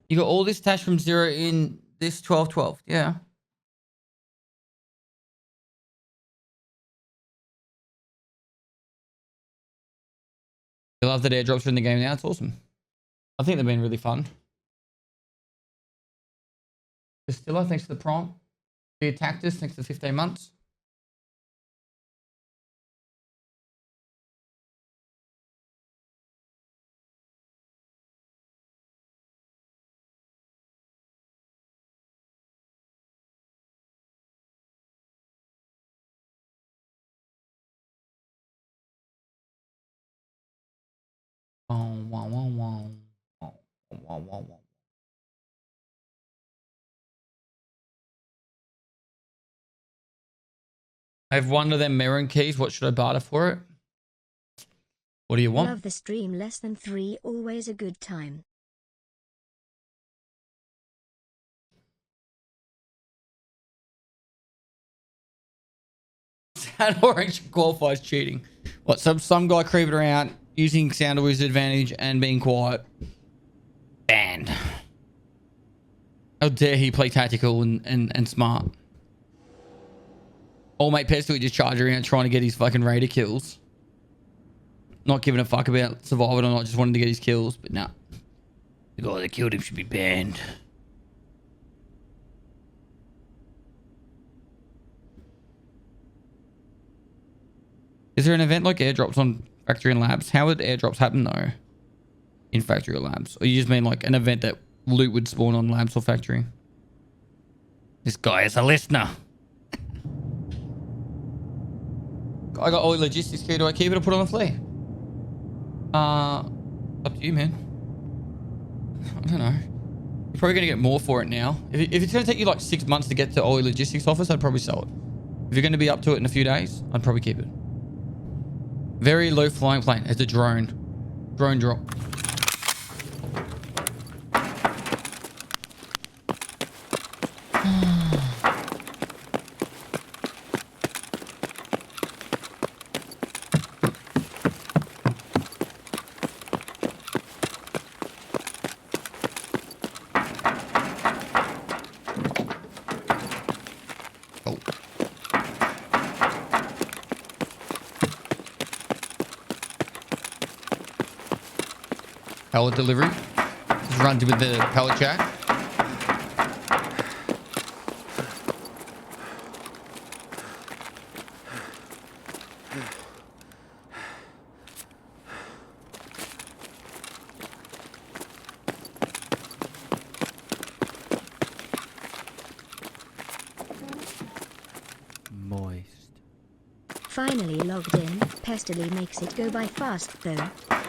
You got all this tash from 0 in this 12-12. Yeah. I love that airdrops are in the game now. It's awesome. I think they've been really fun. Distiller, thanks for the prompt. Beer Tactus, thanks for 15 months. Wow, wow, wow. Wow, wow, wow, wow. I have one of them Mirren keys. What should I barter for it? What do you want? Love the stream. Less than 3, always a good time. Sound orange qualifies cheating. What? Some guy creeping around using sound to his advantage and being quiet. Banned. How dare he play tactical and smart? Old mate Pestle just charging around trying to get his fucking raider kills. Not giving a fuck about surviving or not, just wanting to get his kills. But nah. The guy that killed him should be banned. Is there an event like airdrops on factory and labs? How would airdrops happen though? In factory or labs? Or you just mean like an event that loot would spawn on labs or factory? This guy is a listener. I got all the logistics key. Do I keep it or put it on the flea? Up to you, man. I don't know. You're probably going to get more for it now. If it's going to take you like 6 months to get to all your logistics office, I'd probably sell it. If you're going to be up to it in a few days, I'd probably keep it. Very low flying plane. It's a drone. Drone drop. Pallet delivery. Just run with the pallet jack. Moist. Finally logged in. Pestily makes it go by fast though.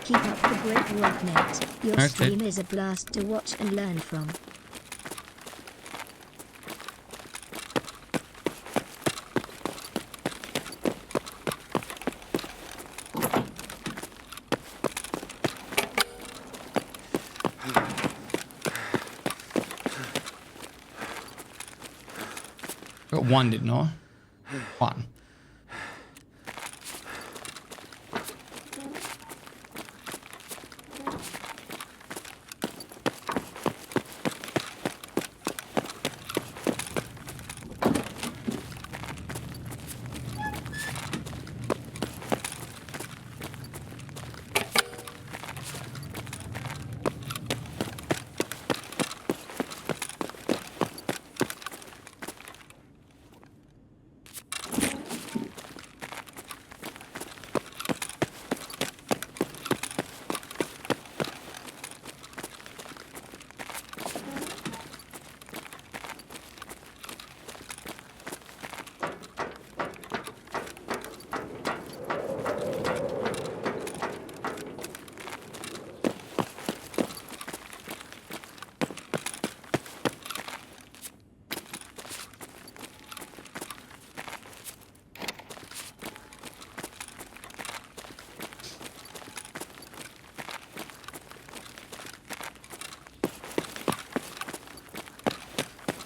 Keep up the great work, mate. Your Okay. stream is a blast to watch and learn from. Got one, didn't I? One.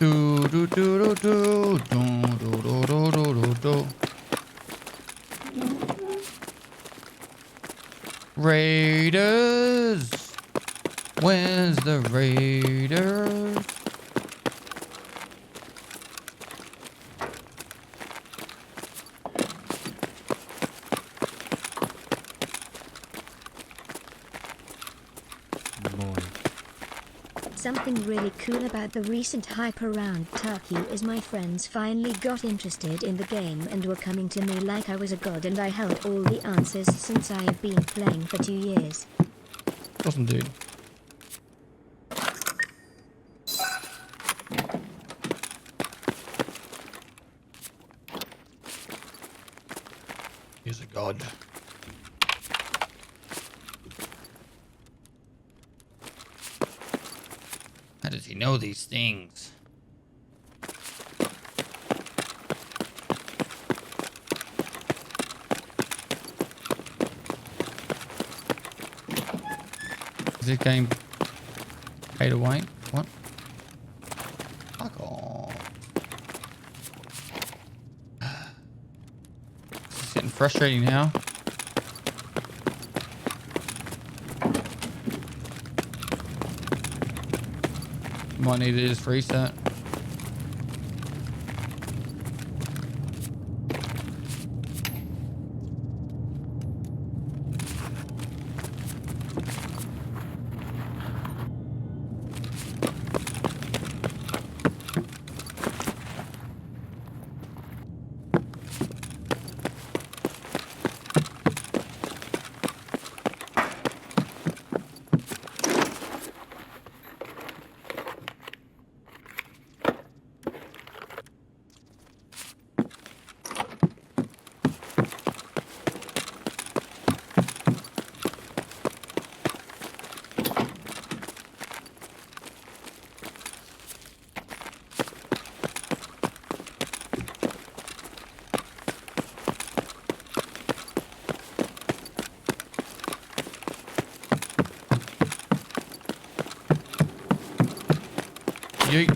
Do do do do do do do do do do do. Raiders. Where's the Raiders? Something really cool about the recent hype around Turkey is my friends finally got interested in the game and were coming to me like I was a god, and I held all the answers since I have been playing for 2 years. Awesome, dude. He's a god. How does he know these things? Is this game pay to win? What? Fuck off. It's getting frustrating now. Might need to just reset. Yeet.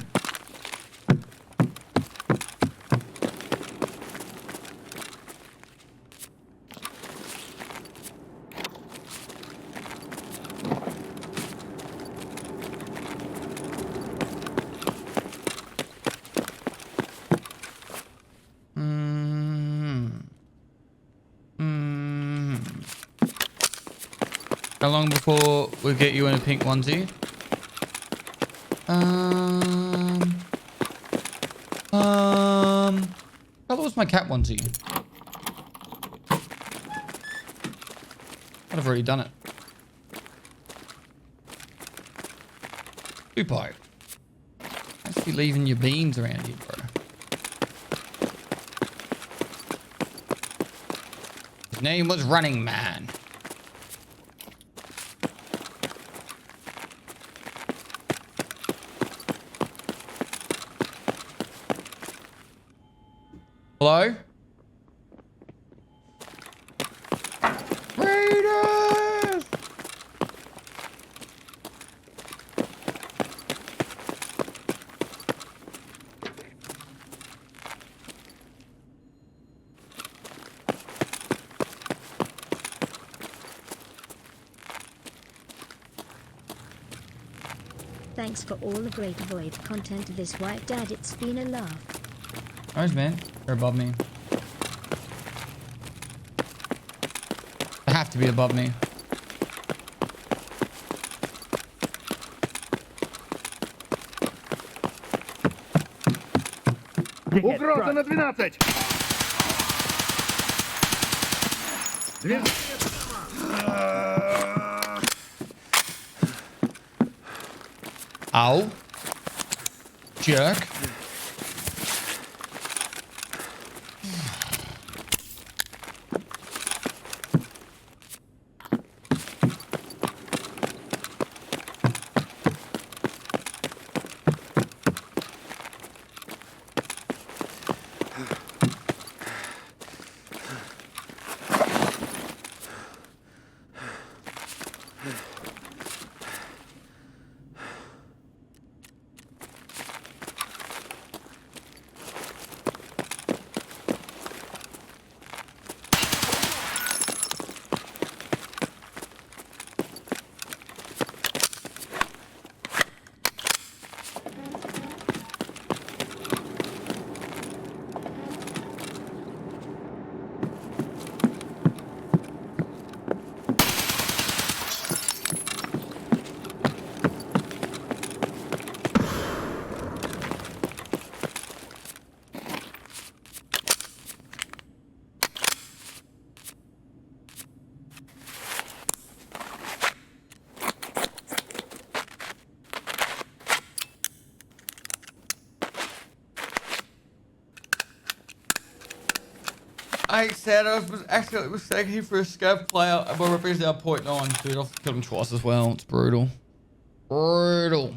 How long before we get you in a pink onesie? How was my cat onesie? I've already done it. Blue pipe. Thanks for leaving your beans around here, bro. His name was Running Man. Hello? Raiders! Thanks for all the great VoIP content this white dad, it's been a laugh. Nice, man. They're above me. They have to be above me. Угроза на 12! Ow. Jerk. I said I was actually mistaken for a scav player. My rep is now 0.9. Dude, I've killed him twice as well. It's brutal. Brutal.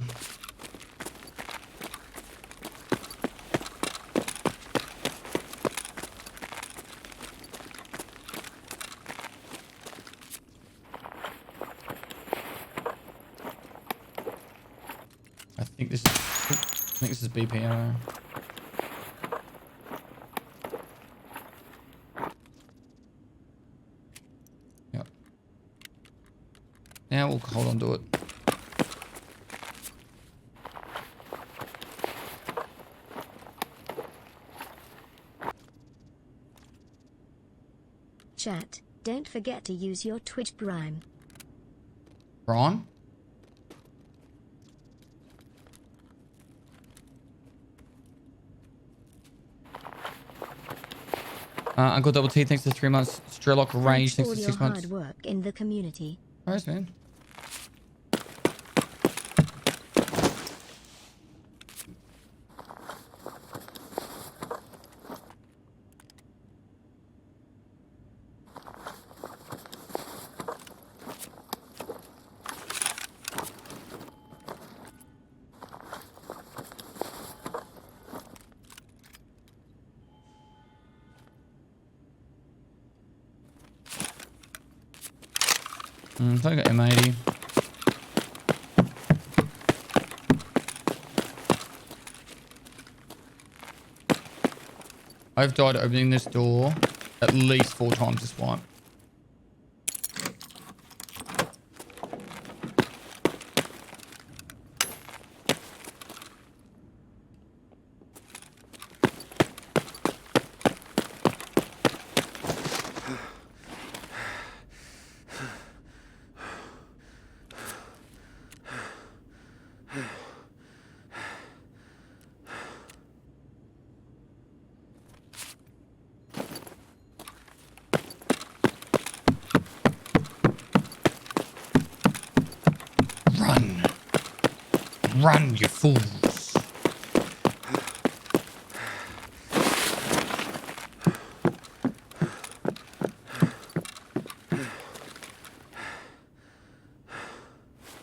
I think this is BPO. Yep. Now we'll hold on to it. Chat, don't forget to use your Twitch Prime. Prime? Uncle Double T, thanks for 3 months. Strellock Rage, thanks for 6 months. Hard work in the community. Nice, man. So I got M80. I've died opening this door at least 4 times this fight. Run, you fools.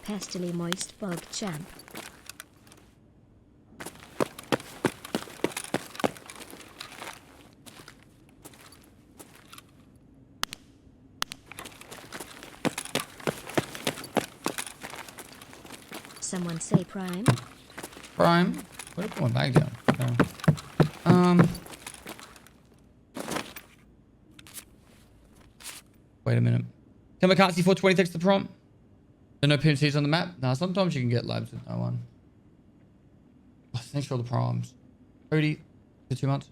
Pestily moist bug champ. Someone say Prime. Prime? Where did I put my bag down? Okay. Wait a minute. Kamikaze 420 takes the prompt. There are no PMCs on the map? Nah, sometimes you can get labs with no one. Oh, thanks for all the primes. Cody, for 2 months.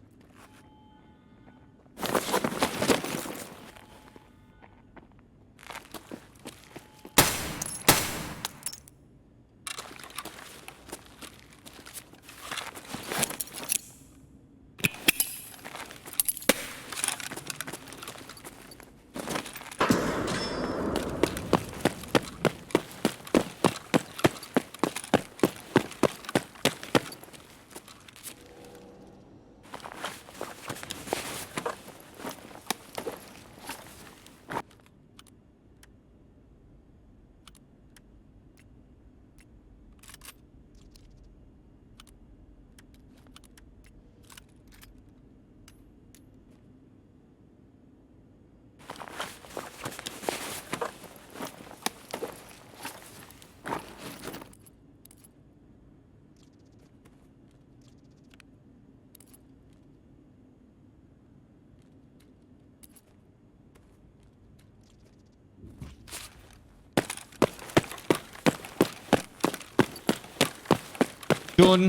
Jordan.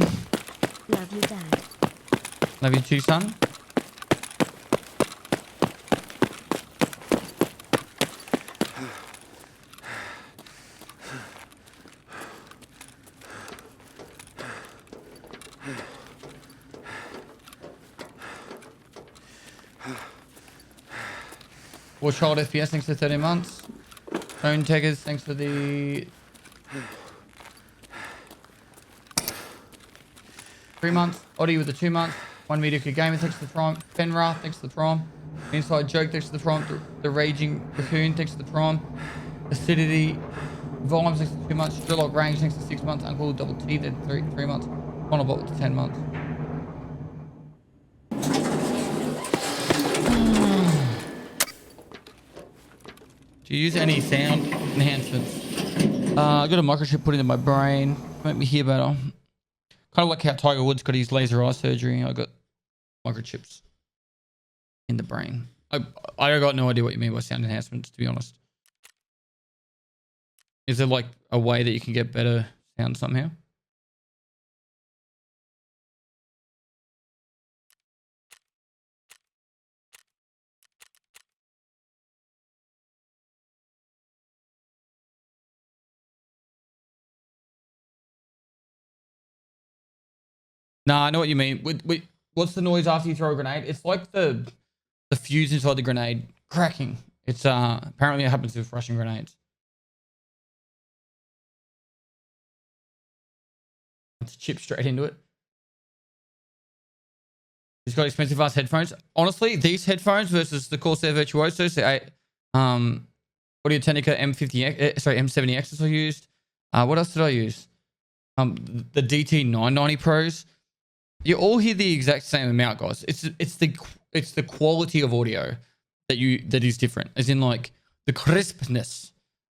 Love you, Dad. Love you too, son. War Child FPS, thanks for 30 months. Own Teggers, thanks for the 3 months. Oddie with the 2 months. 1 Mediocre Gamer, thanks for the prime. Fenra, thanks for the prime. Inside joke, thanks to the prompt. The raging raccoon, thanks to the prompt. Acidity. Volume, thanks to 2 months. Drillock range, thanks to 6 months. Uncle Double T, then 3 months. Monobot with 10 months. Do you use any sound enhancements? I got a microchip put into my brain. Make me hear better. Kind of like how Tiger Woods got his laser eye surgery. I got microchips in the brain. I got no idea what you mean by sound enhancements, to be honest. Is there like a way that you can get better sound somehow? No, I know what you mean. What's the noise after you throw a grenade? It's like the fuse inside the grenade cracking. It's apparently it happens with Russian grenades. It's chipped straight into it. He's got expensive ass headphones. Honestly, these headphones versus the Corsair Virtuosos, the Audio Technica M50X, sorry, M70Xs I used. What else did I use? The DT990 Pros. You all hear the exact same amount, guys. It's the quality of audio that is different, as in like the crispness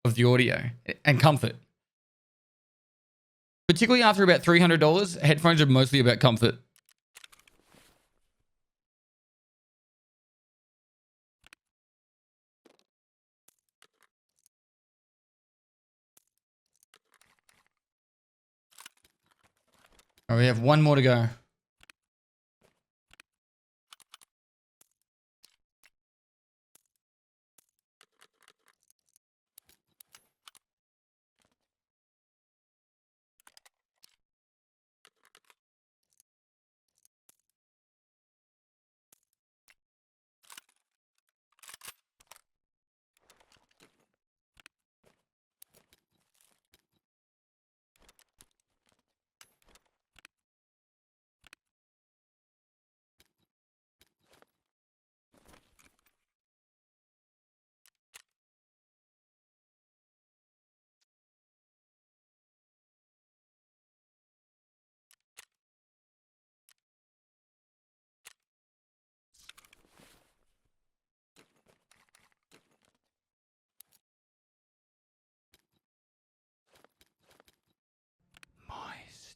of the audio and comfort. Particularly after about $300, headphones are mostly about comfort. All right, we have one more to go.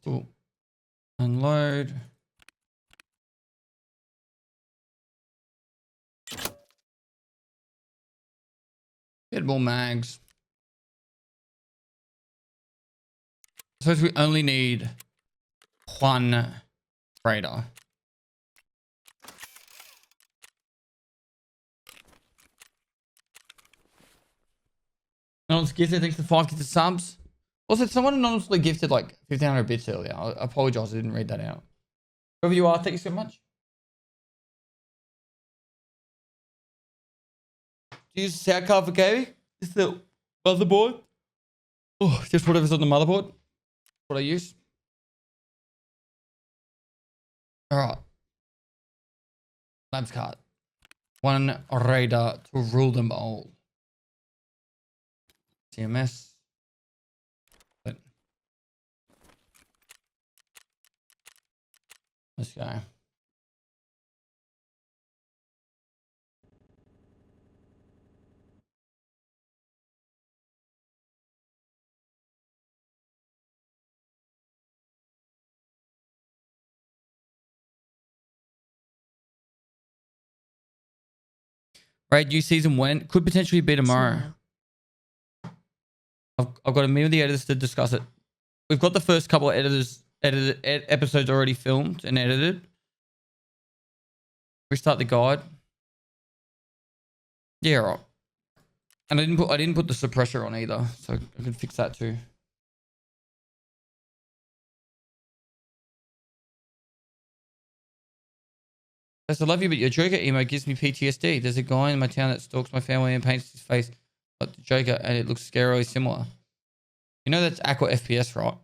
Still unload. Get more mags. I suppose we only need one radar. Anonymous gifted, thanks for 5 gifted subs. Also, someone anonymously gifted like 1,500 bits earlier. I apologize, I didn't read that out. Whoever you are, thank you so much. Do you use a sound card for gaming? Is the motherboard? Oh, just whatever's on the motherboard. What I use. Alright. Labs card. One radar to rule them all. CMS. Let's go. Right, new season when? Could potentially be tomorrow. I've got a meeting with the editors to discuss it. We've got the first couple of episodes already filmed and edited. Restart the guide. Yeah, right. And I didn't put the suppressor on either, so I can fix that too. I love you, but your Joker emo gives me PTSD. There's a guy in my town that stalks my family and paints his face like the Joker, and it looks scarily similar. You know that's Aqua FPS, right?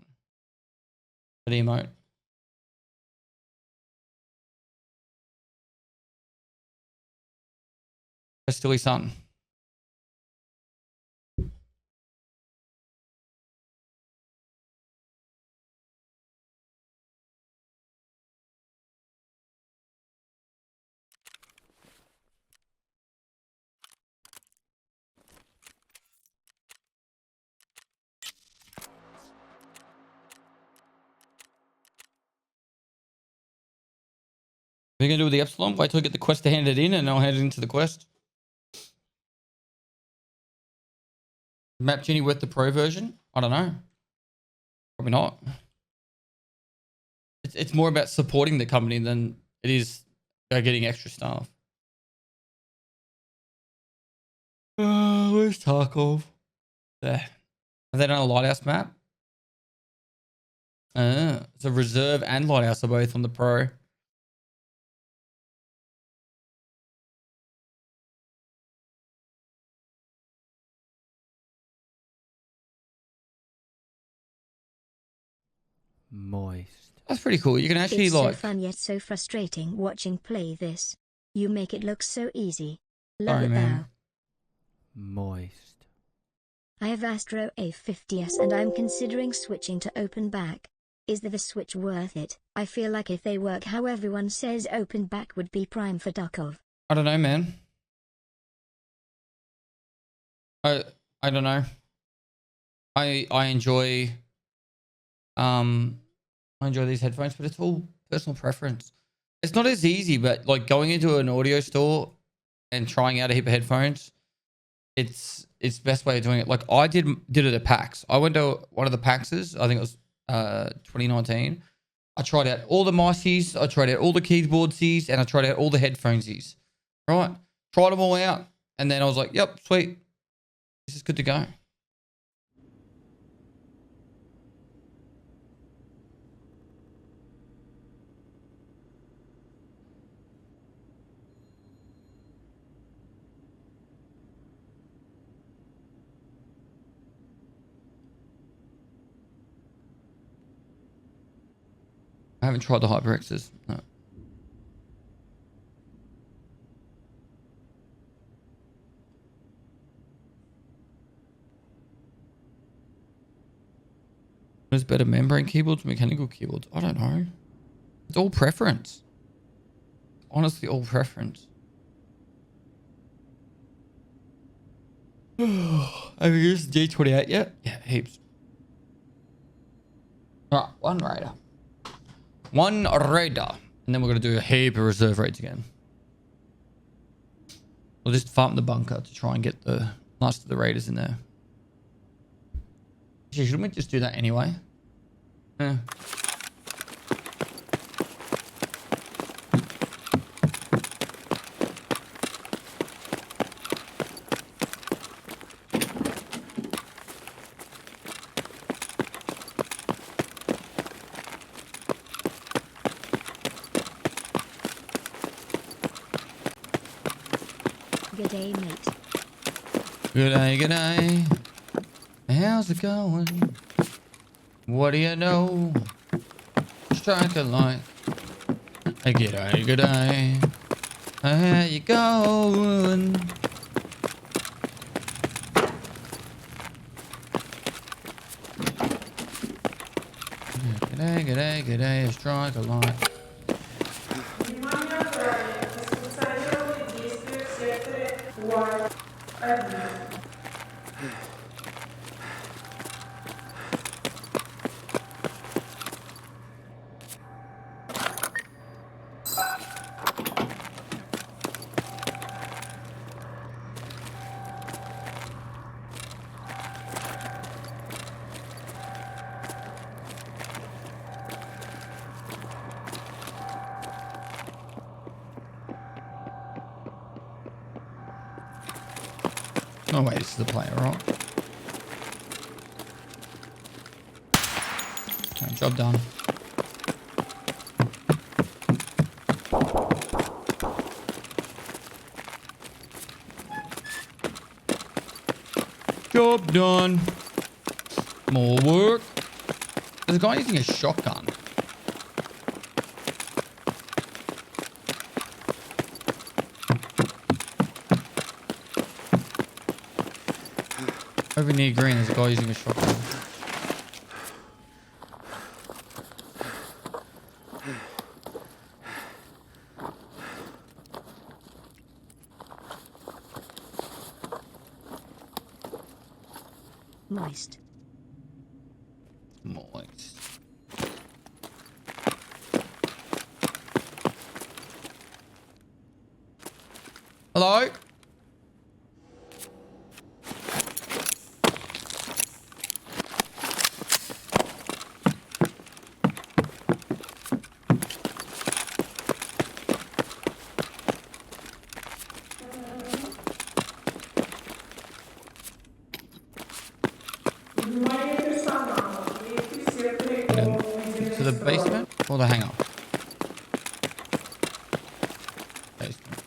That emote. Silly son. What are you going to do with the Epsilon? Wait till I get the quest to hand it in and I'll hand it into the quest. Map Genie worth the pro version? I don't know. Probably not. It's more about supporting the company than it is getting extra stuff. Where's Tarkov? There. Have they done a Lighthouse map? So Reserve and Lighthouse are both on the pro. Moist. That's pretty cool. You can actually It's like... so fun yet so frustrating watching play this. You make it look so easy. Love Sorry, it man. thou. Moist. I have Astro A50s and I'm considering switching to open back. Is the switch worth it? I feel like if they work how everyone says open back would be prime for Tarkov. I don't know, man. I don't know. I enjoy these headphones, but it's all personal preference. It's not as easy, but like going into an audio store and trying out a heap of headphones, it's the best way of doing it. Like I did it at PAX. I went to one of the PAXs, I think it was 2019. I tried out all the micesies, I tried out all the keyboardsies, and I tried out all the headphonesies. Right? Tried them all out. And then I was like, yep, sweet. This is good to go. I haven't tried the HyperXs. No. What is better, membrane keyboards, mechanical keyboards? I don't know. It's all preference. Honestly, all preference. Have you used the G28 yet? Yeah, heaps. Alright, one raider. One raider. And then we're going to do a heap of reserve raids again. We'll just farm the bunker to try and get the last of the raiders in there. Actually, shouldn't we just do that anyway? Yeah. G'day, mate. G'day, g'day. How's it going? What do you know? Strike a light. Hey, g'day, g'day. How you going? G'day, g'day, g'day. Strike a light. Oh wait, this is the player, right? Okay, job done. Job done. More work. There's a guy using a shotgun. Over near green, there's a guy using a shotgun. Moist. Moist. Hello? To the basement or the hangar? Basement.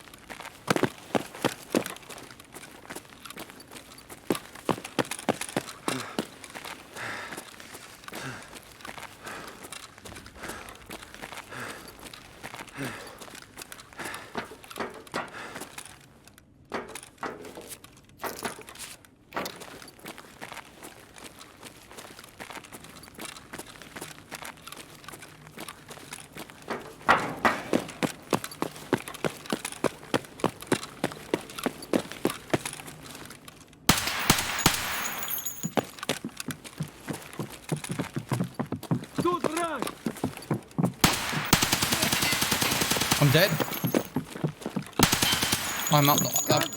I'm dead.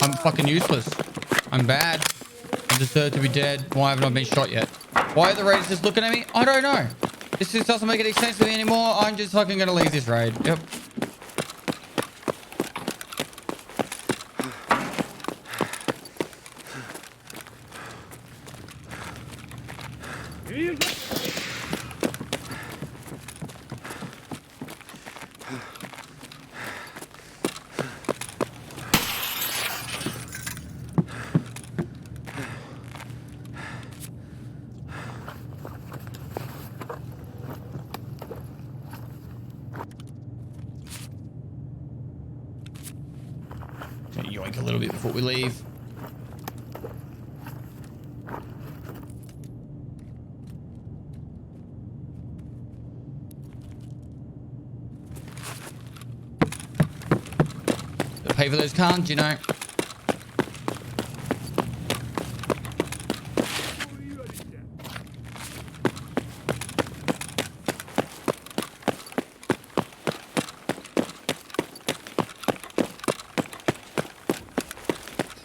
I'm fucking useless. I'm bad. I deserve to be dead. Why haven't I been shot yet? Why are the raiders just looking at me? I don't know. This just doesn't make any sense to me anymore. I'm just fucking gonna leave this raid. Yep. Yoink a little bit before we leave. Gotta pay for those cans, you know.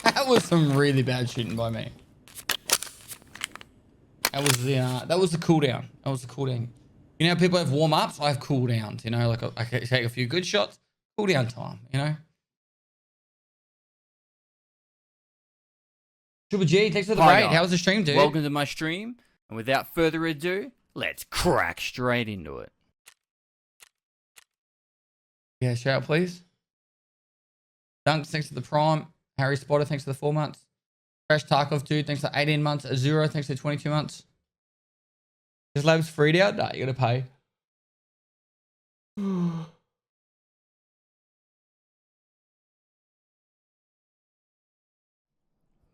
That was some really bad shooting by me. That was the cooldown. That was the cooldown. You know, people have warm ups. I have cooldowns. You know, like I can take a few good shots. Cooldown time. You know. Triple G, thanks for the raid. How was the stream, dude? Welcome to my stream, and without further ado, let's crack straight into it. Yeah, shout out, please. Dunks, thanks for the prime. Harry Spotter, thanks for the 4 months. Crash Tarkov, dude, thanks for 18 months. Azura, thanks for 22 months. Is Labs freed out? Nah, you gotta pay.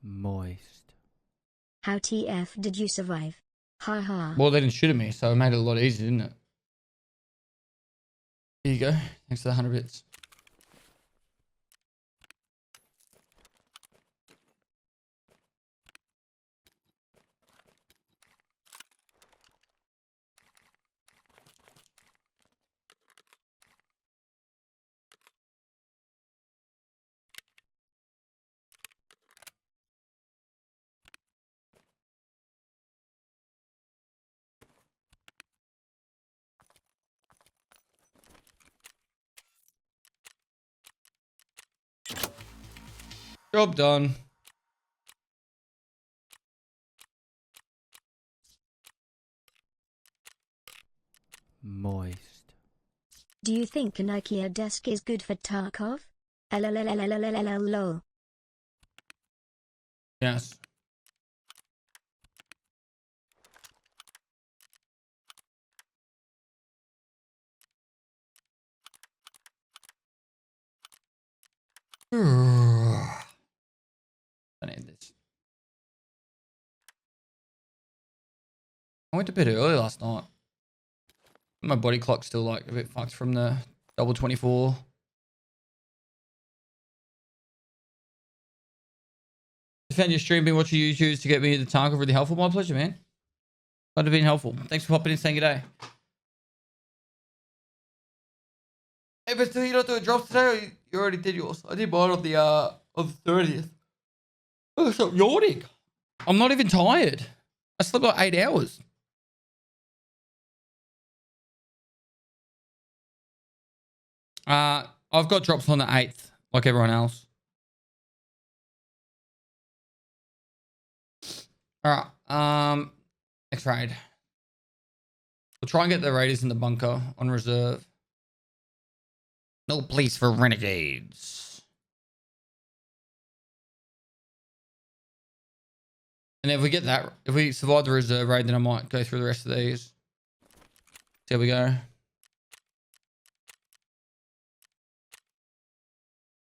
Moist. How TF did you survive? Ha ha. Well, they didn't shoot at me, so it made it a lot easier, didn't it? Here you go. Thanks for the 100 bits. Job done. Moist. Do you think an IKEA desk is good for Tarkov? LOL. Yes. I need this. I went to bed early last night. My body clock's still like a bit fucked from the double 24. I found your stream, been watching YouTube to get me the Tarkov. Really helpful. My pleasure, man. Glad to be helpful. Thanks for popping in, saying good day. Hey, but still, you not doing drops today, or you already did yours? I did mine on the 30th. Oh, stop yawning. I'm not even tired. I slept like 8 hours. I've got drops on the 8th, like everyone else. All right. Next raid. We'll try and get the raiders in the bunker on reserve. No place for renegades. And if we get that, if we survive the reserve raid, then I might go through the rest of these. See how we go.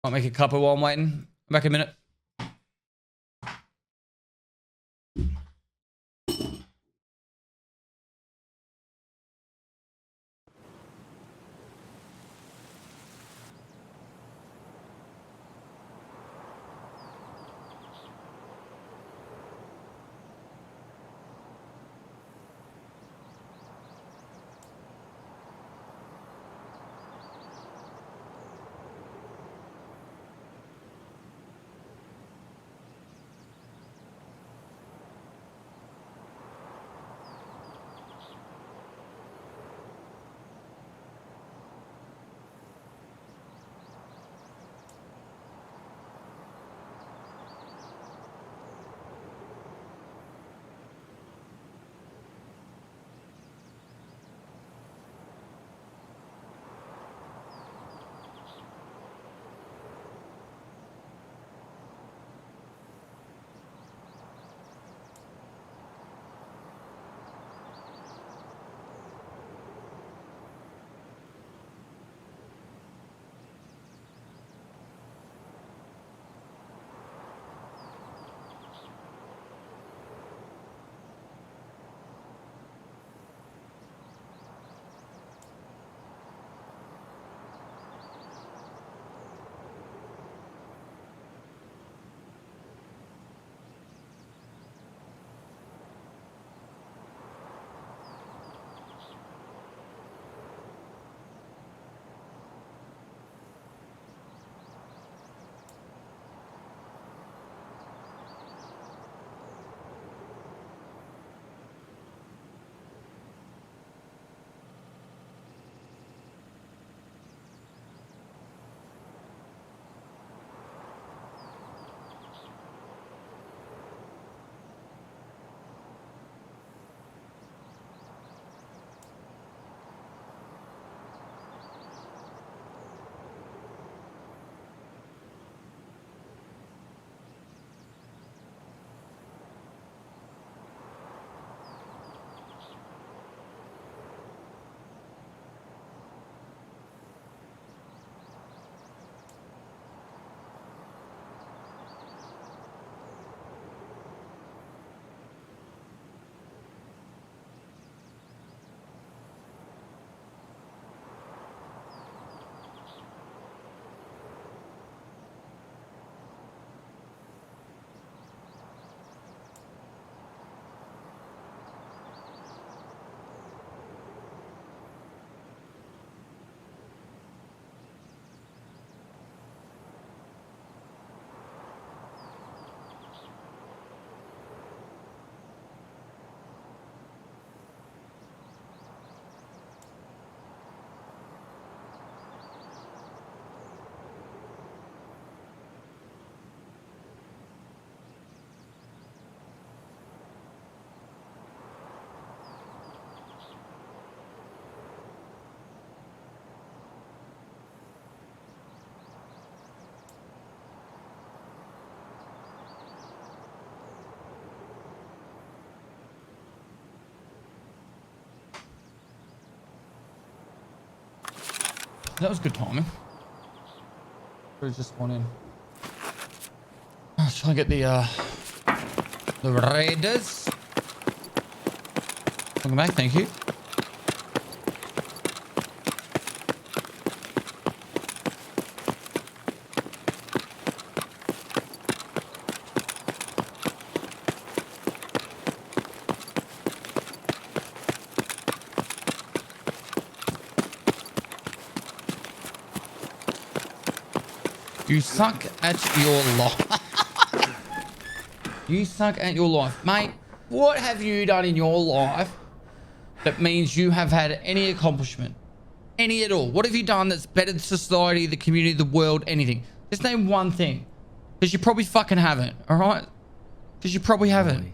Might make a cuppa while I'm waiting. I'm back in a minute. That was good timing. There's just one in. Let's try and get the raiders. Welcome back. Thank you. You suck at your life. You suck at your life. Mate, what have you done in your life that means you have had any accomplishment? Any at all? What have you done that's bettered society, the community, the world, anything? Just name one thing. Because you probably fucking haven't, alright? Because you probably haven't.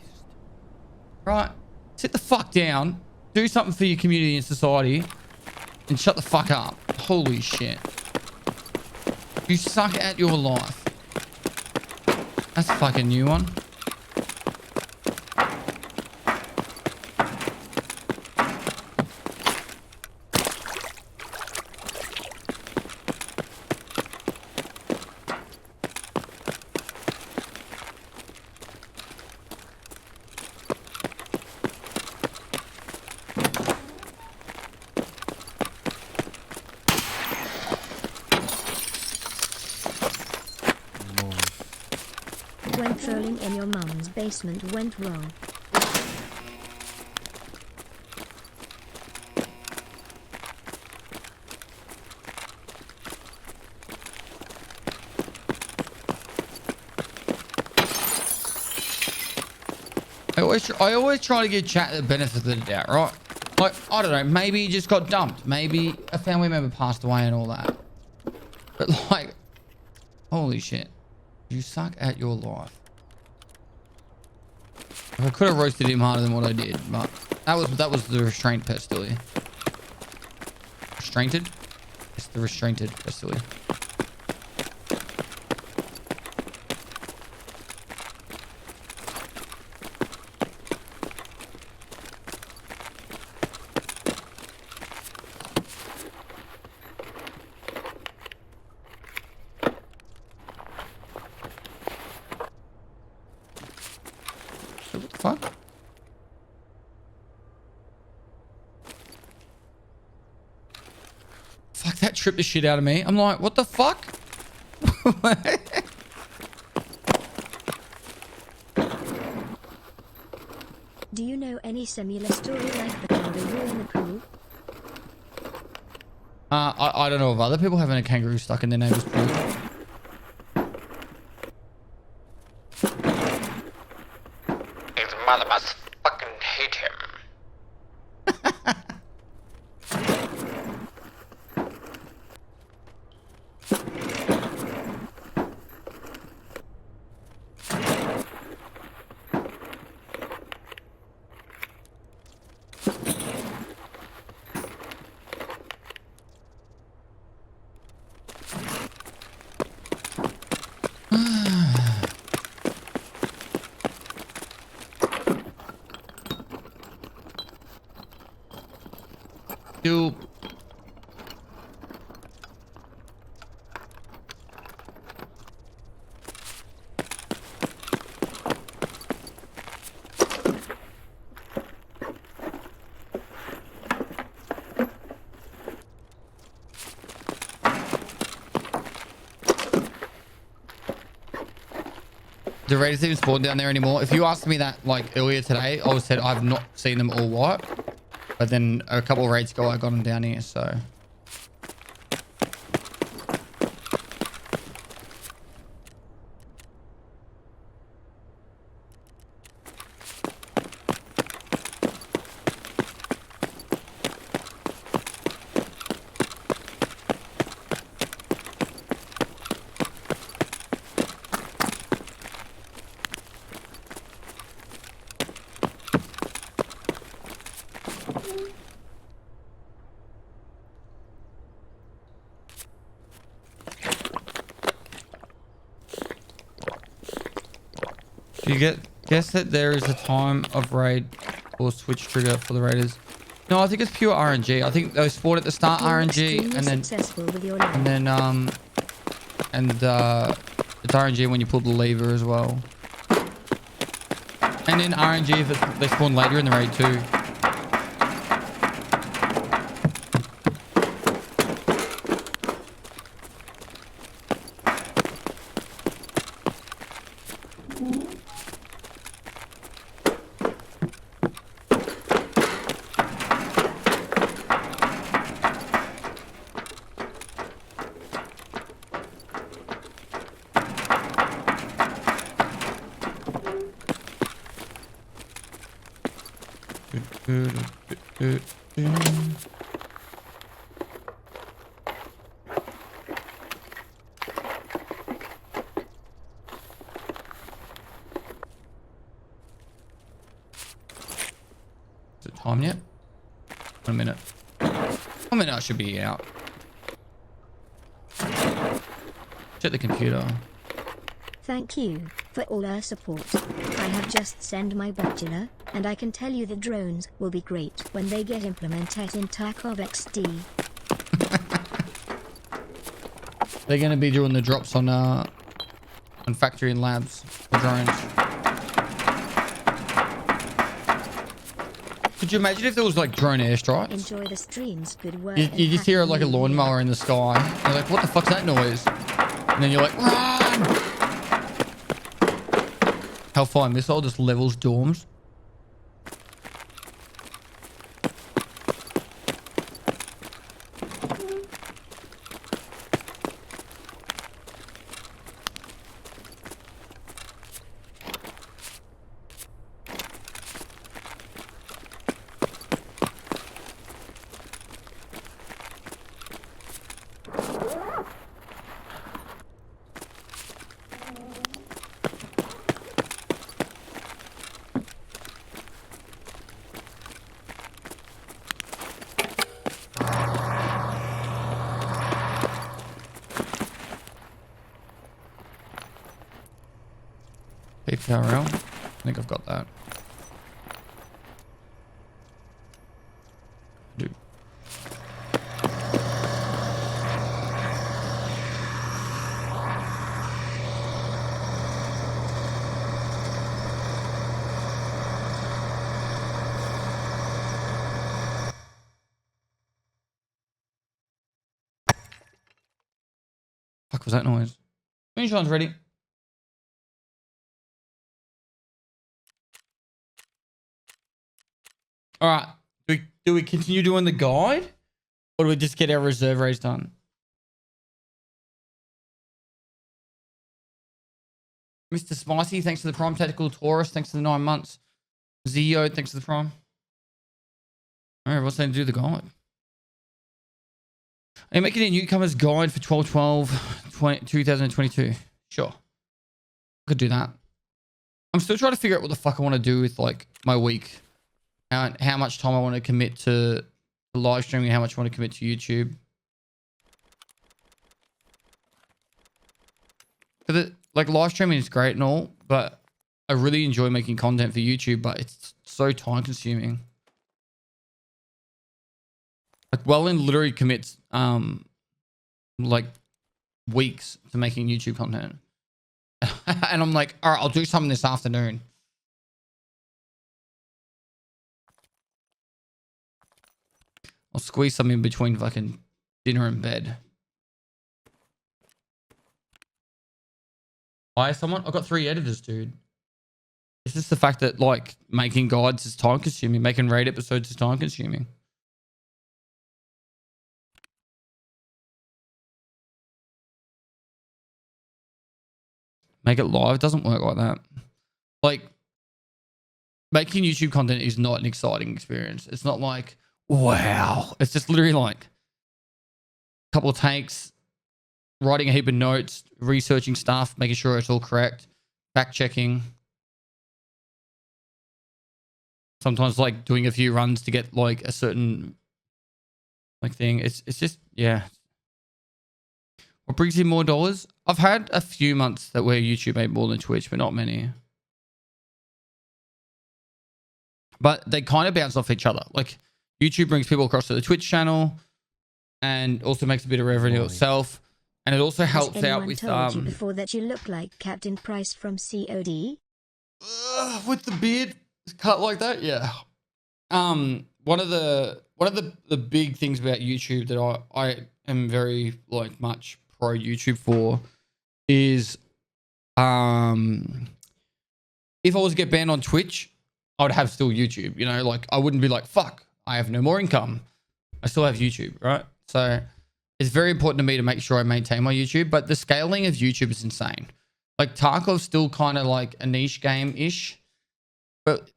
Right? Sit the fuck down. Do something for your community and society. And shut the fuck up. Holy shit. You suck at your life. That's a fucking new one. When trolling in your mum's basement went wrong. I always try to give chat the benefit of the doubt, right? Like, I don't know, maybe you just got dumped. Maybe a family member passed away and all that. But like, holy shit. You suck at your life. I could have roasted him harder than what I did, but that was the restraint pestility. Restrainted? It's the restrainted pestility. What the fuck? Fuck, that tripped the shit out of me. I'm like, what the fuck? Do you know any similar story like the kangaroo in the pool? I don't know of other people having a kangaroo stuck in their neighbor's pool. His mother must fucking hate him. Still. Do raiders even spawn down there anymore? If you asked me that like earlier today, I would said I've not seen them all wipe. But then a couple of raids ago, I got them down here, so. Do you guess that there is a time of raid or switch trigger for the raiders? No, I think it's pure RNG. I think they spawn at the start RNG and then it's RNG when you pull the lever as well. And then RNG if they spawn later in the raid too. Is it time yet? 1 minute. 1 minute I should be out. Check the computer. Thank you for all our support. I have just sent my bachelor, and I can tell you the drones will be great when they get implemented in Tarkov XD. They're gonna be doing the drops on factory and labs for drones. Could you imagine if there was like drone airstrikes? Enjoy the streams. Good work. You just hear like a lawnmower in the sky. You're like, what the fuck's that noise? And then you're like, run! Hellfire missile just levels dorms. PRL. I think I've got that. Do. Fuck was that noise? Moonshine's ready. All right. Do we continue doing the guide? Or do we just get our reserve race done? Mr. Spicy, thanks for the prime. Tactical Taurus, thanks for the 9 months. Zeo, thanks for the prime. All right, what's that to do the guide? Are you making a newcomer's guide for 12/12/2022? Sure. I could do that. I'm still trying to figure out what the fuck I want to do with like my week. How much time I want to commit to live streaming, how much I want to commit to YouTube. Because like live streaming is great and all, but I really enjoy making content for YouTube, but it's so time consuming. Like Wellen literally commits like weeks to making YouTube content. And I'm like, all right, I'll do something this afternoon. I'll squeeze something in between fucking dinner and bed. Hire someone? I've got 3 editors, dude. It's just the fact that like making guides is time consuming, making raid episodes is time consuming. Make it live. It doesn't work like that. Like making YouTube content is not an exciting experience. It's not like, wow. It's just literally like a couple of takes, writing a heap of notes, researching stuff, making sure it's all correct, fact checking. Sometimes like doing a few runs to get like a certain like thing. It's just, yeah. What brings in more dollars? I've had a few months that where YouTube made more than Twitch, but not many. But they kind of bounce off each other. Like YouTube brings people across to the Twitch channel and also makes a bit of revenue itself. And it also helps out with told you before that you look like Captain Price from COD? With the beard cut like that, yeah. One of the big things about YouTube that I am very like much pro YouTube for is if I was to get banned on Twitch, I would have still YouTube, you know, like I wouldn't be like, fuck, I have no more income. I still have YouTube, right? So it's very important to me to make sure I maintain my YouTube, but the scaling of YouTube is insane. Like Tarkov's still kind of like a niche game-ish, but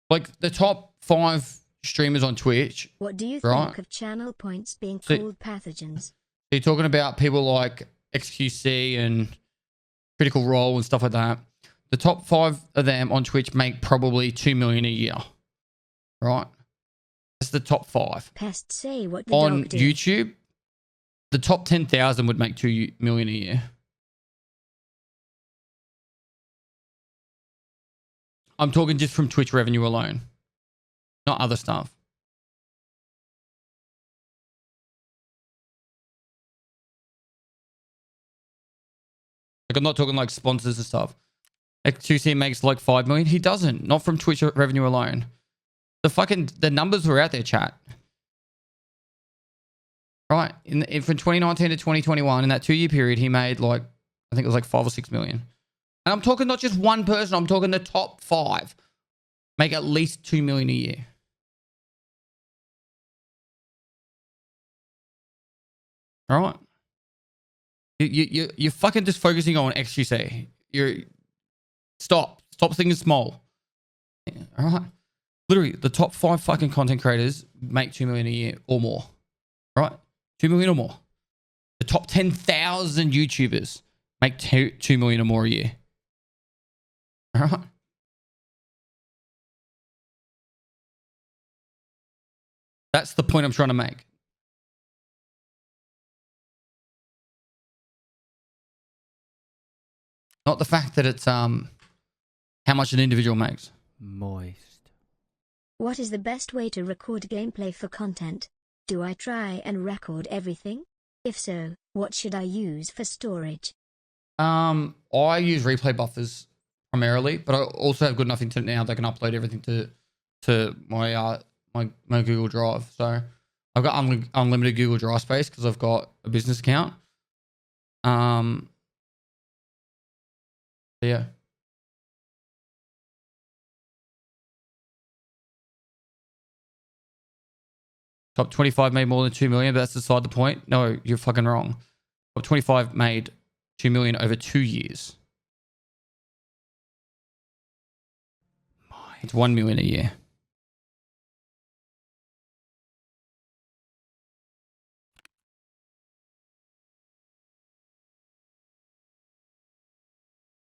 Like the top 5 streamers on Twitch. What do you Right. think of channel points being So- called pathogens? You're talking about people like XQC and Critical Role and stuff like that. The top 5 of them on Twitch make probably 2 million a year. Right? That's the top 5. Pests say what the On dog did. YouTube, the top 10,000 would make 2 million a year. I'm talking just from Twitch revenue alone, not other stuff. Like I'm not talking like sponsors and stuff. XQC makes like 5 million. He doesn't. Not from Twitch revenue alone. The numbers were out there, chat. Right. From 2019 to 2021, in that 2-year period, he made like, I think it was like 5 or 6 million. And I'm talking not just one person. I'm talking the top 5 make at least 2 million a year. All right. You're fucking just focusing on XQC. Stop thinking small. All right. Literally, the top 5 fucking content creators make 2 million a year or more. All right. 2 million or more. The top 10,000 YouTubers make 2 million or more a year. All right. That's the point I'm trying to make. Not the fact that it's how much an individual makes. Moist. What is the best way to record gameplay for content? Do I try and record everything? If so, what should I use for storage? I use replay buffers primarily, but I also have good enough internet now that I can upload everything to my my Google Drive. So I've got unlimited Google Drive space because I've got a business account. Yeah. Top 25 made more than 2 million, but that's beside the point. No, you're fucking wrong. Top 25 made 2 million over 2 years. It's 1 million a year.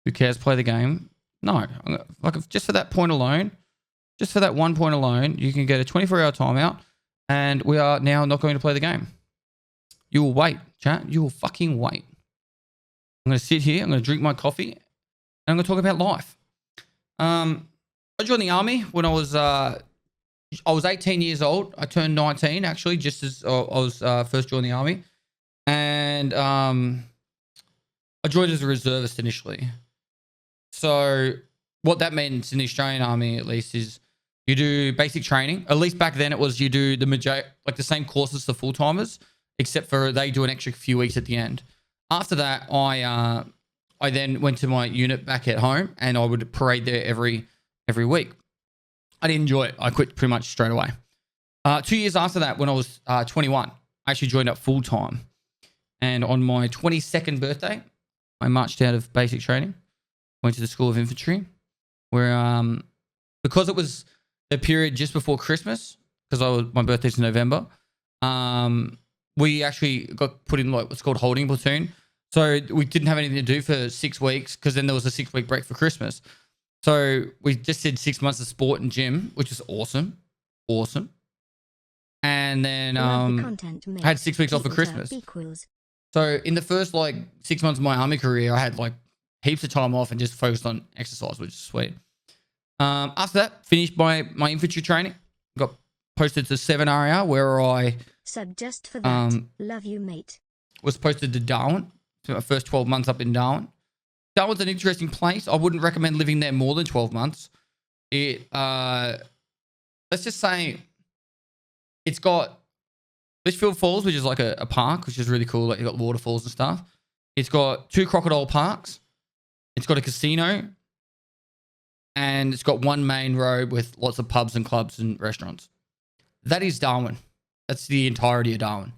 Who cares? Play the game. No, like just for that point alone, just for that 1 point alone, you can get a 24-hour timeout, and we are now not going to play the game. You will wait, chat. You will fucking wait. I'm going to sit here. I'm going to drink my coffee, and I'm going to talk about life. I joined the army when I was 18 years old. I turned 19 actually, just as I was first joined the army, and I joined as a reservist initially. So what that means in the Australian Army, at least, is you do basic training. At least back then, it was you do the same courses for full timers, except for they do an extra few weeks at the end. After that, I then went to my unit back at home, and I would parade there every week. I didn't enjoy it. I quit pretty much straight away. 2 years after that, when I was 21, I actually joined up full time, and on my 22nd birthday, I marched out of basic training. Went to the School of Infantry, where because it was the period just before Christmas, because my birthday's in November, we actually got put in like what's called holding platoon. So we didn't have anything to do for 6 weeks, because then there was a 6-week break for Christmas. So we just did 6 months of sport and gym, which was awesome. And then I had 6 weeks off for Christmas. So in the first like 6 months of my army career, I had like heaps of time off and just focused on exercise, which is sweet. After that, finished my infantry training. Got posted to 7 area, where I just for that. Love you, mate. Was posted to Darwin. So my first 12 months up in Darwin. Darwin's an interesting place. I wouldn't recommend living there more than 12 months. Let's just say it's got Litchfield Falls, which is like a park, which is really cool. Like you got waterfalls and stuff. It's got 2 crocodile parks. It's got a casino, and it's got one main road with lots of pubs and clubs and restaurants. That is Darwin. That's the entirety of Darwin.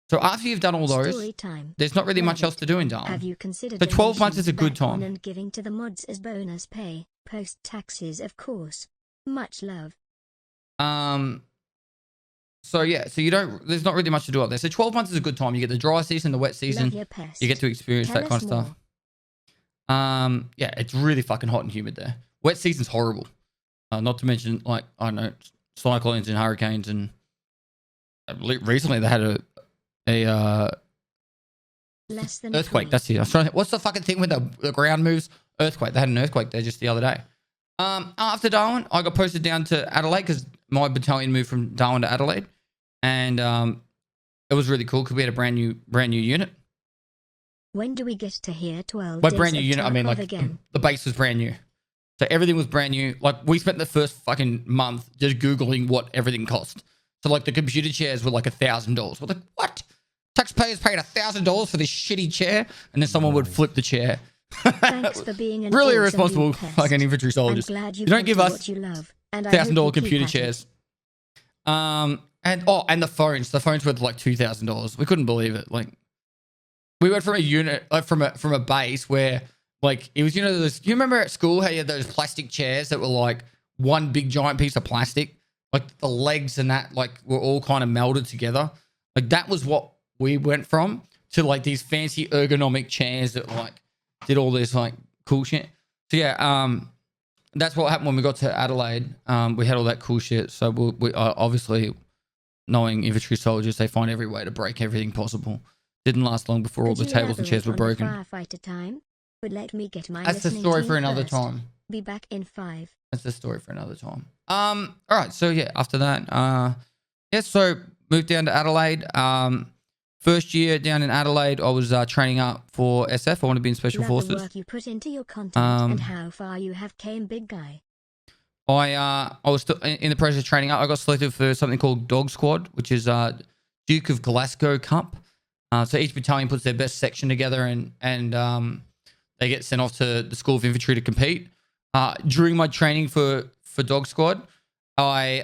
So after you've done all those, there's not really much else to do in Darwin. Have you considered so 12 months is a good time. And giving to the mods as bonus pay, post taxes, of course. Much love. So yeah, so there's not really much to do up there. So 12 months is a good time. You get the dry season, the wet season. Love your pest. You get to experience Tell that kind us of stuff. Yeah, it's really fucking hot and humid there. Wet season's horrible. Not to mention, like, I don't know, cyclones and hurricanes, and recently they had a Less than earthquake. 3. That's it. I was trying to, what's the fucking thing when the ground moves? Earthquake. They had an earthquake there just the other day. After Darwin, I got posted down to Adelaide because my battalion moved from Darwin to Adelaide, and it was really cool because we had a brand new unit. When do we get to hear 12 By days brand new of unit, I mean Tarkov like again? the base was brand new, so everything was brand new. Like we spent the first fucking month just googling what everything cost. So like the computer chairs were like $1,000. We're like, what? Taxpayers paid $1,000 for this shitty chair, and then someone would flip the chair. Thanks for being an Really awesome irresponsible new pest. fucking infantry soldiers. I'm glad you don't give do us what you love, and I hope you $1,000 keep computer at it. chairs. And the phones. The phones were like $2,000. We couldn't believe it. Like we went from a unit, like from a base where like it was, you you remember at school how you had those plastic chairs that were like one big giant piece of plastic, like the legs and that like were all kind of melded together. Like that was what we went from to like these fancy ergonomic chairs that like did all this like cool shit. So yeah, that's what happened when we got to Adelaide. We had all that cool shit. So we obviously, knowing infantry soldiers, they find every way to break everything possible. Didn't last long before all the tables and chairs were broken. Firefighter time? But let me get my That's the listening story team for another first. time. Be back in 5. That's the story for another time. All right. So yeah, after that, so moved down to Adelaide. First year down in Adelaide, I was training up for SF. I want to be in Special Love Forces. the work you put into your content and how far you have came, big guy. I was still in the process of training up. I got selected for something called Dog Squad, which is Duke of Glasgow Cup. So each battalion puts their best section together, and they get sent off to the School of Infantry to compete. During my training for Dog Squad, we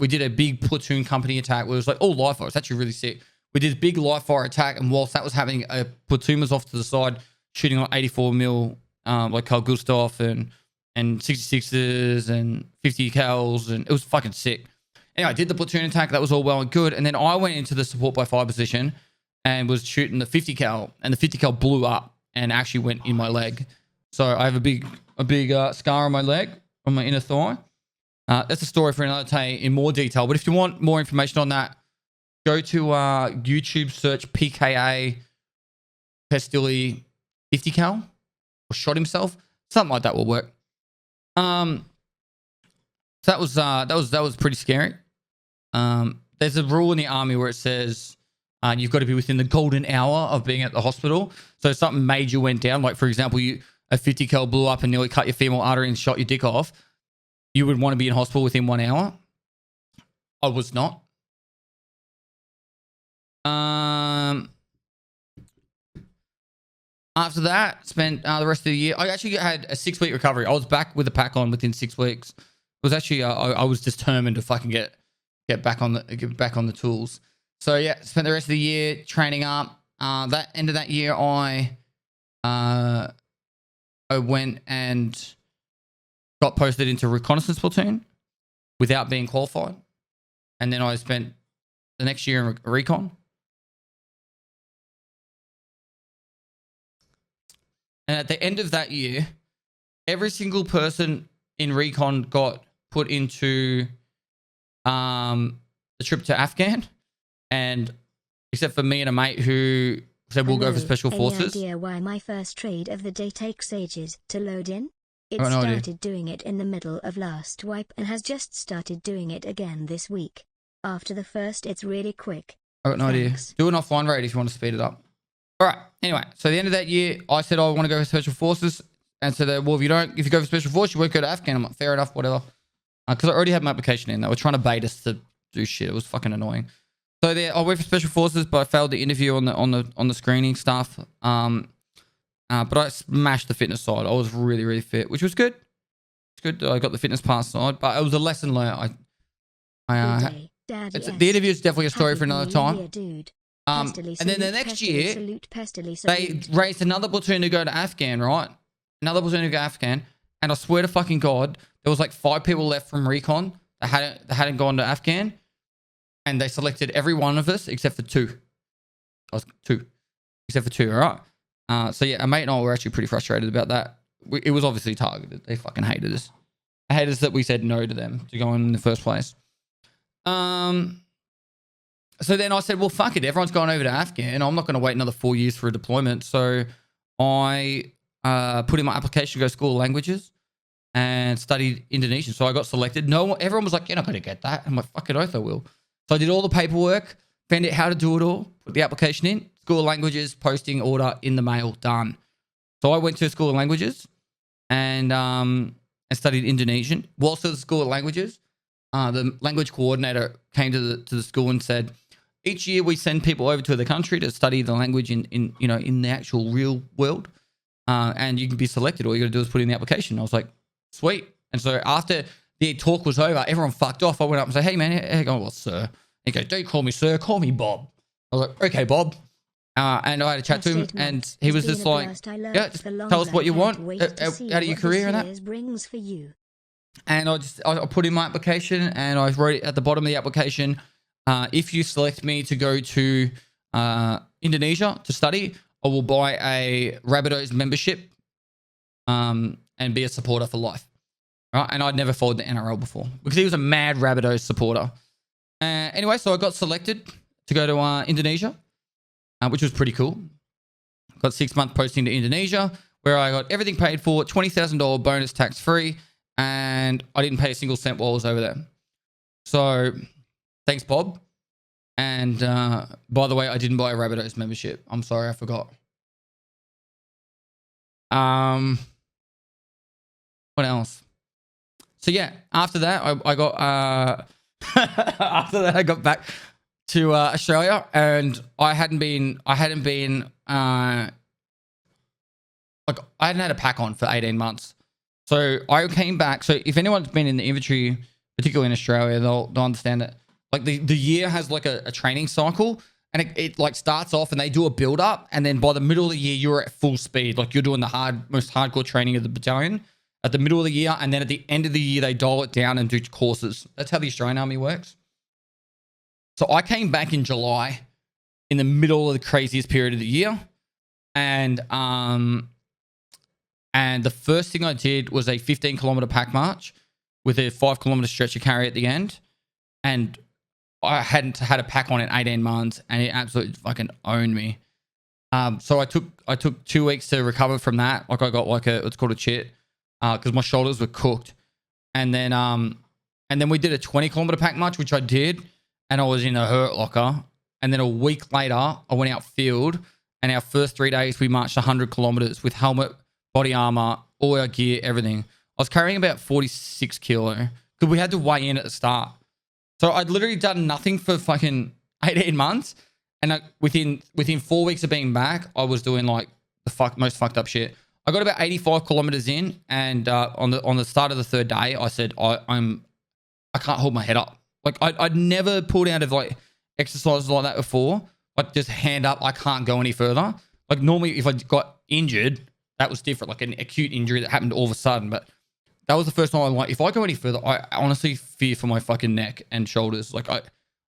did a big platoon company attack where it was like all live fire. It's actually really sick. We did a big live fire attack, and whilst that was happening, a platoon was off to the side shooting like 84 mil, like Carl Gustav and 66s and 50 cals, and it was fucking sick. Anyway, I did the platoon attack. That was all well and good. And then I went into the support by fire position and was shooting the 50 cal, and the 50 cal blew up and actually went in my leg. So I have a big scar on my leg, on my inner thigh. That's a story for another day in more detail. But if you want more information on that, go to YouTube, search PKA Pestilli 50 cal or shot himself. Something like that will work. So that was pretty scary. There's a rule in the army where it says you've got to be within the golden hour of being at the hospital. So if something major went down, like for example, a 50 cal blew up and nearly cut your femoral artery and shot your dick off, you would want to be in hospital within 1 hour. I was not. After that, spent the rest of the year. I actually had a 6-week recovery. I was back with the pack on within 6 weeks. It was actually I was determined to fucking get back on the tools. So yeah, spent the rest of the year training up. That end of that year, I went and got posted into reconnaissance platoon without being qualified, and then I spent the next year in recon. And at the end of that year, every single person in recon got put into the trip to Afghan, and except for me and a mate who said we'll go for special forces. Any idea why my first trade of the day takes ages to load in? It no idea. started doing it in the middle of last wipe and has just started doing it again this week. After the first, it's really quick. I got no idea. Do an offline raid if you want to speed it up. All right. Anyway, so at the end of that year, I said I want to go for special forces, and so well, if you go for special forces, you won't go to Afghan. I'm like, fair enough, whatever. Because I already had my application in. They were trying to bait us to do shit. It was fucking annoying. So there, I went for special forces, but I failed the interview on the screening stuff. But I smashed the fitness side. I was really, really fit, which was good. It's good. I got the fitness pass side, but it was a lesson learned. The interview is definitely a story for another time. And then the next year, they raised another platoon to go to Afghan, right? Another platoon to go to Afghan. And I swear to fucking God, there was like 5 people left from recon that hadn't gone to Afghan, and they selected every one of us except for 2. I was 2, except for 2. All right. So yeah, a mate and I were actually pretty frustrated about that. It was obviously targeted. They fucking hated us. They hated us that we said no to them to go in the first place. So then I said, well, fuck it. Everyone's going over to Afghan. I'm not going to wait another 4 years for a deployment. So I put in my application to go school of languages and studied Indonesian. So I got selected. Everyone was like, you're not going to get that. I'm like, fucking oath I will. So I did all the paperwork, found out how to do it all, put the application in, school of languages, posting order in the mail, done. So I went to school of languages and I studied Indonesian. Whilst at the school of languages, the language coordinator came to the school and said, each year we send people over to the country to study the language in the actual real world, and you can be selected. All you got to do is put in the application. I was like, sweet. And so after the talk was over, everyone fucked off. I went up and said, hey man, I go, well, sir. He goes, don't call me sir, call me Bob. I was like, okay, Bob. And I had a chat to him, and he was just like, yeah, just tell us what you want out of your career and that. And I put in my application, and I wrote it at the bottom of the application, if you select me to go to Indonesia to study, I will buy a Rabbitohs membership and be a supporter for life. Right? And I'd never followed the NRL before because he was a mad Rabbitohs supporter. Anyway, so I got selected to go to Indonesia, which was pretty cool. Got 6-month posting to Indonesia, where I got everything paid for, $20,000 bonus tax free, and I didn't pay a single cent while I was over there. So thanks, Bob. And by the way, I didn't buy a Rabbitohs membership. I'm sorry, I forgot. What else? So yeah, after that, I got after that I got back to Australia, and I hadn't had a pack on for 18 months. So I came back. So if anyone's been in the infantry, particularly in Australia, they'll understand that. Like the year has like a training cycle, and it like starts off and they do a build up, and then by the middle of the year you're at full speed. Like you're doing the most hardcore training of the battalion at the middle of the year, and then at the end of the year they dial it down and do courses. That's how the Australian Army works. So I came back in July, in the middle of the craziest period of the year, and the first thing I did was a 15-kilometer pack march with a 5-kilometer stretcher carry at the end, and I hadn't had a pack on in 18 months, and it absolutely fucking owned me. So I took 2 weeks to recover from that. Like I got like what's called a chit, because my shoulders were cooked, and then we did a 20-kilometer pack march, which I did, and I was in a hurt locker. And then a week later, I went out field, and our first 3 days we marched 100 kilometers with helmet, body armor, all our gear, everything. I was carrying about 46 kilo because we had to weigh in at the start. So I'd literally done nothing for fucking 18 months. And within 4 weeks of being back, I was doing like the most fucked up shit. I got about 85 kilometers in, and on the start of the 3rd day, I said I can't hold my head up. Like I'd never pulled out of like exercises like that before. Like just hand up, I can't go any further. Like normally, if I got injured, that was different, like an acute injury that happened all of a sudden. But that was the first time I'm like, if I go any further, I honestly fear for my fucking neck and shoulders. Like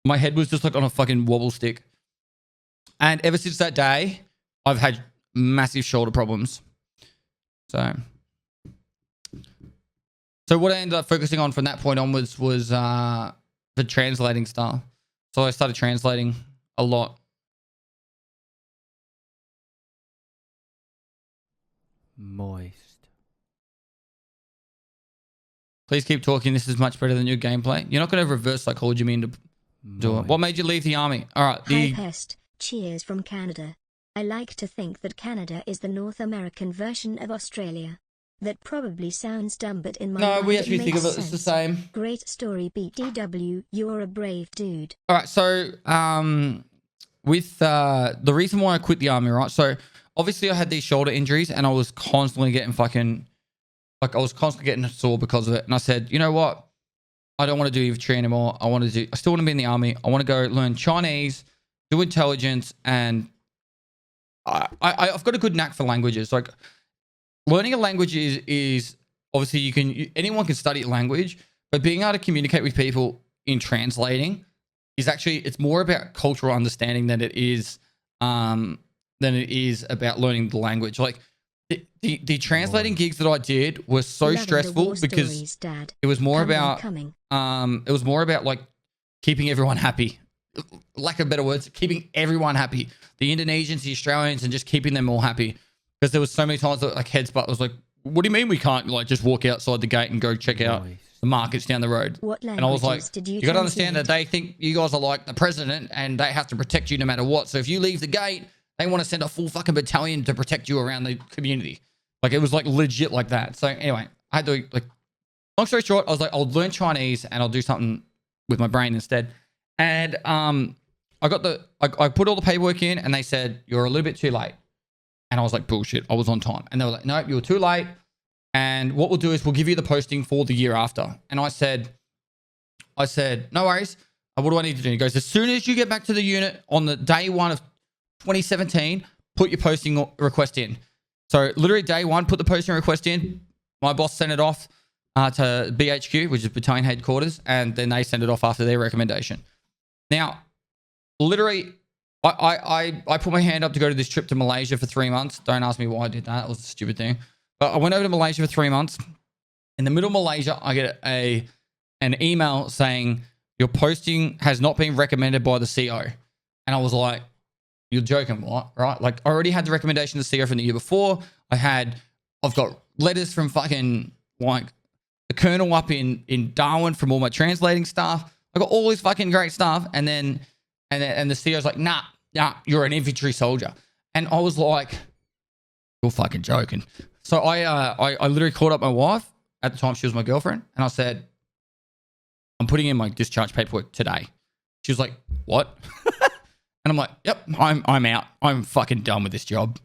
my head was just like on a fucking wobble stick. And ever since that day, I've had massive shoulder problems. So what I ended up focusing on from that point onwards was the translating style. So I started translating a lot. Moist. Please keep talking. This is much better than your gameplay. You're not going to reverse psychology me into do it. What made you leave the army? All right. Hi Pest. Cheers from Canada. I like to think that Canada is the North American version of Australia. That probably sounds dumb, but in my mind we actually think of it as the same. Great story, BTW. You're a brave dude. All right. So with the reason why I quit the army, right? So obviously I had these shoulder injuries, and I was constantly getting sore because of it. And I said, you know what? I don't want to do infantry anymore. I still want to be in the army. I want to go learn Chinese, do intelligence, and I've got a good knack for languages. Like learning a language is obviously anyone can study a language, but being able to communicate with people in translating is actually, it's more about cultural understanding than it is about learning the language. Like the translating gigs that I did were so Loving the stressful war because stories, Dad. it was more Coming. about like keeping everyone happy. Lack of better words, keeping everyone happy. The Indonesians, the Australians, and just keeping them all happy. Because there was so many times that like headsbutt was like, what do you mean we can't like just walk outside the gate and go check out the markets down the road? What and I was like, languages did you got to understand that translate? they think you guys are like the president and they have to protect you no matter what. So if you leave the gate, they want to send a full fucking battalion to protect you around the community. Like it was like legit like that. So anyway, I had to like, long story short, I was like, I'll learn Chinese and I'll do something with my brain instead. And I put all the paperwork in and they said, you're a little bit too late. And I was like, bullshit, I was on time. And they were like, nope, you were too late. And what we'll do is we'll give you the posting for the year after. And I said, no worries. What do I need to do? He goes, as soon as you get back to the unit on the day one of 2017, put your posting request in. So literally day one, put the posting request in. My boss sent it off to BHQ, which is battalion headquarters. And then they sent it off after their recommendation. Now, literally, I put my hand up to go to this trip to Malaysia for 3 months. Don't ask me why I did that. It was a stupid thing. But I went over to Malaysia for 3 months. In the middle of Malaysia, I get an email saying, your posting has not been recommended by the CO. And I was like, you're joking, what? Right? Like, I already had the recommendation of the CO from the year before. I've got letters from fucking, like, the colonel up in Darwin from all my translating stuff. I got all this fucking great stuff. And then the CEO's like, nah, you're an infantry soldier. And I was like, you're fucking joking. So I literally called up my wife. At the time, she was my girlfriend. And I said, I'm putting in my discharge paperwork today. She was like, what? And I'm like, yep, I'm out. I'm fucking done with this job.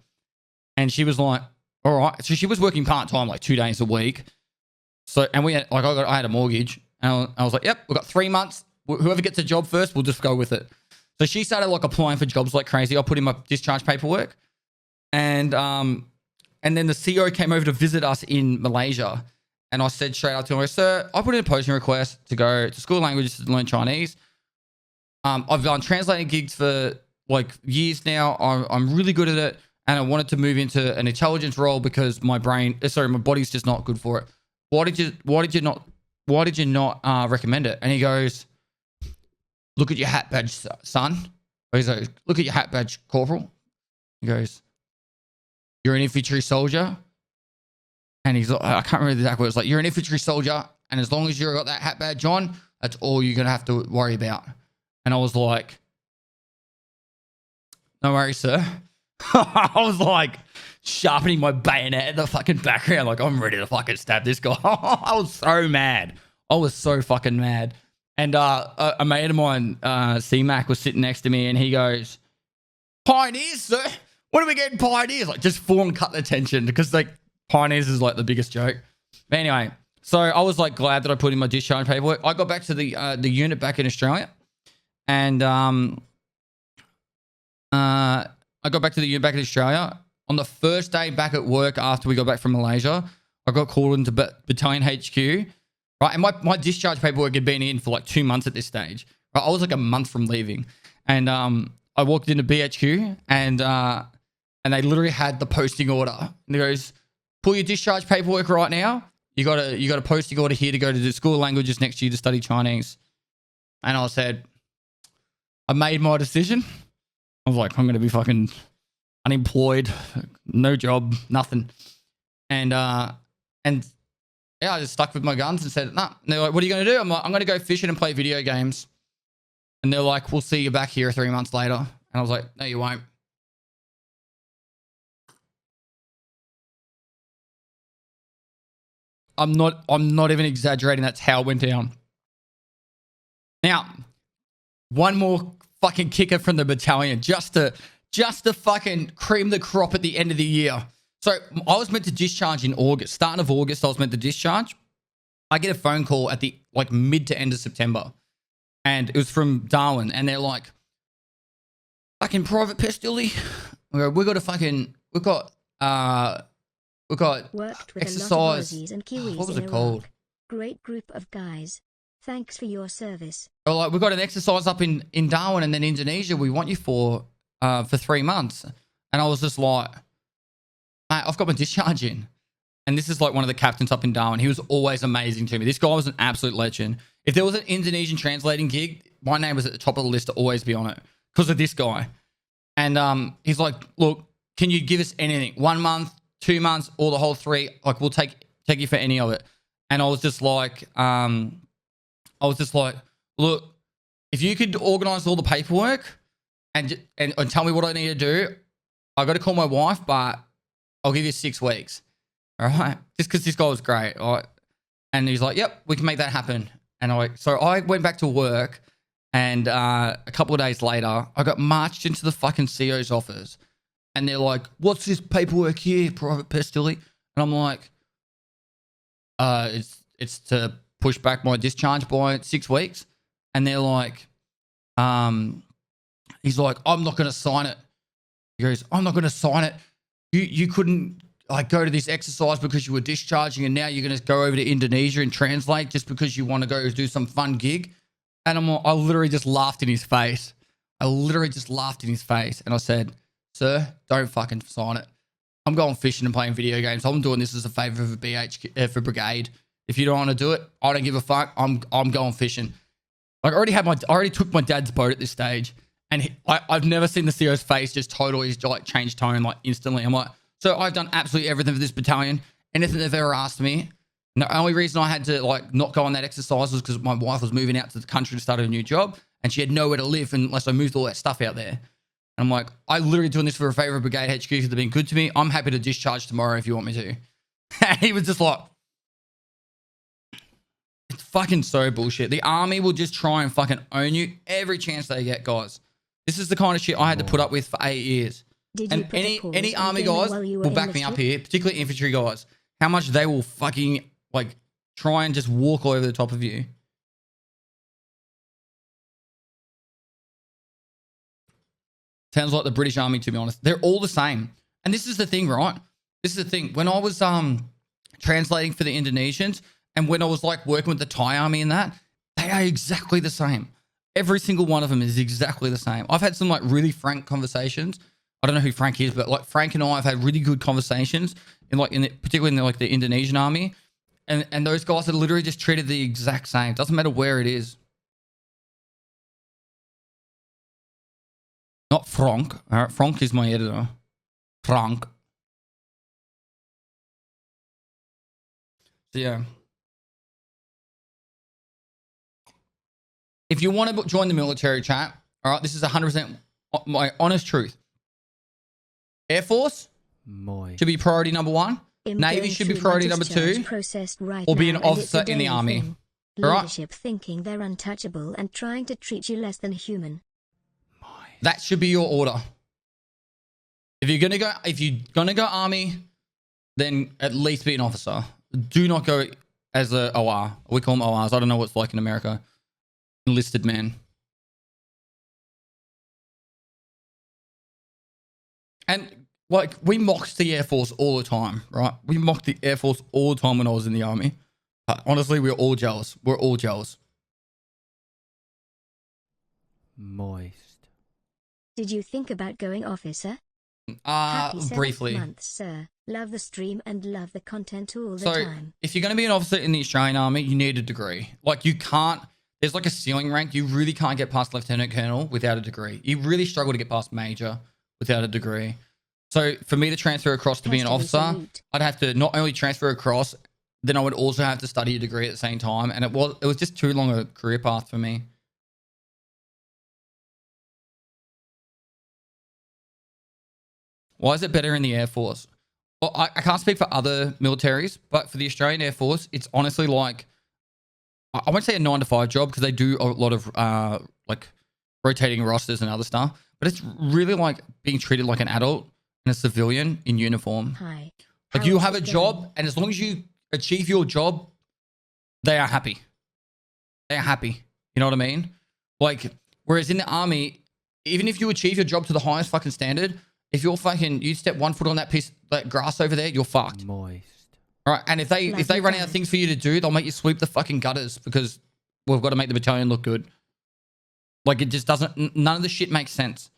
And she was like, all right. So she was working part-time, like 2 days a week. So, and I had a mortgage. And I was like, yep, we've got 3 months. Whoever gets a job first, we'll just go with it. So she started like applying for jobs like crazy. I put in my discharge paperwork. And then the CEO came over to visit us in Malaysia. And I said straight up to him, sir, I put in a posting request to go to school languages to learn Chinese. I've done translating gigs for like years now. I'm really good at it. And I wanted to move into an intelligence role because my body's just not good for it. Why did you not recommend it? And he goes, look at your hat badge, son. He's like, look at your hat badge, corporal. He goes, you're an infantry soldier. And he's like, I can't remember the exact words. Like, you're an infantry soldier. And as long as you've got that hat badge on, that's all you're going to have to worry about. And I was like, no worries, sir. I was like sharpening my bayonet in the fucking background. Like, I'm ready to fucking stab this guy. I was so mad. I was so fucking mad. And a mate of mine, C-Mac, was sitting next to me and he goes, Pioneers, sir? When are we getting Pioneers? Like, just full and cut the tension because, like, Pioneers is, like, the biggest joke. But anyway, so I was, like, glad that I put in my discharge paperwork. I got back to the unit back in Australia. And I got back to the unit back in Australia. On the first day back at work after we got back from Malaysia, I got called into battalion HQ. Right, and my discharge paperwork had been in for like 2 months at this stage. Right, I was like a month from leaving, and I walked into BHQ, and they literally had the posting order. And he goes, "Pull your discharge paperwork right now. You got a posting order here to go to the school of languages next year to study Chinese." And I said, "I made my decision." I was like, "I'm gonna be fucking unemployed, no job, nothing," and yeah, I just stuck with my guns and said, nah. And they're like, what are you going to do? I'm like, I'm going to go fishing and play video games. And they're like, we'll see you back here 3 months later. And I was like, no, you won't. I'm not even exaggerating. That's how it went down. Now, one more fucking kicker from the battalion just to fucking cream the crop at the end of the year. So I was meant to discharge in August. Start of August, I was meant to discharge. I get a phone call at the like mid to end of September. And it was from Darwin. And they're like, fucking Private Pestilly. We've got we've got Worked with exercise. a lot of Aussies and Kiwis What was in it Iraq. called? Great group of guys. Thanks for your service. Or like we've got an exercise up in Darwin and then Indonesia. We want you for 3 months. And I was just like, mate, I've got my discharge in. And this is like one of the captains up in Darwin. He was always amazing to me. This guy was an absolute legend. If there was an Indonesian translating gig, my name was at the top of the list to always be on it because of this guy. And he's like, look, can you give us anything? 1 month, 2 months, or the whole 3? Like, we'll take you for any of it. And I was just like, look, if you could organize all the paperwork and tell me what I need to do, I got to call my wife, but I'll give you 6 weeks. All right. Just because this guy was great. All right. And he's like, yep, we can make that happen. And so I went back to work, and a couple of days later, I got marched into the fucking CEO's office, and they're like, what's this paperwork here, Private Pestilly? And I'm like, it's to push back my discharge by 6 weeks. And they're like, he's like, I'm not going to sign it. He goes, I'm not going to sign it. You couldn't like go to this exercise because you were discharging, and now you're going to go over to Indonesia and translate just because you want to go do some fun gig. And I literally just laughed in his face. And I said, sir, don't fucking sign it. I'm going fishing and playing video games. I'm doing this as a favor for brigade. If you don't want to do it, I don't give a fuck. I'm going fishing. Like, I already took my dad's boat at this stage, and I've never seen the CEO's face just totally like change tone like instantly. I'm like, so I've done absolutely everything for this battalion. Anything they've ever asked me. And the only reason I had to like not go on that exercise was because my wife was moving out to the country to start a new job, and she had nowhere to live unless I moved all that stuff out there. And I'm like, I literally doing this for a favor of Brigade HQ because they've been good to me. I'm happy to discharge tomorrow if you want me to. And he was just like, it's fucking so bullshit. The army will just try and fucking own you every chance they get, guys. This is the kind of shit I had to put up with for 8 years. And any army guys will back me up here, particularly infantry guys, how much they will fucking like try and just walk all over the top of you. Sounds like the British Army, to be honest. They're all the same. And this is the thing, right? This is the thing. When I was translating for the Indonesians, and when I was like working with the Thai army and that, they are exactly the same. Every single one of them is exactly the same. I've had some like really frank conversations. I don't know who Frank is, but like Frank and I have had really good conversations particularly in the Indonesian army. And those guys are literally just treated the exact same. Doesn't matter where it is. Not Frank. All right, Frank is my editor. Frank. So yeah. If you want to join the military, chat, all right, this is 100% my honest truth. Air Force should be priority number 1. Navy should be priority number 2. Or be an officer in the army. All right? Leadership thinking they're untouchable and trying to treat you less than human. That should be your order. If you're gonna go army, then at least be an officer. Do not go as a OR. We call them ORs. I don't know what it's like in America. Enlisted man. And like we mocked the Air Force all the time, right? We mocked the Air Force all the time when I was in the army. But honestly, we're all jealous. We're all jealous. Moist. Did you think about going officer? Happy 7th Briefly. month, sir. Love the stream and love the content all the So time. if you're going to be an officer in the Australian Army, you need a degree. Like you can't, there's like a ceiling rank. You really can't get past Lieutenant Colonel without a degree. You really struggle to get past Major without a degree. So for me to transfer across to be an officer, I'd have to not only transfer across, then I would also have to study a degree at the same time. And it was just too long a career path for me. Why is it better in the Air Force? Well, I can't speak for other militaries, but for the Australian Air Force, it's honestly like, I won't say a 9-to-5 job because they do a lot of like rotating rosters and other stuff, but it's really like being treated like an adult and a civilian in uniform. Hi. Like you have a job, and as long as you achieve your job, they are happy. They are happy. You know what I mean? Like, whereas in the army, even if you achieve your job to the highest fucking standard, if you're fucking, you step 1 foot on that piece, that grass over there, you're fucked. Moist. All right, and if they run out of things for you to do, they'll make you sweep the fucking gutters because we've got to make the battalion look good. Like, it just doesn't, none of the shit makes sense.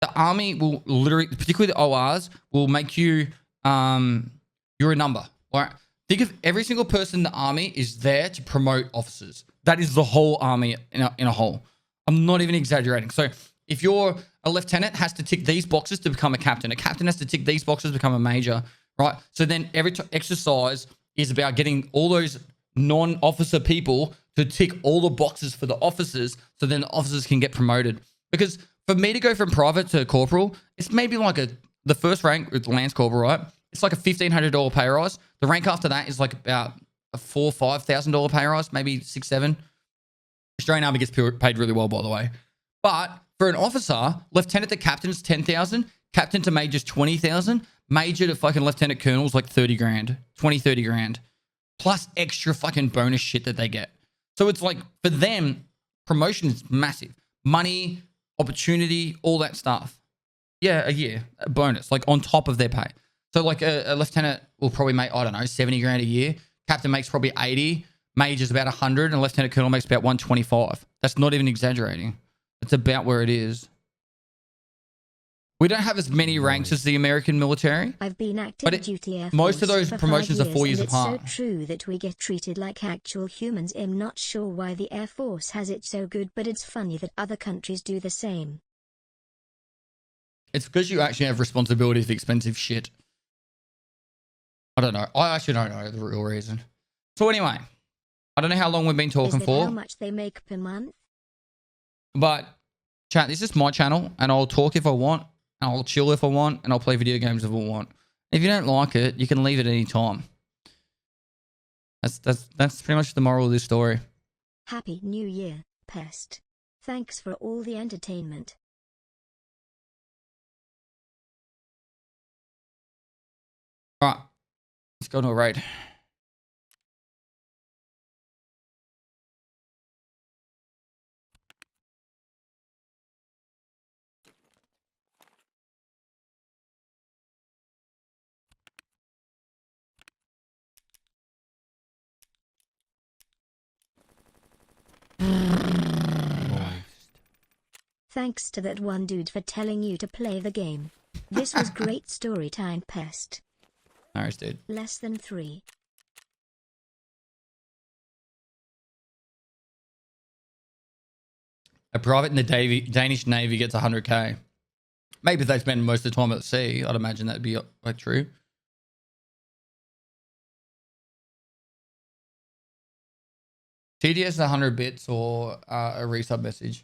The army will literally, particularly the ORs, will make you, you're a number. All right, think of every single person in the army is there to promote officers. That is the whole army in a whole. I'm not even exaggerating. So if you're a lieutenant, has to tick these boxes to become a captain. A captain has to tick these boxes to become a major, right? So then every exercise is about getting all those non-officer people to tick all the boxes for the officers, so then the officers can get promoted. Because for me to go from private to corporal, it's maybe like the first rank with Lance Corporal, right? It's like a $1,500 pay rise. The rank after that is like about a $4,000 or $5,000 pay rise, maybe $6,000, $7,000. Australian Army gets paid really well, by the way. But for an officer, lieutenant to captain's $10,000, captain to major's $20,000, major to fucking lieutenant colonel's like $30,000, $20,000-$30,000, plus extra fucking bonus shit that they get. So it's like, for them, promotion is massive. Money, opportunity, all that stuff. Yeah, a year, a bonus, like on top of their pay. So like a lieutenant will probably make, I don't know, $70,000 a year. Captain makes probably 80, major's about 100, and lieutenant colonel makes about 125. That's not even exaggerating. It's about where it is. We don't have as many ranks as the American military. I've been active duty Air Force most of those for promotions 5 are 4 years apart. It's so true that we get treated like actual humans. I'm not sure why the Air Force has it so good, but it's funny that other countries do the same. It's because you actually have responsibility for expensive shit. I don't know. I actually don't know the real reason. So anyway, I don't know how long we've been talking for. How much they make per month? But chat, this is my channel, and I'll talk if I want, and I'll chill if I want, and I'll play video games if I want. If you don't like it, you can leave it any time. That's pretty much the moral of this story. Happy New Year, Pest. Thanks for all the entertainment. All right, let's go to a raid. Thanks to that one dude for telling you to play the game. This was great story time, Pest. Nice, dude. Less than 3. A private in the Danish Navy gets 100k. Maybe if they spend most of the time at sea, I'd imagine that'd be like true. TTS is 100 bits or a resub message.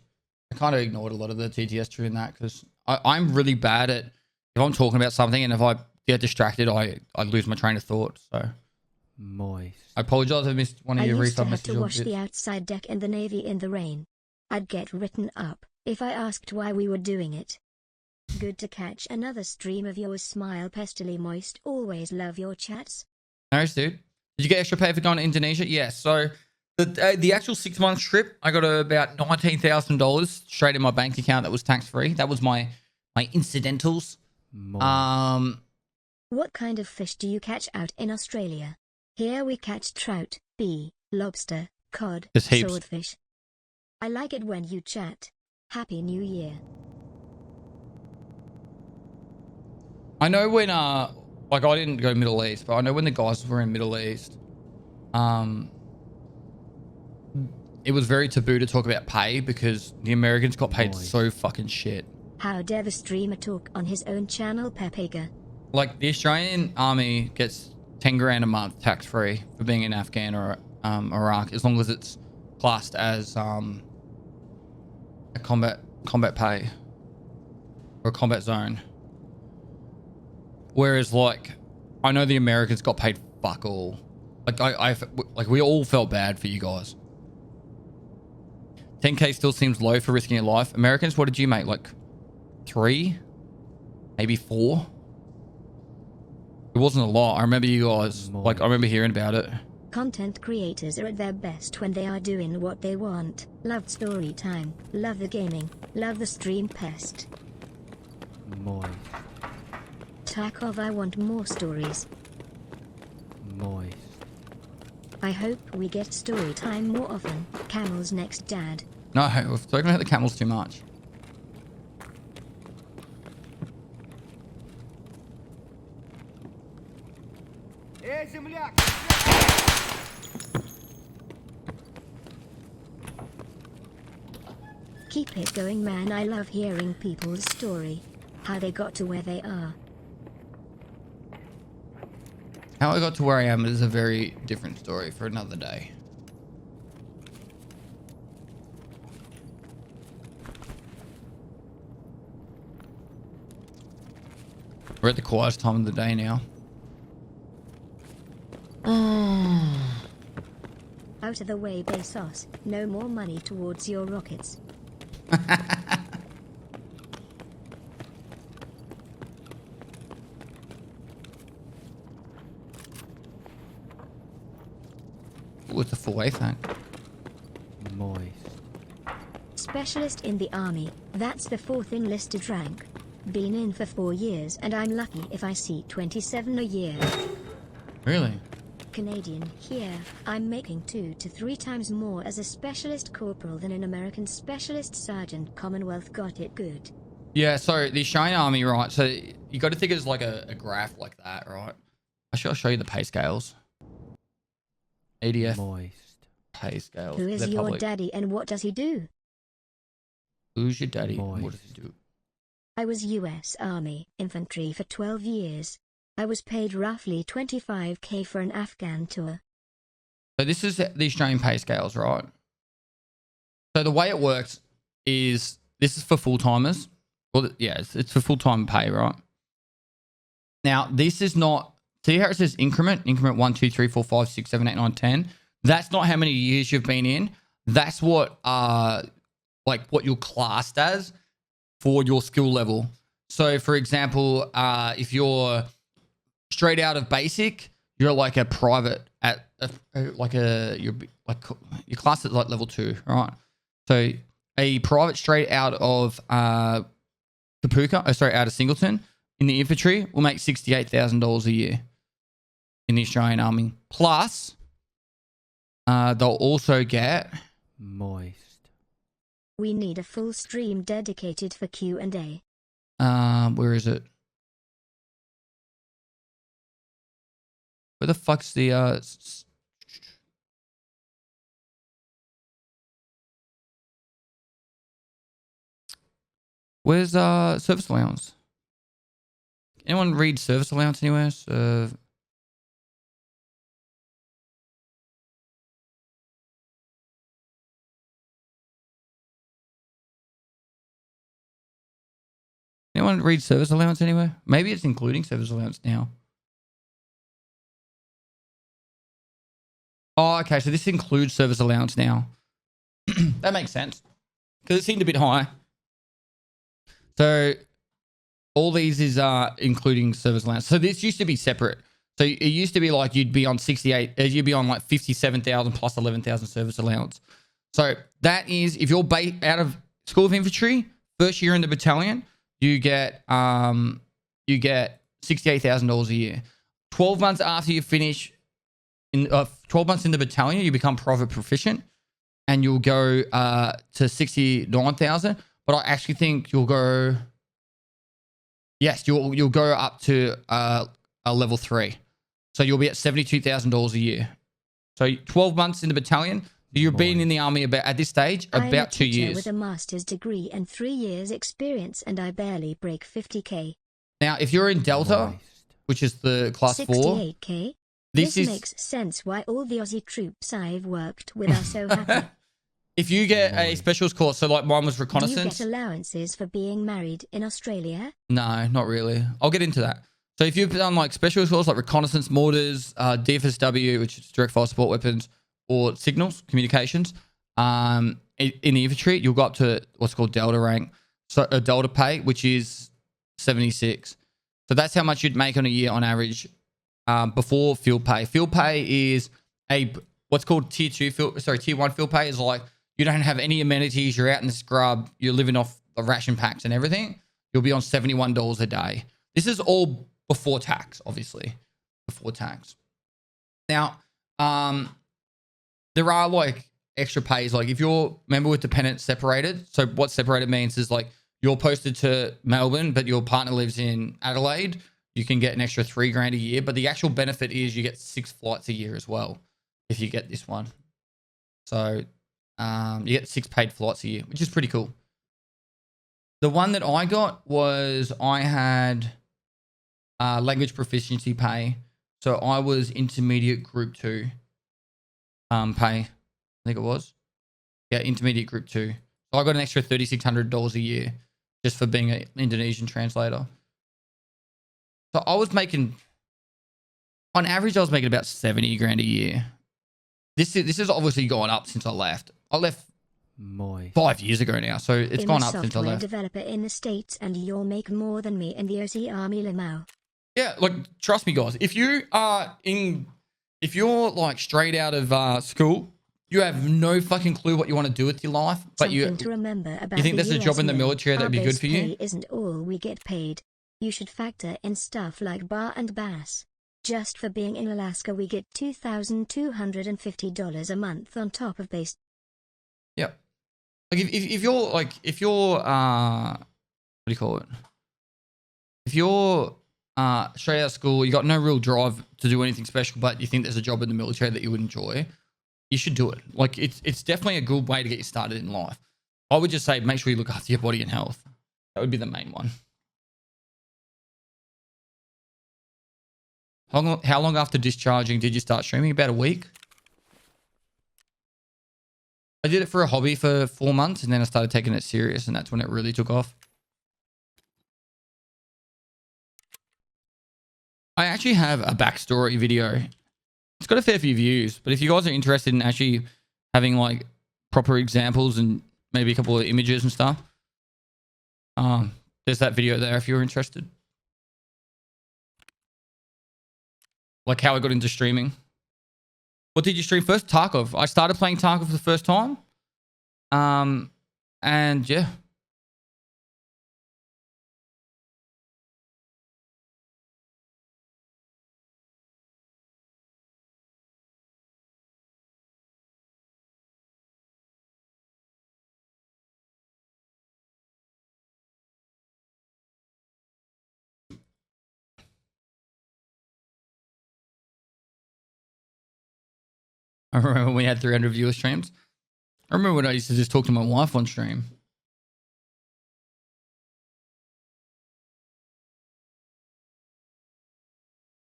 I kind of ignored a lot of the TTS during that because I'm really bad at, if I'm talking about something and if I get distracted, I lose my train of thought. So moist. I apologize if I missed one of your resub messages. I used to have to wash the outside deck in the Navy in the rain. I'd get written up if I asked why we were doing it. Good to catch another stream of yours. Smile, Pestily Moist. Always love your chats. Nice, dude. Did you get extra pay for going to Indonesia? Yes. So the actual 6-month trip, I got about $19,000 straight in my bank account that was tax-free. That was my incidentals. What kind of fish do you catch out in Australia? Here we catch trout, lobster, cod, swordfish. I like it when you chat. Happy New Year. I know when like I didn't go Middle East, but I know when the guys were in Middle East, it was very taboo to talk about pay because the Americans got paid so fucking shit. How dare the streamer talk on his own channel, Pepega? Like the Australian army gets 10 grand a month tax free for being in Afghan or Iraq, as long as it's classed as a combat pay or a combat zone. Whereas like I know the Americans got paid fuck all. Like we all felt bad for you guys. 10k still seems low for risking your life. Americans, what did you make? Like 3, maybe 4. It wasn't a lot. I remember you guys, like, I remember hearing about it. Content creators are at their best when they are doing what they want. Loved story time. Love the gaming. Love the stream, Pest. Moist. Tarkov, I want more stories. Moist. I hope we get story time more often. Camel's next, Dad. No, we've spoken about the camels too much. Эй, земляк! Keep it going, man. I love hearing people's story. How they got to where they are. How I got to where I am is a very different story for another day. We're at the quietest time of the day now. Out of the way, Bezos. No more money towards your rockets. With the full wave tank. Moist. Specialist in the army. That's the 4th enlisted rank. Been in for 4 years and I'm lucky if I see 27 a year. Really? Canadian here. I'm making 2 to 3 times more as a specialist corporal than an American specialist sergeant. Commonwealth got it good. Yeah, so the Australian Army, right? So you got to think it's like a graph like that, right? I'll show you the pay scales. ADF Moist. pay scales. Who is They're your public. daddy and what does he do? Who's your daddy? and What Moist. does he do? I was US Army infantry for 12 years. I was paid roughly 25k for an Afghan tour. So this is the Australian pay scales, right? So the way it works is this is for full timers. Well, yeah, it's for full time pay, right? Now this is not. See how it says increment 1, 2, 3, 4, 5, 6, 7, 8, 9, 10. That's not how many years you've been in. That's what like what you're classed as for your skill level. So for example, if you're straight out of basic, you're like a private at you're classed at like level 2, right? So a private straight out of out of Singleton in the infantry will make $68,000 a year in the Australian Army. Plus, they'll also get Moist. We need a full stream dedicated for Q&A. where is it? Where the fuck's the where's service allowance? Anyone read service allowance anywhere? Anyone read service allowance anywhere? Maybe it's including service allowance now. Oh, okay. So this includes service allowance now. That makes sense. Because it seemed a bit high. So all these is including service allowance. So this used to be separate. So it used to be like you'd be on 68, you'd be on like 57,000 plus 11,000 service allowance. So that is, if you're out of School of Infantry, first year in the battalion, you get $68,000 a year. 12 months after you finish, 12 months in the battalion, you become private proficient, and you'll go to 69,000. But I actually think you'll go. Yes, you'll go up to a level 3, so you'll be at $72,000 a year. So 12 months in the battalion. You've been in the army at this stage about 2 years. With a master's degree and 3 years experience, and I barely break 50k. Now, if you're in Delta, Moist. which is the class 4, 68k. this is makes sense why all the Aussie troops I've worked with are so happy. if you get a specialist course. So like mine was Do you reconnaissance. get allowances for being married in Australia? No, not really. I'll get into that. So if you've done like specialist course like reconnaissance, mortars, DFSW, which is direct fire support weapons, or signals, communications, in the infantry, you'll go up to what's called Delta rank, so a Delta pay, which is 76. So that's how much you'd make on a year on average before field pay. Field pay is what's called tier 1 field pay is like you don't have any amenities, you're out in the scrub, you're living off the ration packs and everything. You'll be on $71 a day. This is all before tax, obviously, before tax. Now, there are like extra pays. Like if you're member with dependent separated. So what separated means is like you're posted to Melbourne, but your partner lives in Adelaide. You can get an extra $3,000 a year, but the actual benefit is you get 6 flights a year as well if you get this one. So you get 6 paid flights a year, which is pretty cool. The one that I got was I had language proficiency pay. So I was intermediate group 2 pay. I think it was. Yeah, intermediate group 2. So I got an extra $3,600 a year just for being an Indonesian translator. So I was making, on average, I was making about $70,000 a year. This has obviously gone up since I left. I left 5 years ago now, so it's gone up since I left. I'm a software developer in the States, and you'll make more than me in the OC Army Limau. Yeah, like trust me, guys. If you're like straight out of school, you have no fucking clue what you want to do with your life, but Something to remember about you think there's a job in the military that'd be good for you? Pay isn't all we get paid. You should factor in stuff like bar and bass. Just for being in Alaska, we get $2,250 a month on top of base. Yep. Like if you're what do you call it? If you're straight out of school, you got no real drive to do anything special, but you think there's a job in the military that you would enjoy, you should do it. Like it's definitely a good way to get you started in life. I would just say make sure you look after your body and health. That would be the main one. How long after discharging did you start streaming? About a week. I did it for a hobby for 4 months, and then I started taking it serious, and that's when it really took off. I actually have a backstory video. It's got a fair few views, but if you guys are interested in actually having like proper examples and maybe a couple of images and stuff, there's that video there if you're interested. Like how I got into streaming. What did you stream first? Tarkov. I started playing Tarkov for the first time. And yeah. I remember when we had 300 viewer streams. I remember when I used to just talk to my wife on stream.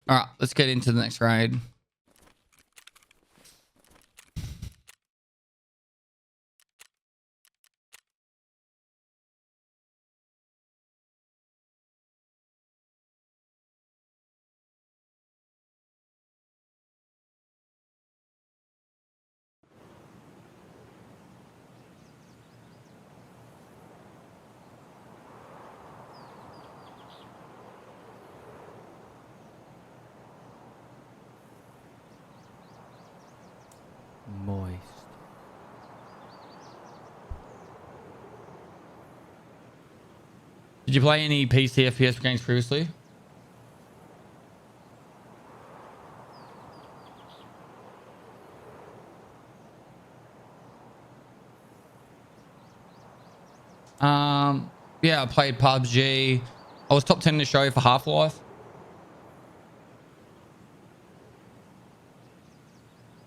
All right, let's get into the next raid. Moist. Did you play any PC FPS games previously? Yeah, I played PUBG. I was top 10 in the show for Half-Life.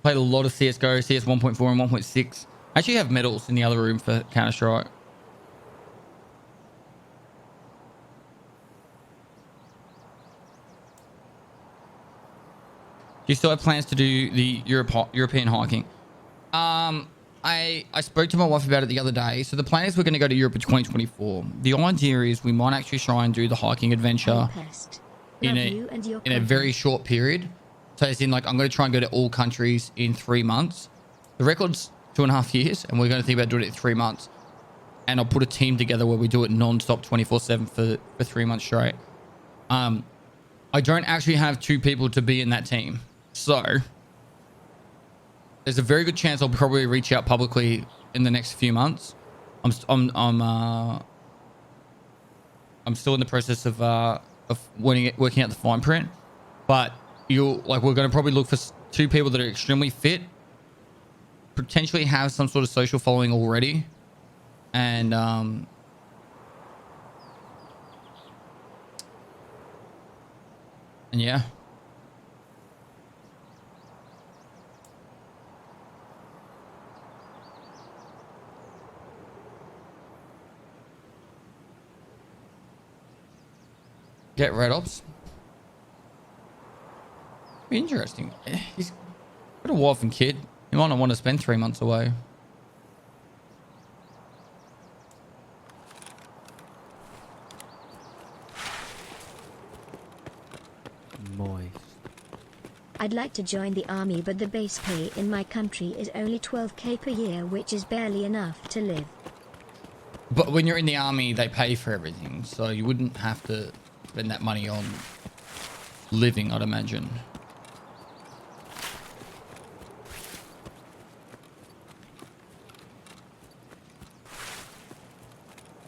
Played a lot of CSGO, CS 1.4 and 1.6. I actually have medals in the other room for Counter-Strike. Do you still have plans to do the European hiking? I spoke to my wife about it the other day. So the plan is we're going to go to Europe in 2024. The idea is we might actually try and do the hiking adventure in a very short period. So as in like I'm going to try and go to all countries in 3 months. The record's 2.5 years, and we're going to think about doing it in 3 months. And I'll put a team together where we do it non-stop 24/7 for 3 months straight. I don't actually have 2 people to be in that team, so there's a very good chance I'll probably reach out publicly in the next few months. I'm still in the process of of working out the fine print, but we're going to probably look for 2 people that are extremely fit, potentially have some sort of social following already, and yeah. Get Red Ops. Be interesting. He's got a wife and kid. He might not want to spend 3 months away. Moist. I'd like to join the army, but the base pay in my country is only 12k per year, which is barely enough to live. But when you're in the army, they pay for everything, so you wouldn't have to spend that money on living, I'd imagine.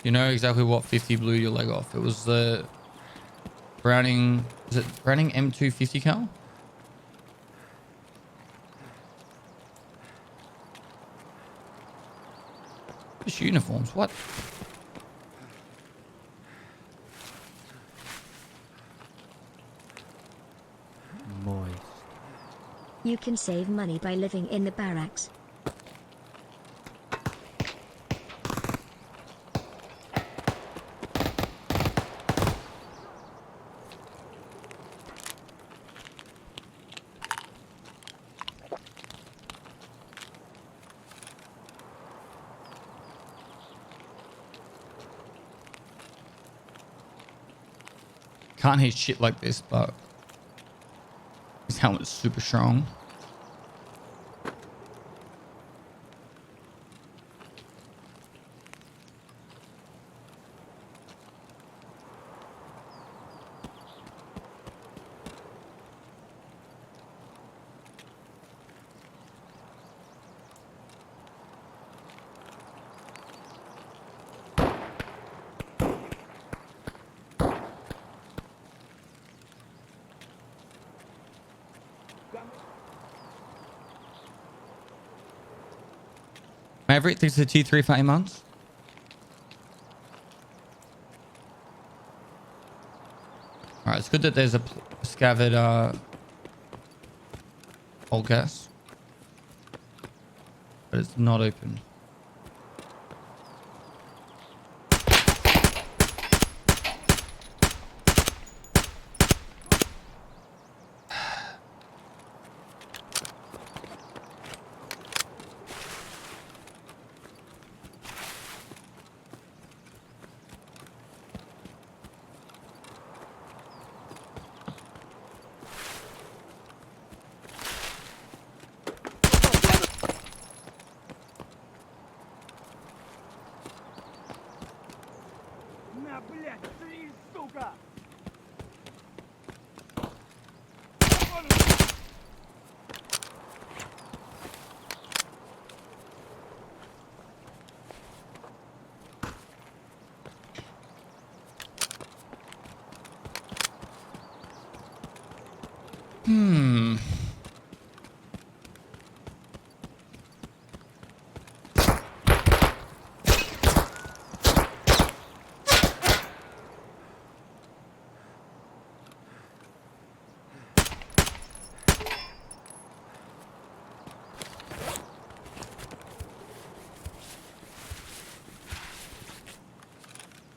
You know exactly what 50 blew your leg off. It was the Browning, is it Browning M250 cal? Just uniforms, what? Moist. You can save money by living in the barracks. Can't hit shit like this, but his helmet's super strong. Maverick, thanks to the T3 for 8 months. Alright, it's good that there's a scavered old gas. But it's not open. На, блядь, ты, сука!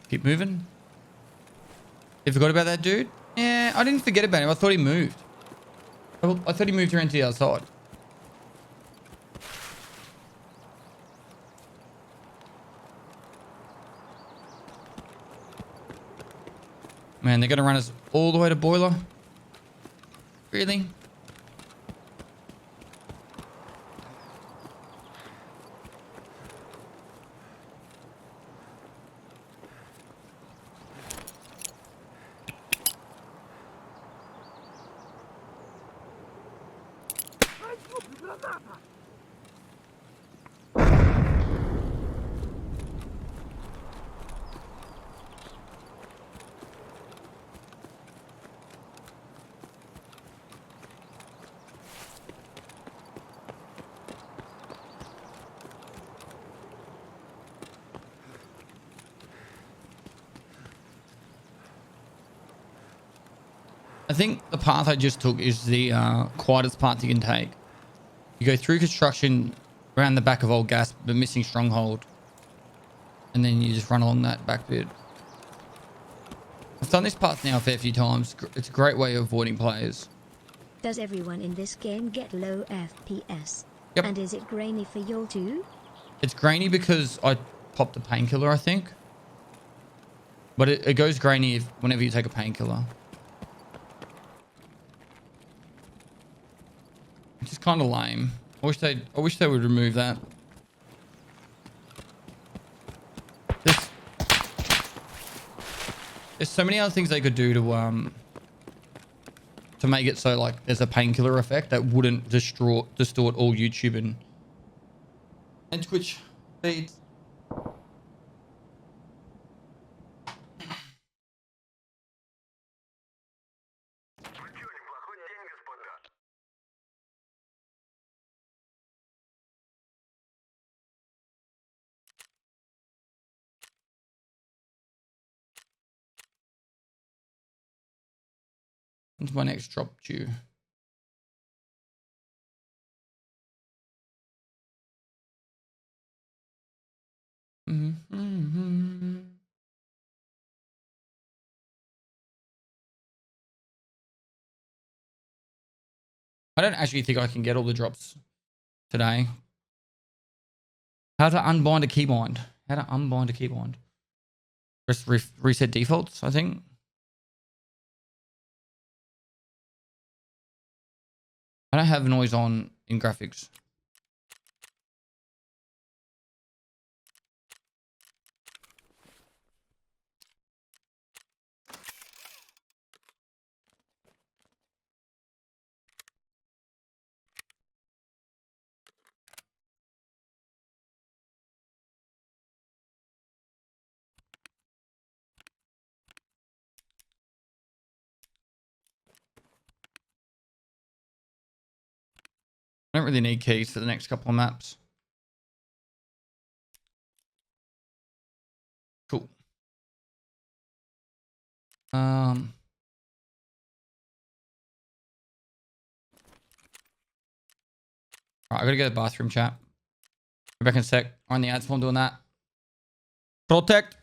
Keep moving. You forgot about that dude? Yeah, I didn't forget about him. I thought he moved. I thought he moved around to the outside. Man, they're going to run us all the way to Boiler? Really? I think the path I just took is the quietest path you can take. You go through construction around the back of Old Gas, but missing Stronghold. And then you just run along that back bit. I've done this path now a fair few times. It's a great way of avoiding players. Does everyone in this game get low FPS? Yep. And is it grainy for y'all too? It's grainy because I popped a painkiller, I think. But it goes grainy whenever you take a painkiller. Which is kind of lame. I wish they would remove that. There's so many other things they could do to make it so like there's a painkiller effect that wouldn't distort all YouTube and Twitch feeds. When's my next drop due? I don't actually think I can get all the drops today. How to unbind a keybind. How to unbind a keybind. Just reset defaults, I think. I don't have noise on in graphics. I don't really need keys for the next couple of maps. Cool. Right, I gotta go to the bathroom, chat. Be back in a sec. On the ads while I'm doing that. Protect.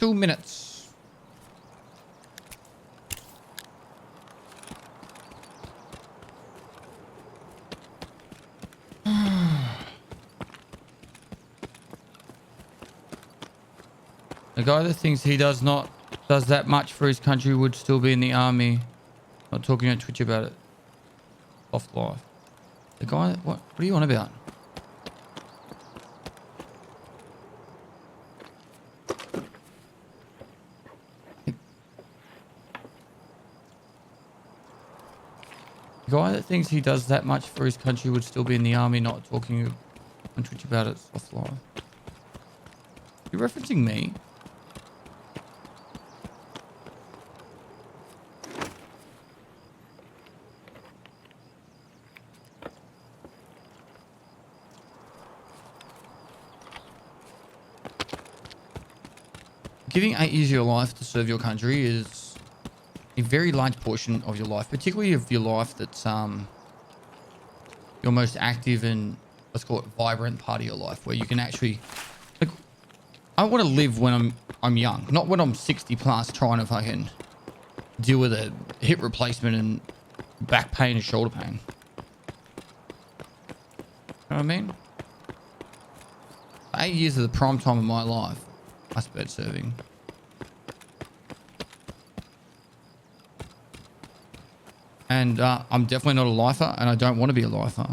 2 minutes. The guy that thinks he does that much for his country would still be in the army. Not talking on Twitch about it. Off live. The guy, what are you on about? The guy that thinks he does that much for his country would still be in the army, not talking on Twitch about it. Off live. You referencing me? Giving 8 years of your life to serve your country is a very large portion of your life, particularly of your life that's your most active and, let's call it, vibrant part of your life, where you can actually, like, I want to live when I'm young, not when I'm 60 plus trying to fucking deal with a hip replacement and back pain and shoulder pain. You know what I mean? 8 years of the prime time of my life I spent serving. And I'm definitely not a lifer, and I don't want to be a lifer.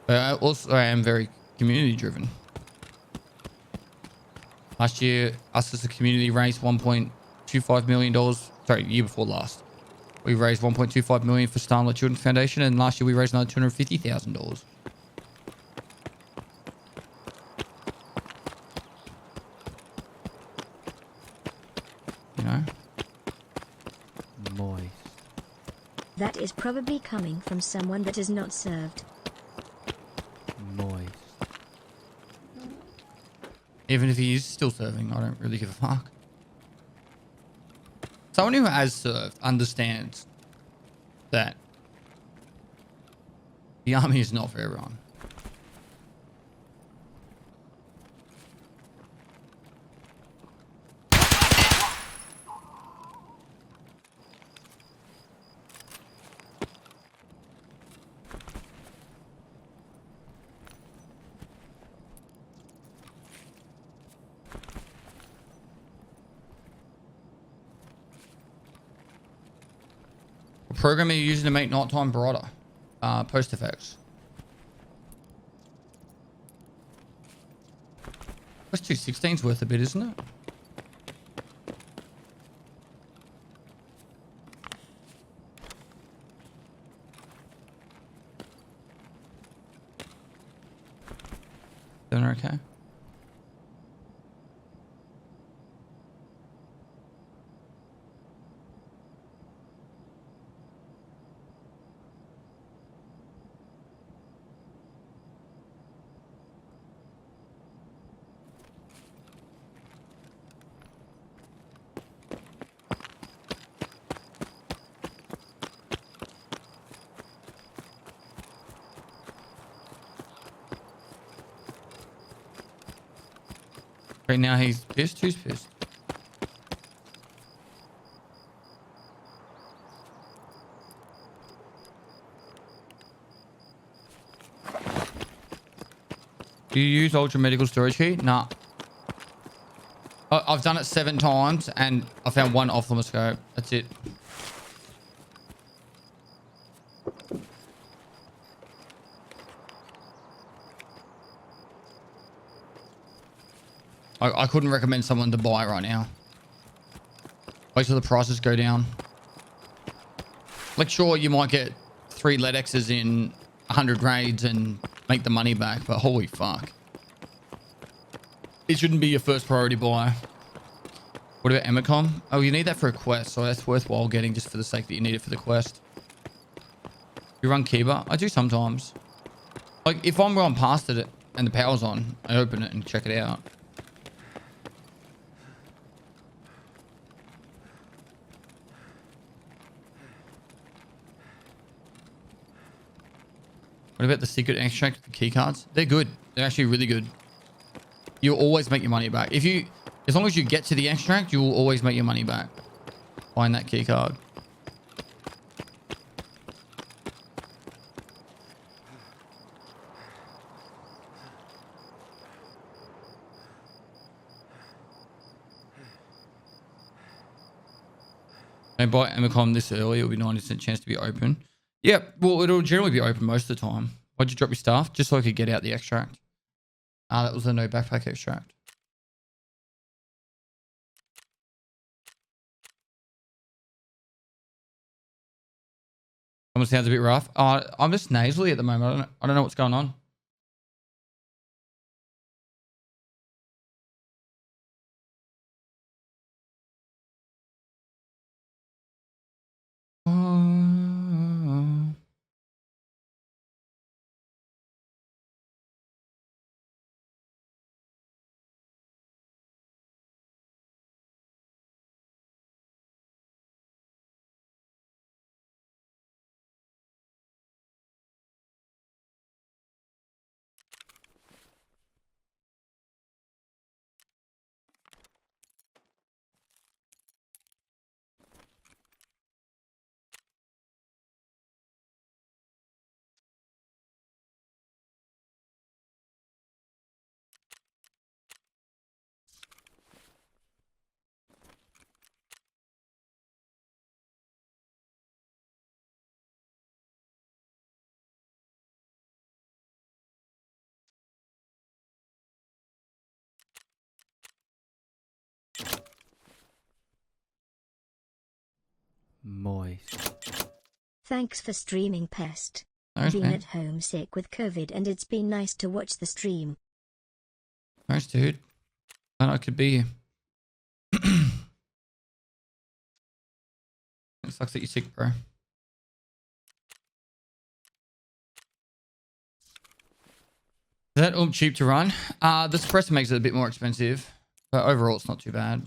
But I am very community driven. Last year, us as a community raised $1.25 million. Sorry, year before last. We raised $1.25 million for Starlight Children's Foundation, and last year we raised another $250,000. You know? Moist. That is probably coming from someone that is not served. Moist. Even if he is still serving, I don't really give a fuck. Someone who has served understands that the army is not for everyone. Program you're using to make nighttime brighter. Post effects. That's 216's worth a bit, isn't it? Doing okay? Right now he's pissed. Who's pissed? Do you use Ultra Medical Storage Key? Nah. I've done it 7 times and I found one ophthalmoscope. That's it. I couldn't recommend someone to buy right now. Wait till the prices go down. Like, sure, you might get 3 LEDXs in 100 raids and make the money back, but holy fuck. It shouldn't be your first priority buy. What about Emicom? Oh, you need that for a quest, so that's worthwhile getting just for the sake that you need it for the quest. You run Kiba? I do sometimes. Like, if I'm going past it and the power's on, I open it and check it out. What about the secret extract key cards? They're good. They're actually really good. You'll always make your money back. If you As long as you get to the extract, you will always make your money back. Find that key card. Don't buy Amicom this early. It'll be 90% chance to be open. Yep. Well, it'll generally be open most of the time. Why'd you drop your stuff? Just so I could get out the extract. That was a no backpack extract. Almost sounds a bit rough. I'm just nasally at the moment. I don't know what's going on. Moist. Thanks for streaming, Pest. Thanks, Been man. at home sick with COVID and it's been nice to watch the stream. Thanks, dude. Glad I could be here. It sucks that you're sick, bro. Is that cheap to run? The suppressor makes it a bit more expensive, but overall it's not too bad.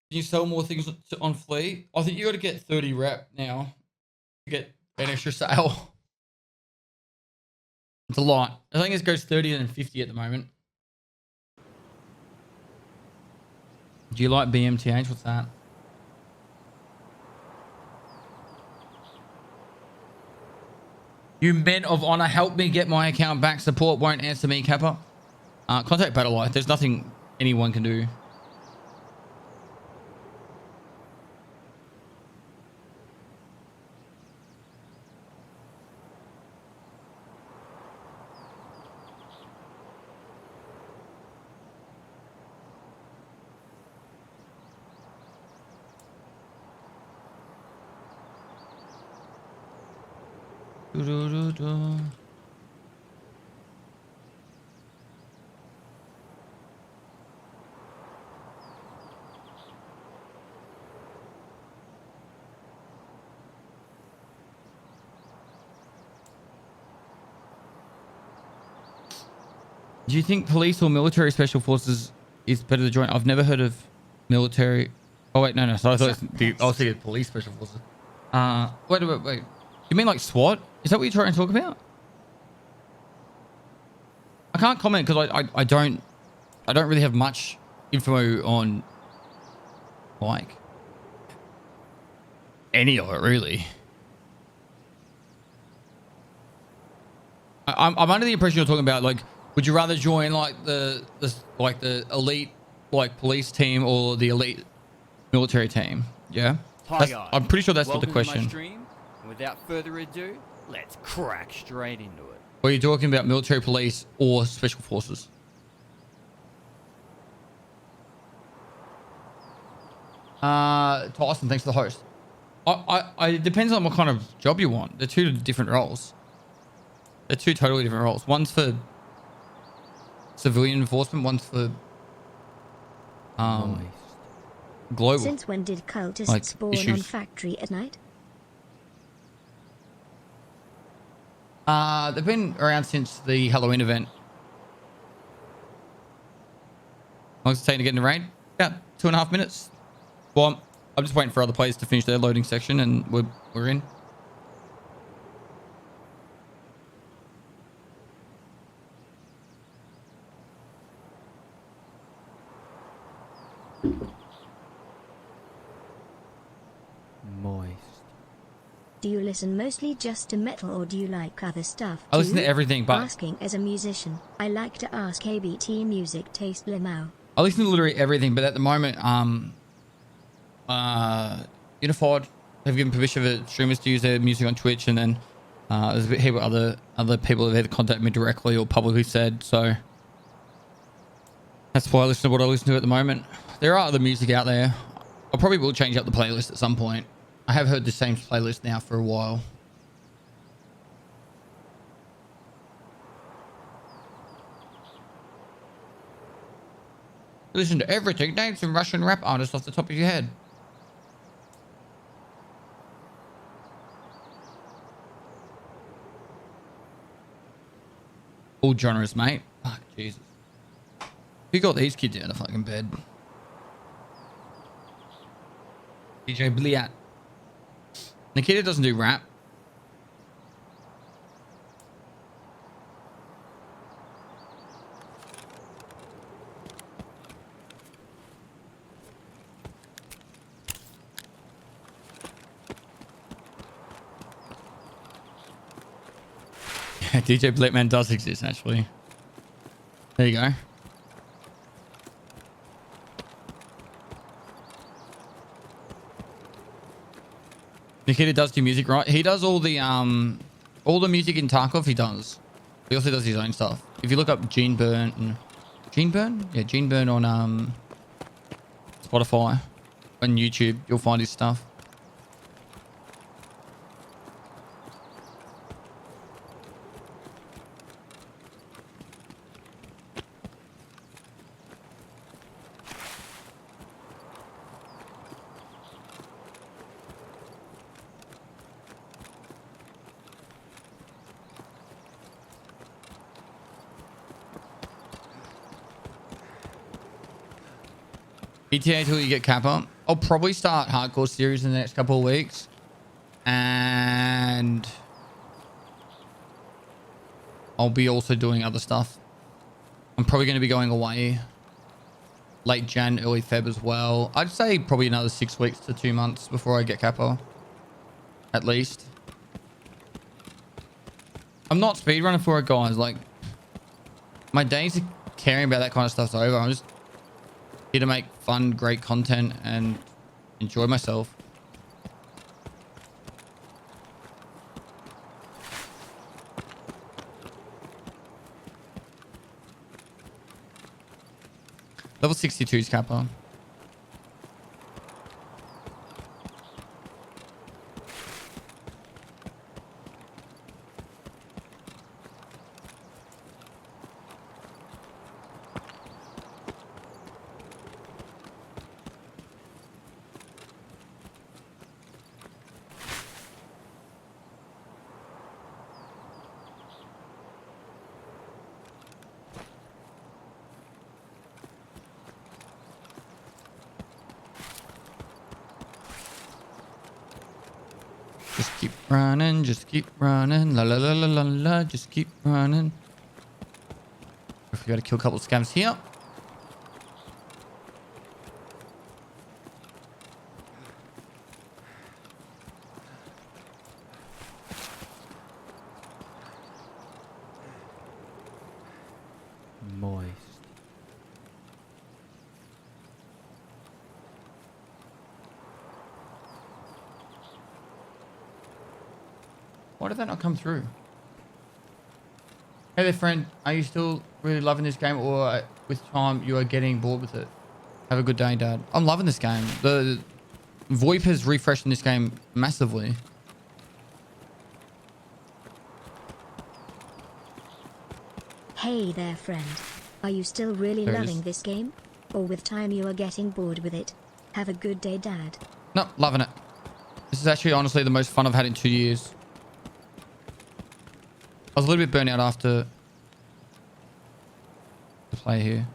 Can you sell more things on Fleet? I think you got to get 30 rep now to get an extra sale. It's a lot. I think it goes 30 and 50 at the moment. Do you like BMTH? What's that? You men of honor, help me get my account back. Support won't answer me, Kappa. Contact Battle Life. There's nothing anyone can do. Do. Do you think police or military special forces is better to join? I've never heard of military. Oh wait, no. So I thought I was thinking police special forces. Wait. You mean like SWAT? Is that what you're trying to talk about? I can't comment because I don't really have much info on like any of it really. I'm under the impression you're talking about like, would you rather join like the elite like police team or the elite military team? Yeah. Hi guys. I'm pretty sure that's what the Welcome to my question. stream, and without further ado, let's crack straight into it. Or you're talking about military police or special forces? Tyson, thanks for the host. It depends on what kind of job you want. They're two different roles. They're two totally different roles. One's for civilian enforcement, one's for Moist. global. Since when did cultists Like, spawn on issues. factory at night? They've been around since the Halloween event. How long does it take to get in the raid? About 2.5 minutes. Well, I'm just waiting for other players to finish their loading section, and we're in. Moist. Do you listen mostly just to metal or do you like other stuff I listen too? to everything, but Asking as a musician, I like to ask ABT music taste limau. I listen to literally everything. But at the moment, Unified have given permission for streamers to use their music on Twitch, and then there's a bit here with other people that either contact me directly or publicly said. So that's why I listen to what I listen to at the moment. There are other music out there. I probably will change up the playlist at some point. I have heard the same playlist now for a while. Listen to everything. Name some Russian rap artists off the top of your head. All genres, mate. Fuck, Jesus. Who got these kids out of fucking bed? DJ Bliat. Nikita doesn't do rap. Yeah, DJ Blitman does exist, actually. There you go. Nikita does do music, right? He does all the music in Tarkov. He does. He also does his own stuff. If you look up Gene Burn, yeah, Gene Burn on Spotify, on YouTube, you'll find his stuff. ETA till you get Kappa. I'll probably start hardcore series in the next couple of weeks. And I'll be also doing other stuff. I'm probably going to be going away late Jan, early Feb as well. I'd say probably another 6 weeks to 2 months before I get Kappa. At least. I'm not speedrunning for it, guys. Like, my days of caring about that kind of stuff's over. I'm just here to make fun, great content and enjoy myself. Level 62's Kappa. Just keep running, la la la la la la, just keep running. We gotta kill a couple of scams here. Moist. Why did that not come through? Hey there, friend. Are you still really loving this game, or with time you are getting bored with it? Have a good day, Dad. I'm loving this game. The VoIP has refreshed in this game massively. Hey there, friend. Are you still really There it loving is. this game? Or with time you are getting bored with it? Have a good day, Dad. No, loving it. This is actually honestly the most fun I've had in 2 years. I was a little bit burnt out after the play here.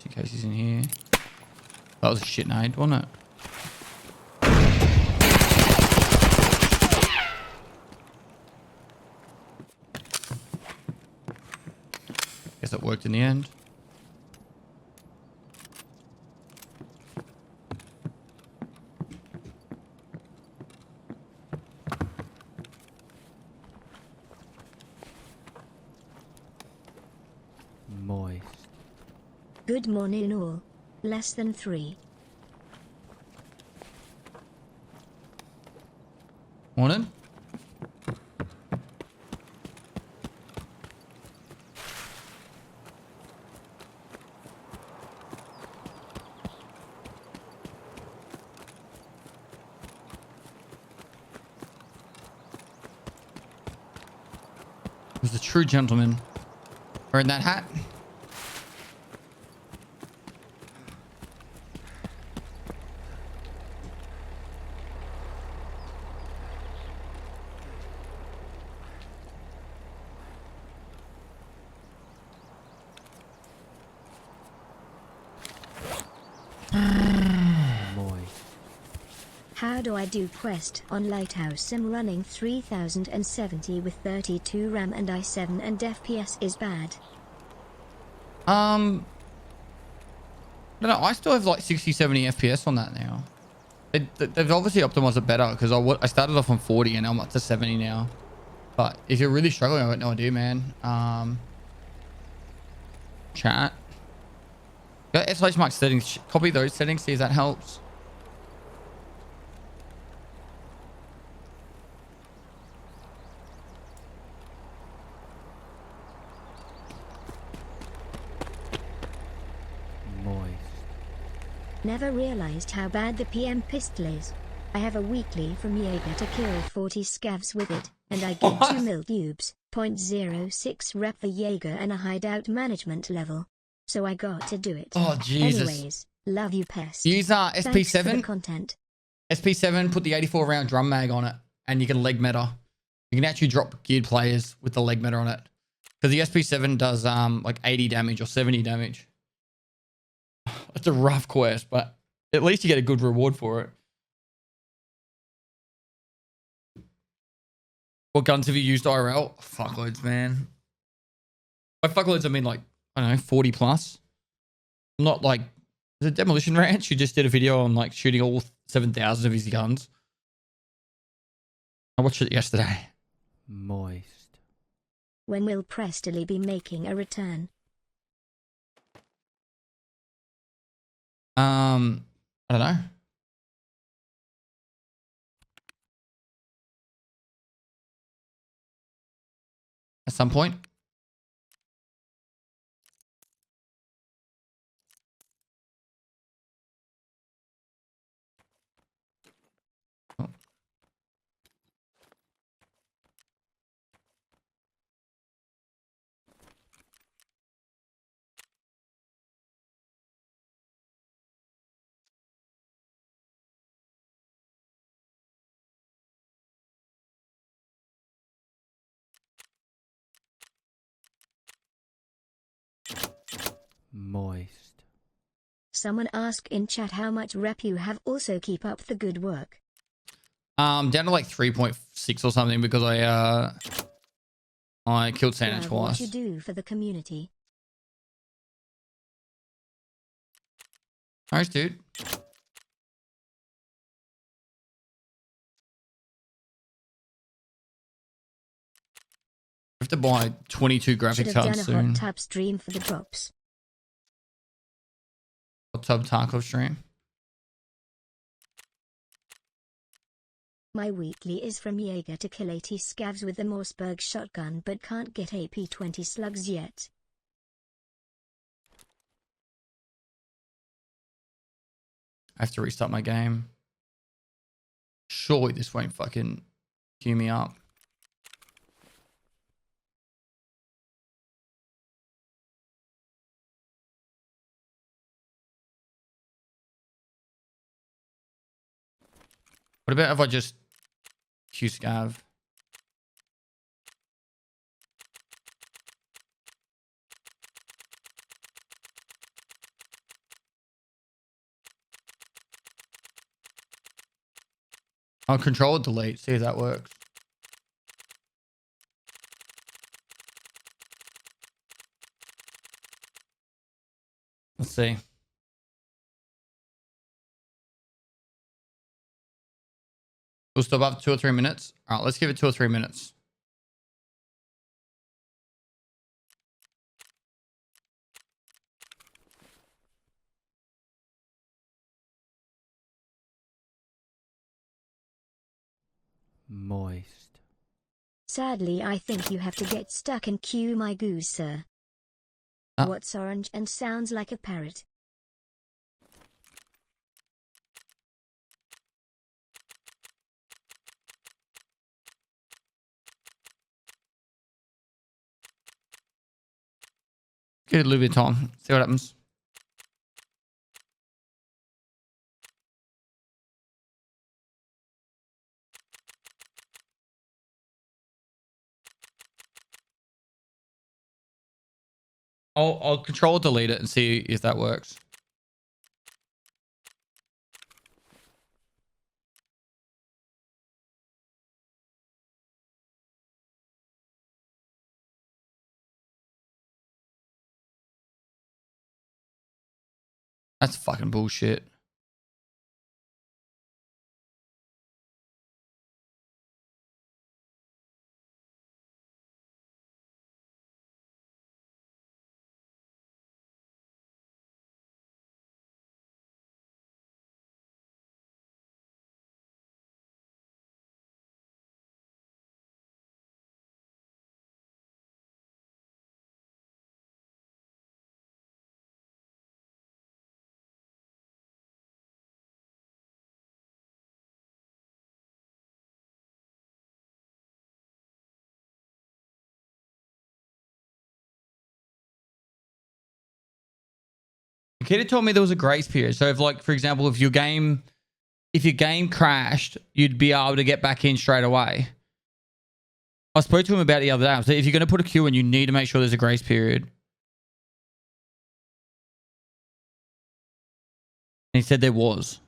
In case he's in here. That was a shit nade, wasn't it? Guess it worked in the end. Moist. Good morning all. Less than 3. Morning. Who's the true gentleman wearing that hat? Moist. How do I do quest on Lighthouse Sim running 3070 with 32 RAM and i7 and FPS is bad? I don't know. I still have like 60, 70 FPS on that now. They've obviously optimized it better because I started off on 40 and I'm up to 70 now. But if you're really struggling, I've got no idea, man. Chat. Go /mark settings. Copy those settings. See if that helps. Moist. Never realized how bad the PM pistol is. I have a weekly from Jaeger to kill 40 scavs with it, and I get 2 mil cubes, 0.06 rep for Jaeger and a hideout management level. So I got to do it. Oh, Jesus. Anyways, love you, Pest. Use Thanks for the SP7. content. SP7, put the 84 round drum mag on it and you can leg meta. You can actually drop geared players with the leg meta on it. Because the SP7 does like 80 damage or 70 damage. It's a rough quest, but at least you get a good reward for it. What guns have you used IRL? Fuckloads, man. By fuckloads, I mean like, I don't know, 40 plus. Not like the Demolition Ranch who just did a video on like shooting all 7,000 of his guns. I watched it yesterday. Moist. When will Prestily be making a return? I don't know. At some point. Oh. Moist. Someone ask in chat how much rep you have. Also keep up the good work. Down to like 3.6 or something because I killed Santa Love twice. what you do for the community. Nice, dude. I have to buy 22 Should graphics have done cards a soon. hot tub stream for the drops. Hot tub Tarkov stream. My weekly is from Jaeger to kill 80 scavs with the Mossberg shotgun but can't get AP 20 slugs yet. I have to restart my game. Surely this won't fucking queue me up. What about if I just queue scav? I'll control delete, see if that works. Let's see. We'll stop up 2 or 3 minutes. All right, let's give it 2 or 3 minutes. Moist. Sadly, I think you have to get stuck in queue, my goose, sir. What's orange and sounds like a parrot? Get a little bit of time. See what happens. I'll control delete it and see if that works. That's fucking bullshit. Kita told me there was a grace period. So if, like, for example, if your game crashed, you'd be able to get back in straight away. I spoke to him about it the other day. I said, if you're going to put a queue in, you need to make sure there's a grace period. And he said there was.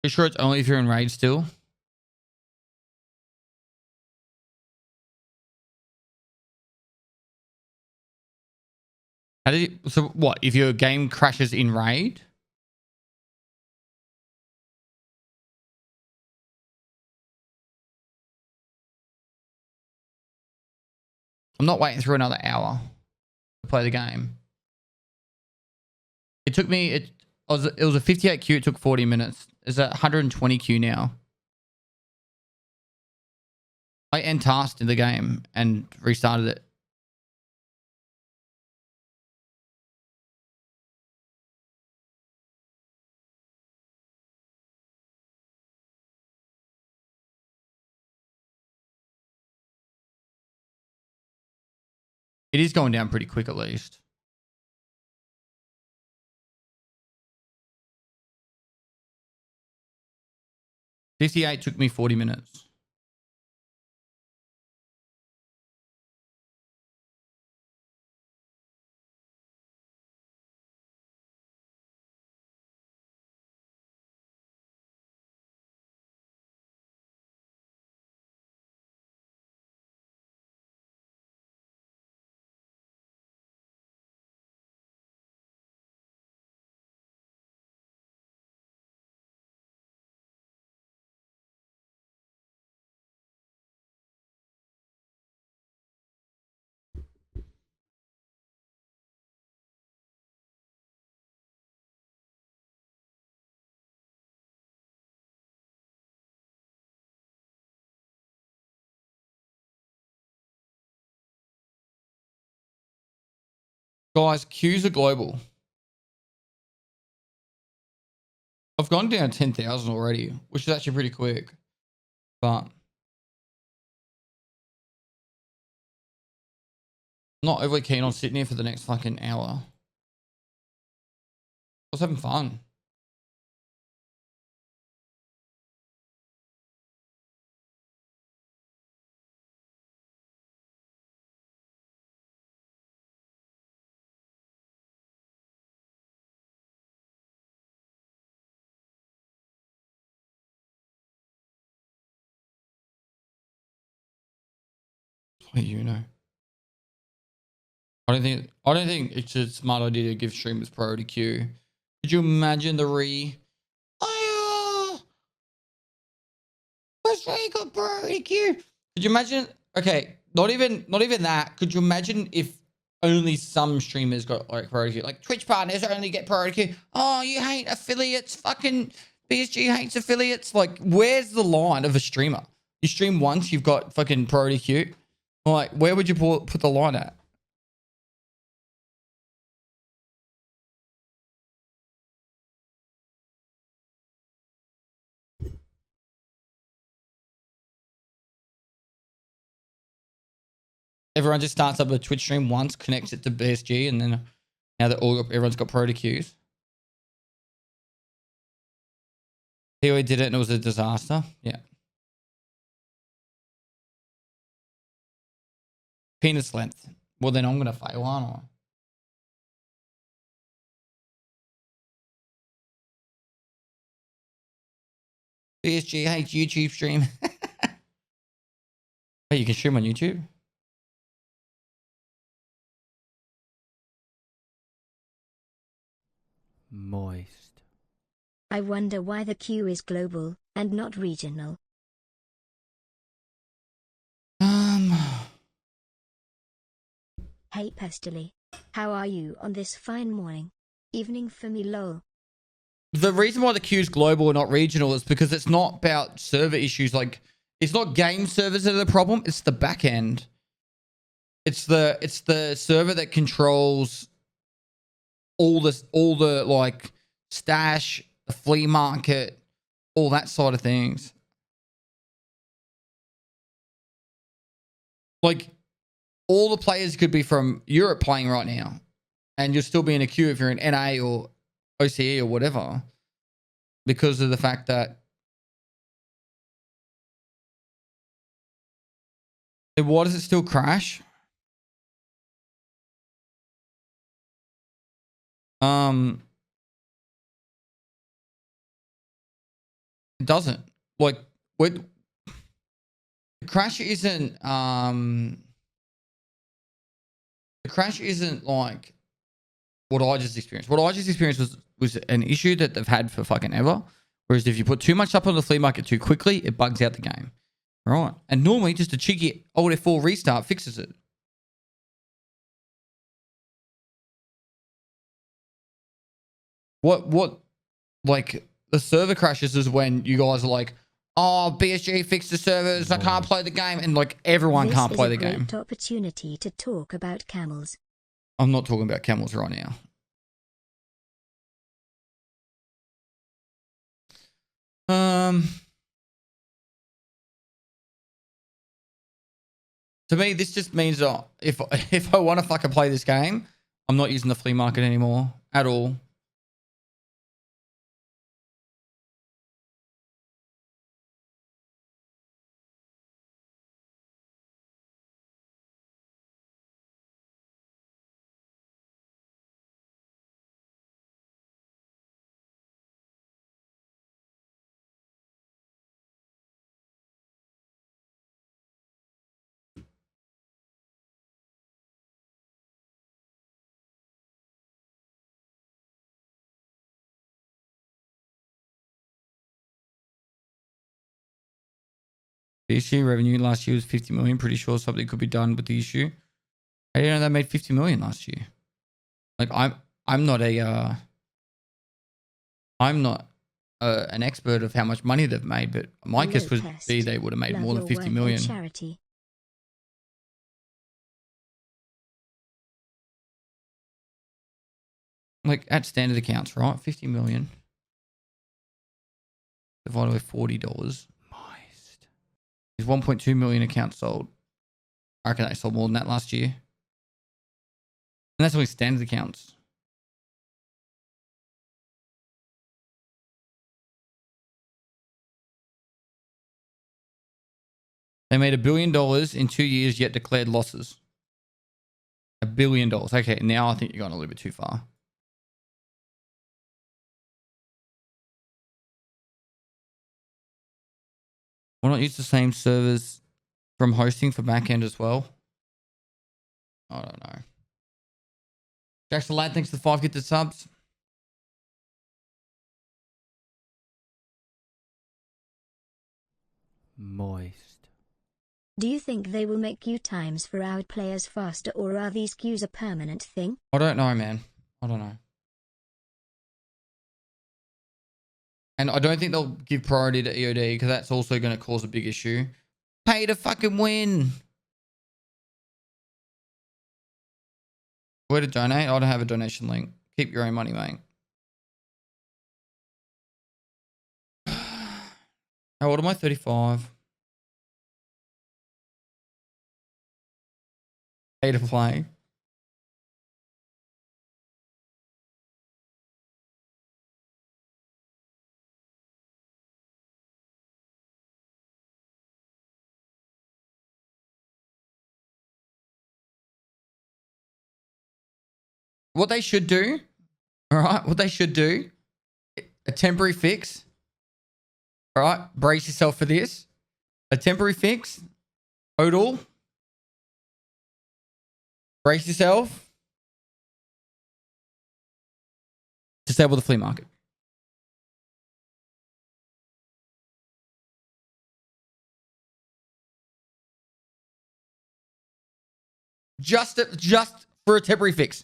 You sure it's only if you're in raid still? How did you, so what, if your game crashes in raid? I'm not waiting through another hour to play the game. It took me, it was a 58 queue, it took 40 minutes. It's a 120 queue now. I end tasked in the game and restarted it. It is going down pretty quick at least. $58 took me 40 minutes. Guys, queues are global. I've gone down 10,000 already, which is actually pretty quick. But not overly keen on sitting here for the next fucking hour. I was having fun. What do you know? I don't think it's a smart idea to give streamers priority queue. Could you imagine the first one got priority queue? Could you imagine? Okay, not even that. Could you imagine if only some streamers got like priority queue? Like Twitch partners only get priority queue. Oh, you hate affiliates. Fucking BSG hates affiliates. Like, where's the line of a streamer? You stream once, you've got fucking priority queue. Like, where would you put the line at? Everyone just starts up a Twitch stream once, connects it to BSG, and then now that everyone's got priority queues. PoE did it and it was a disaster. Yeah. Penis length. Well, then I'm going to fail, aren't I? BSG hates YouTube stream. Hey, you can stream on YouTube? Moist. I wonder why the queue is global and not regional. Hey Pestily, how are you on this fine morning? Evening for me lol. The reason why the queue is global and not regional is because it's not about server issues. Like, it's not game servers that are the problem. It's the back end. It's the server that controls all the like stash, the flea market, all that side of things. Like, all the players could be from Europe playing right now, and you'll still be in a queue if you're in NA or OCE or whatever, because of the fact that. Why does it still crash? It doesn't. Like, the crash isn't like what I just experienced. What I just experienced was an issue that they've had for fucking ever. Whereas if you put too much up on the flea market too quickly, it bugs out the game. Right. And normally just a cheeky Alt F4 restart fixes it. What like the server crashes is when you guys are like, oh, BSG fixed the servers, I can't play the game, and like everyone can't play the game. This is a great opportunity to talk about camels. I'm not talking about camels right now. To me, this just means that if I want to fucking play this game, I'm not using the flea market anymore at all. BSG revenue last year was 50 million. Pretty sure something could be done with the issue. I didn't know they made 50 million last year. Like, I'm not an expert of how much money they've made, but my guess would be they would have made more than 50 million. Charity. like at standard accounts, right? 50 million divided by $40. Moist. There's 1.2 million accounts sold. I reckon they sold more than that last year. And that's only standard accounts. They made $1 billion in 2 years, yet declared losses. $1 billion. Okay, now I think you're going a little bit too far. Why not use the same servers from hosting for backend as well? I don't know. Jackson Lad, thanks for the 5 gifted subs. Moist. Do you think they will make queue times for our players faster, or are these queues a permanent thing? I don't know, man. I don't know. And I don't think they'll give priority to EOD because that's also going to cause a big issue. Pay to fucking win. Where to donate? I don't have a donation link. Keep your own money, mate. How old am I? 35. Pay to play. What they should do, all right? What they should do, a temporary fix. All right? Brace yourself for this. A temporary fix. Total. Brace yourself. Disable the flea market. Just for a temporary fix.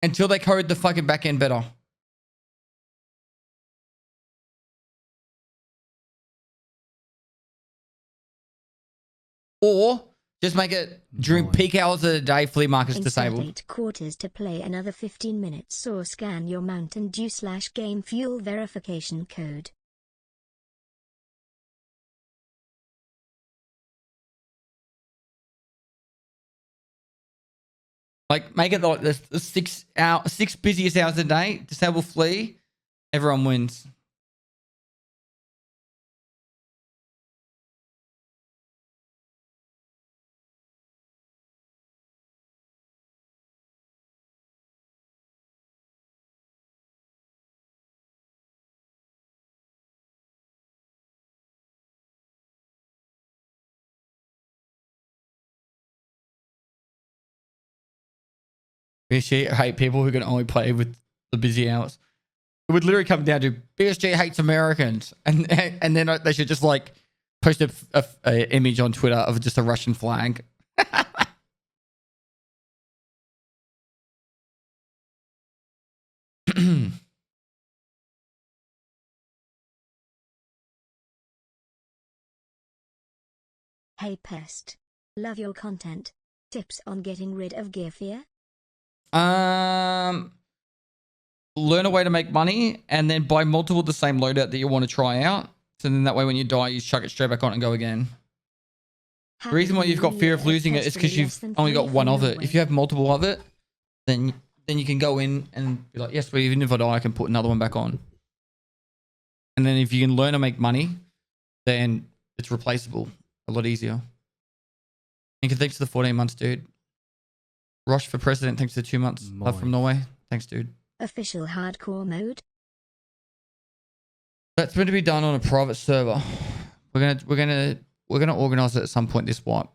Until they code the fucking back end better. Or just make it during peak hours of the day, flea market's disabled. Insert 8 quarters to play another 15 minutes, or scan your Mountain Dew / Game Fuel verification code. Like, make it like the 6 busiest hours a day, disable flea, everyone wins. BSG hate people who can only play with the busy hours. It would literally come down to BSG hates Americans, and then they should just like post a image on Twitter of just a Russian flag. Hey Pest. Love your content. Tips on getting rid of gear fear? Learn a way to make money and then buy multiple of the same loadout that you want to try out. So then that way when you die, you chuck it straight back on and go again. The reason why you've got fear of losing it is because you've only got one of it. If you have multiple of it, then you can go in and be like, yes, but even if I die, I can put another one back on. And then if you can learn to make money, then it's replaceable a lot easier. And thanks to the 14 months, dude. Rosh for president, thanks to 2 months. Love from Norway. Thanks, dude. Official hardcore mode? That's meant to be done on a private server. We're gonna organize it at some point this wipe.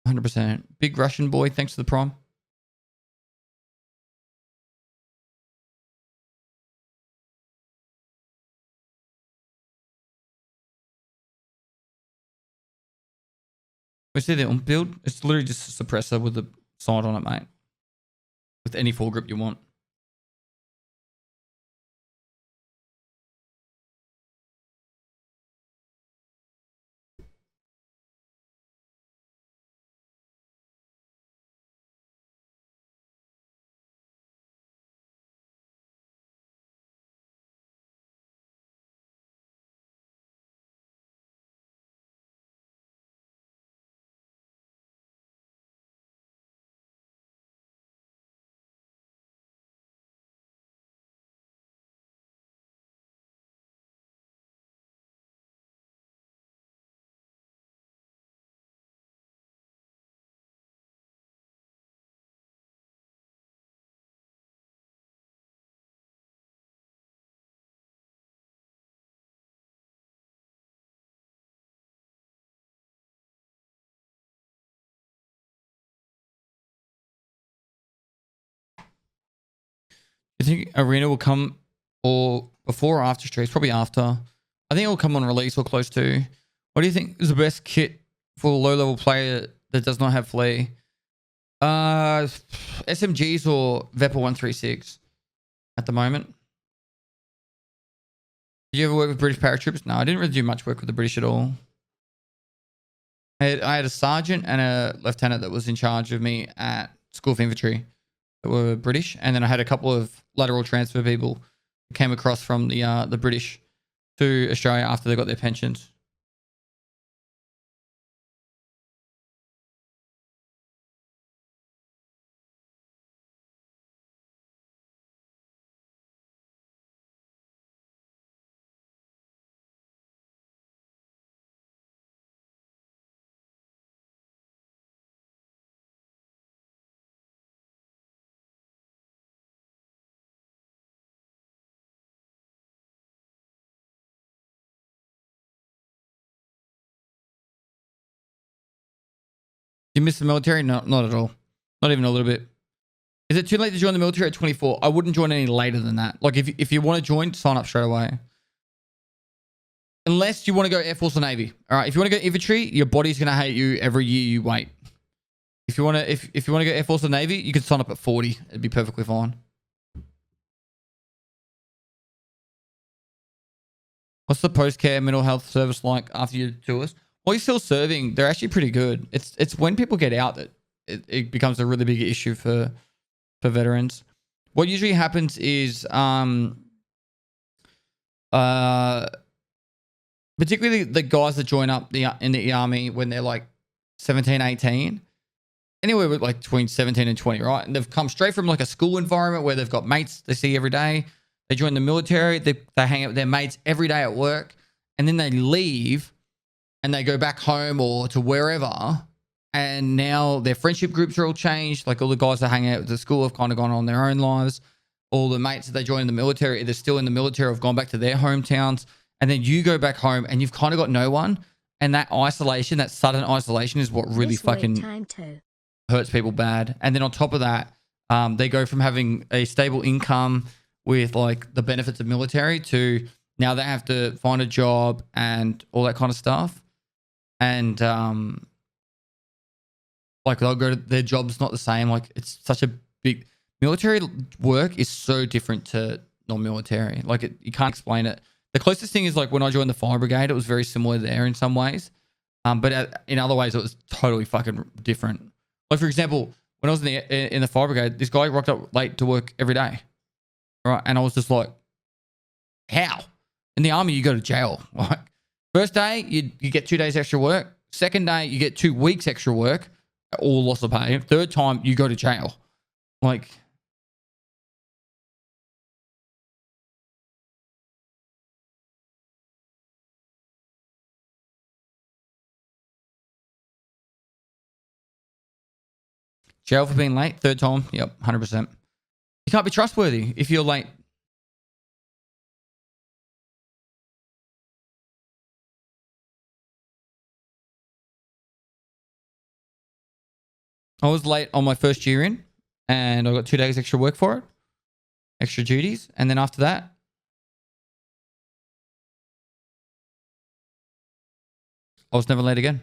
100%. Big Russian boy, thanks for the prime. We see the build. It's literally just a suppressor with a side on it, mate. With any foregrip you want. You think Arena will come or before or after streams? Probably after. I think it will come on release or close to. What do you think is the best kit for a low-level player that does not have flea? SMGs or Vepa 136 at the moment. Did you ever work with British paratroopers? No, I didn't really do much work with the British at all. I had a sergeant and a lieutenant that was in charge of me at School of Infantry that were British, and then I had a couple of lateral transfer people who came across from the British to Australia after they got their pensions. You miss the military? No, not at all. Not even a little bit. Is it too late to join the military at 24? I wouldn't join any later than that. Like if you want to join, sign up straight away. Unless you want to go Air Force or Navy. All right. If you want to go infantry, your body's gonna hate you every year you wait. If you want to, if you want to go Air Force or Navy, you can sign up at 40. It'd be perfectly fine. What's the post-care mental health service like after your tours? While you're still serving, they're actually pretty good. It's when people get out that it becomes a really big issue for veterans. What usually happens is particularly the guys that join up in the army when they're like 17, 18, anywhere with like between 17 and 20, right? And they've come straight from like a school environment where they've got mates they see every day. They join the military, they hang out with their mates every day at work, and then they leave and they go back home or to wherever, and now their friendship groups are all changed. Like all the guys that hang out at the school have kind of gone on their own lives. All the mates that they join in the military, they're still in the military, have gone back to their hometowns, and then you go back home and you've kind of got no one. And that isolation, that sudden isolation, is what really fucking hurts people bad. And then on top of that, they go from having a stable income with like the benefits of military to now they have to find a job and all that kind of stuff. And like they'll go to their job's not the same. Like it's such a big military work is so different to non-military. Like you can't explain it. The closest thing is like when I joined the fire brigade, it was very similar there in some ways. But in other ways, it was totally fucking different. Like for example, when I was in the fire brigade, this guy rocked up late to work every day. Right. And I was just like, how? In the army, you go to jail. Like first day, you get 2 days extra work. Second day, you get 2 weeks extra work, all loss of pay. Third time, you go to jail. Like, jail for being late. Third time, yep, 100%. You can't be trustworthy if you're late. I was late on my first year in, and I got 2 days extra work for it, extra duties, and then after that, I was never late again.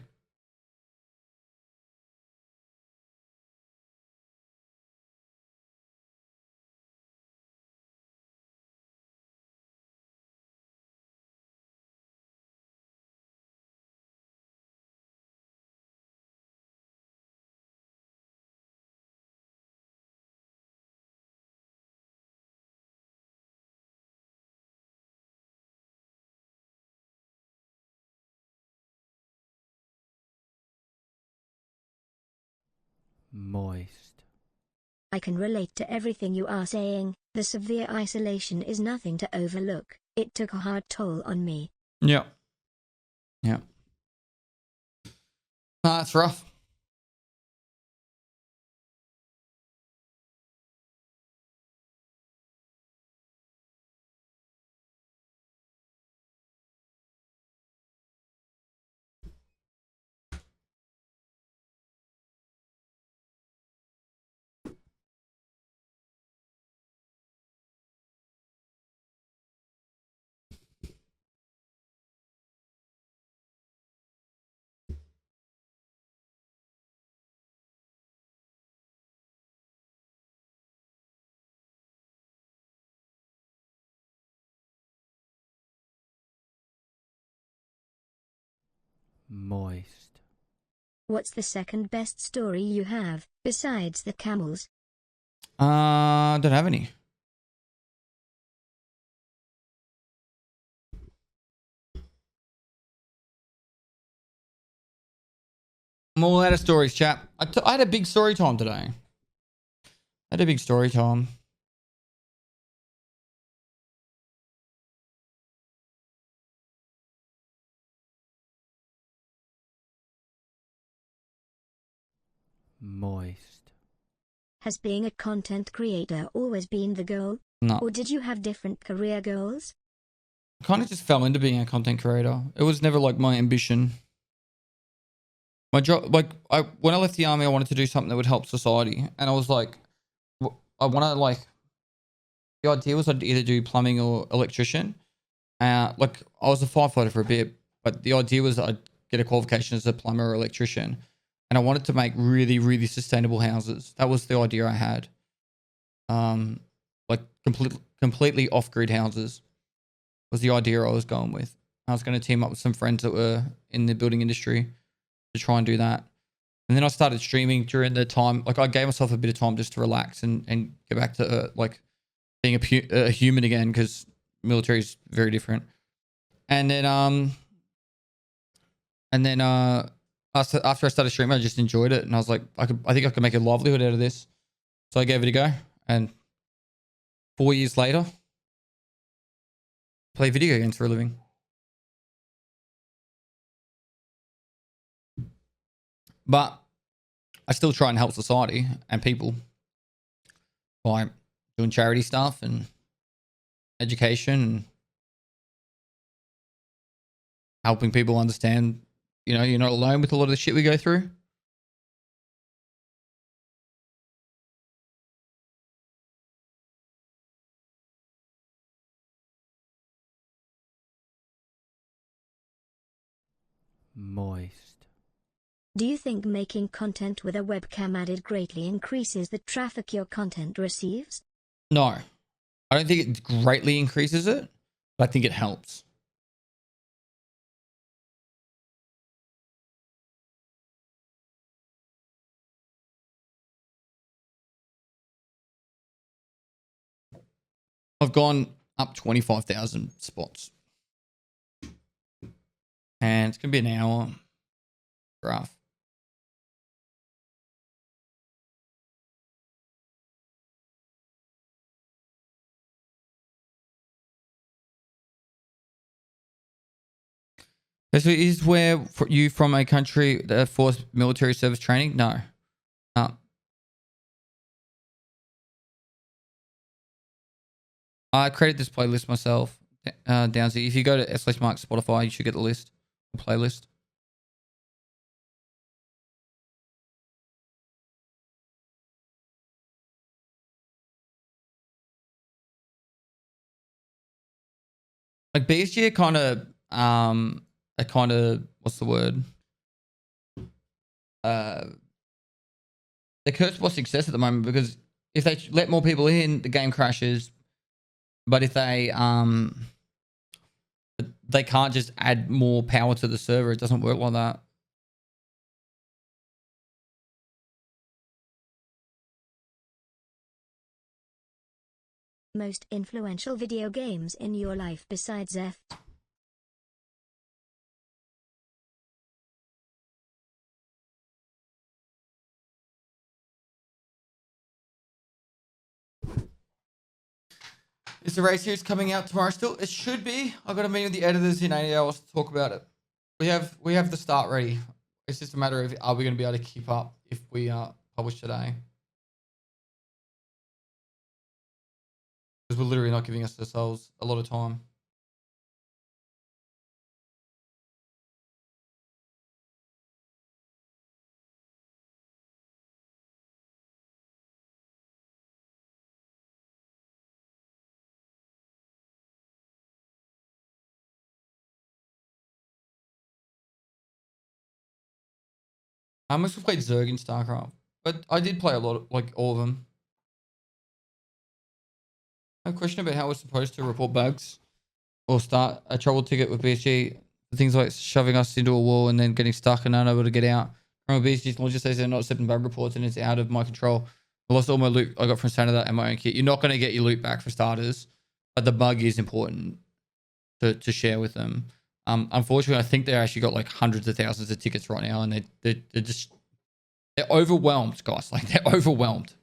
Moist. I can relate to everything you are saying. The severe isolation is nothing to overlook. It took a hard toll on me. Yeah. Yeah. That's rough. Moist. What's the second best story you have, besides the camels? Don't have any. I'm all out of stories, chap. I had a big story time today. I had a big story time. Moist. Has being a content creator always been the goal? No. Or did you have different career goals? I kind of just fell into being a content creator. It was never like my ambition. My job, like, when I left the army, I wanted to do something that would help society. And I was like, I want to, like, the idea was I'd either do plumbing or electrician. Like, I was a firefighter for a bit, but the idea was I'd get a qualification as a plumber or electrician. And I wanted to make really, really sustainable houses. That was the idea I had. Like, completely off-grid houses was the idea I was going with. I was going to team up with some friends that were in the building industry to try and do that. And then I started streaming during the time. Like, I gave myself a bit of time just to relax and get back to like being a human again, because military is very different. And then after I started streaming, I just enjoyed it, and I was like, I think I could make a livelihood out of this. So I gave it a go, and 4 years later, play video games for a living. But I still try and help society and people by doing charity stuff and education and helping people understand, you know, you're not alone with a lot of the shit we go through. Moist. Do you think making content with a webcam added greatly increases the traffic your content receives? No, I don't think it greatly increases it, but I think it helps. I've gone up 25,000 spots. And it's going to be an hour graph. So is where you from a country that forced military service training? No. I created this playlist myself, Downsy. If you go to /Mark Spotify, you should get the list, the playlist. Like BSG are kind of what's the word? They're cursed by success at the moment, because if they let more people in, the game crashes. But if they can't just add more power to the server, it doesn't work like that. Most influential video games in your life besides F. Is the race series coming out tomorrow still? It should be. I've got a meeting with the editors in 8 hours to talk about it. We have the start ready. It's just a matter of, are we going to be able to keep up if we publish today? Because we're literally not giving ourselves a lot of time. I must have played Zerg in StarCraft, but I did play a lot, like all of them. I have a question about how we're supposed to report bugs or start a trouble ticket with BSG Things like shoving us into a wall and then getting stuck and unable to get out. BSG just says they're not accepting bug reports and it's out of my control. I lost all my loot I got from Canada and my own kit. You're not going to get your loot back for starters, but the bug is important to share with them. Unfortunately, I think they actually got like hundreds of thousands of tickets right now, and they're overwhelmed, guys. Like they're overwhelmed.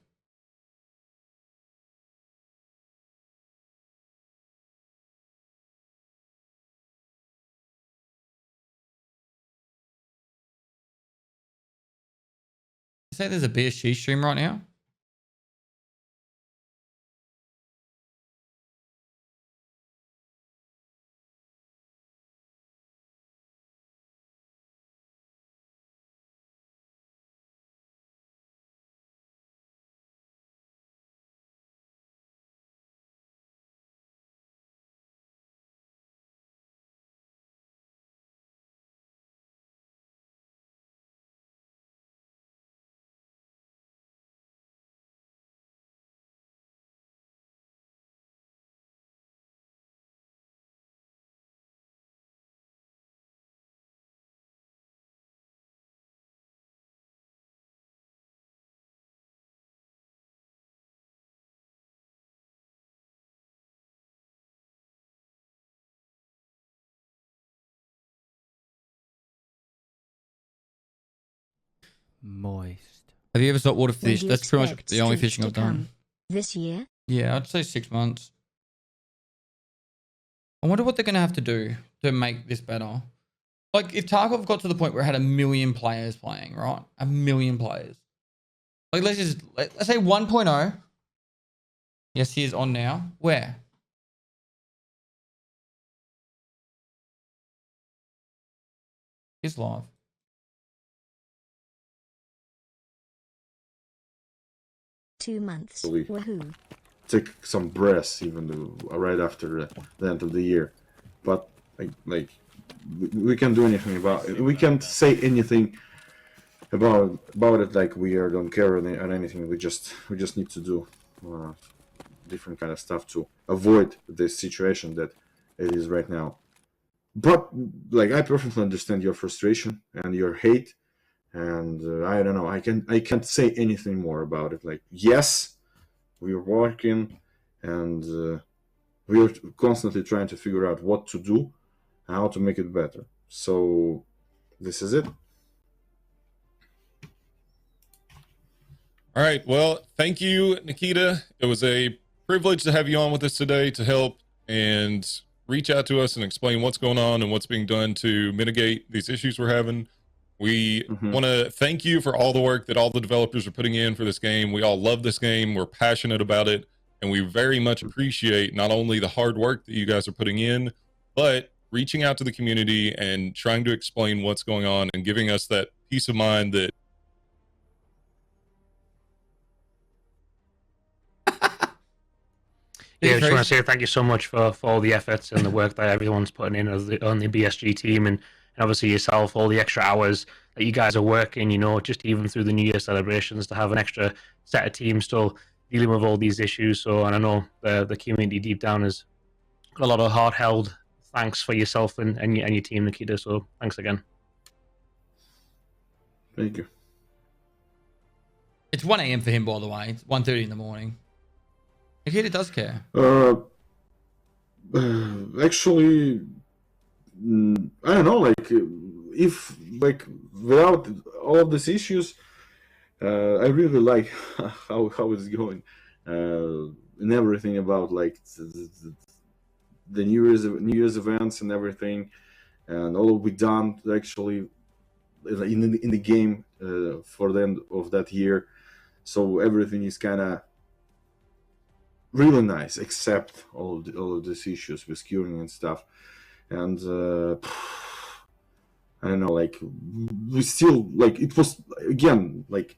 You say there's a BSG stream right now? Moist. Have you ever saltwater When do fish? you That's pretty much expect the only streets fishing to I've done. come? This year? Yeah, I'd say 6 months. I wonder what they're going to have to do to make this better. Like, if Tarkov got to the point where it had 1 million players playing, right? 1 million players. Like, let's say 1.0. Yes, he is on now. Where? He's live. Two months. Really. Woohoo. Take some breaths even right after the end of the year, but like we can't do anything about it. We can't say anything about it, like we don't care or anything. We just need to do different kind of stuff to avoid this situation that it is right now. But like, I perfectly understand your frustration and your hate, and I don't know, I can't say anything more about it. Like, yes, we're working, and we are constantly trying to figure out what to do and how to make it better. So this is it. All right. Well, thank you, Nikita. It was a privilege to have you on with us today to help and reach out to us and explain what's going on and what's being done to mitigate these issues we're having. We want to thank you for all the work that all the developers are putting in for this game. We all love this game. We're passionate about it. And we very much appreciate not only the hard work that you guys are putting in, but reaching out to the community and trying to explain what's going on and giving us that peace of mind that Yeah, I just want to say thank you so much for all the efforts and the work that everyone's putting in on the BSG team, and obviously yourself, all the extra hours that you guys are working, just even through the New Year celebrations, to have an extra set of teams still dealing with all these issues. So, and I know the community deep down has got a lot of hard-held thanks for yourself and your team, Nikita. So thanks again. Thank you. It's 1 a.m. for him, by the way. It's 1:30 in the morning. Nikita does care. Actually, I don't know. Like, if without all of these issues, I really like how it's going, and everything about like the New Year's events and everything, and all we done actually in the game for the end of that year. So everything is kind of really nice, except all of these issues with curing and stuff. And I don't know, like, we still, like, it was, again, like,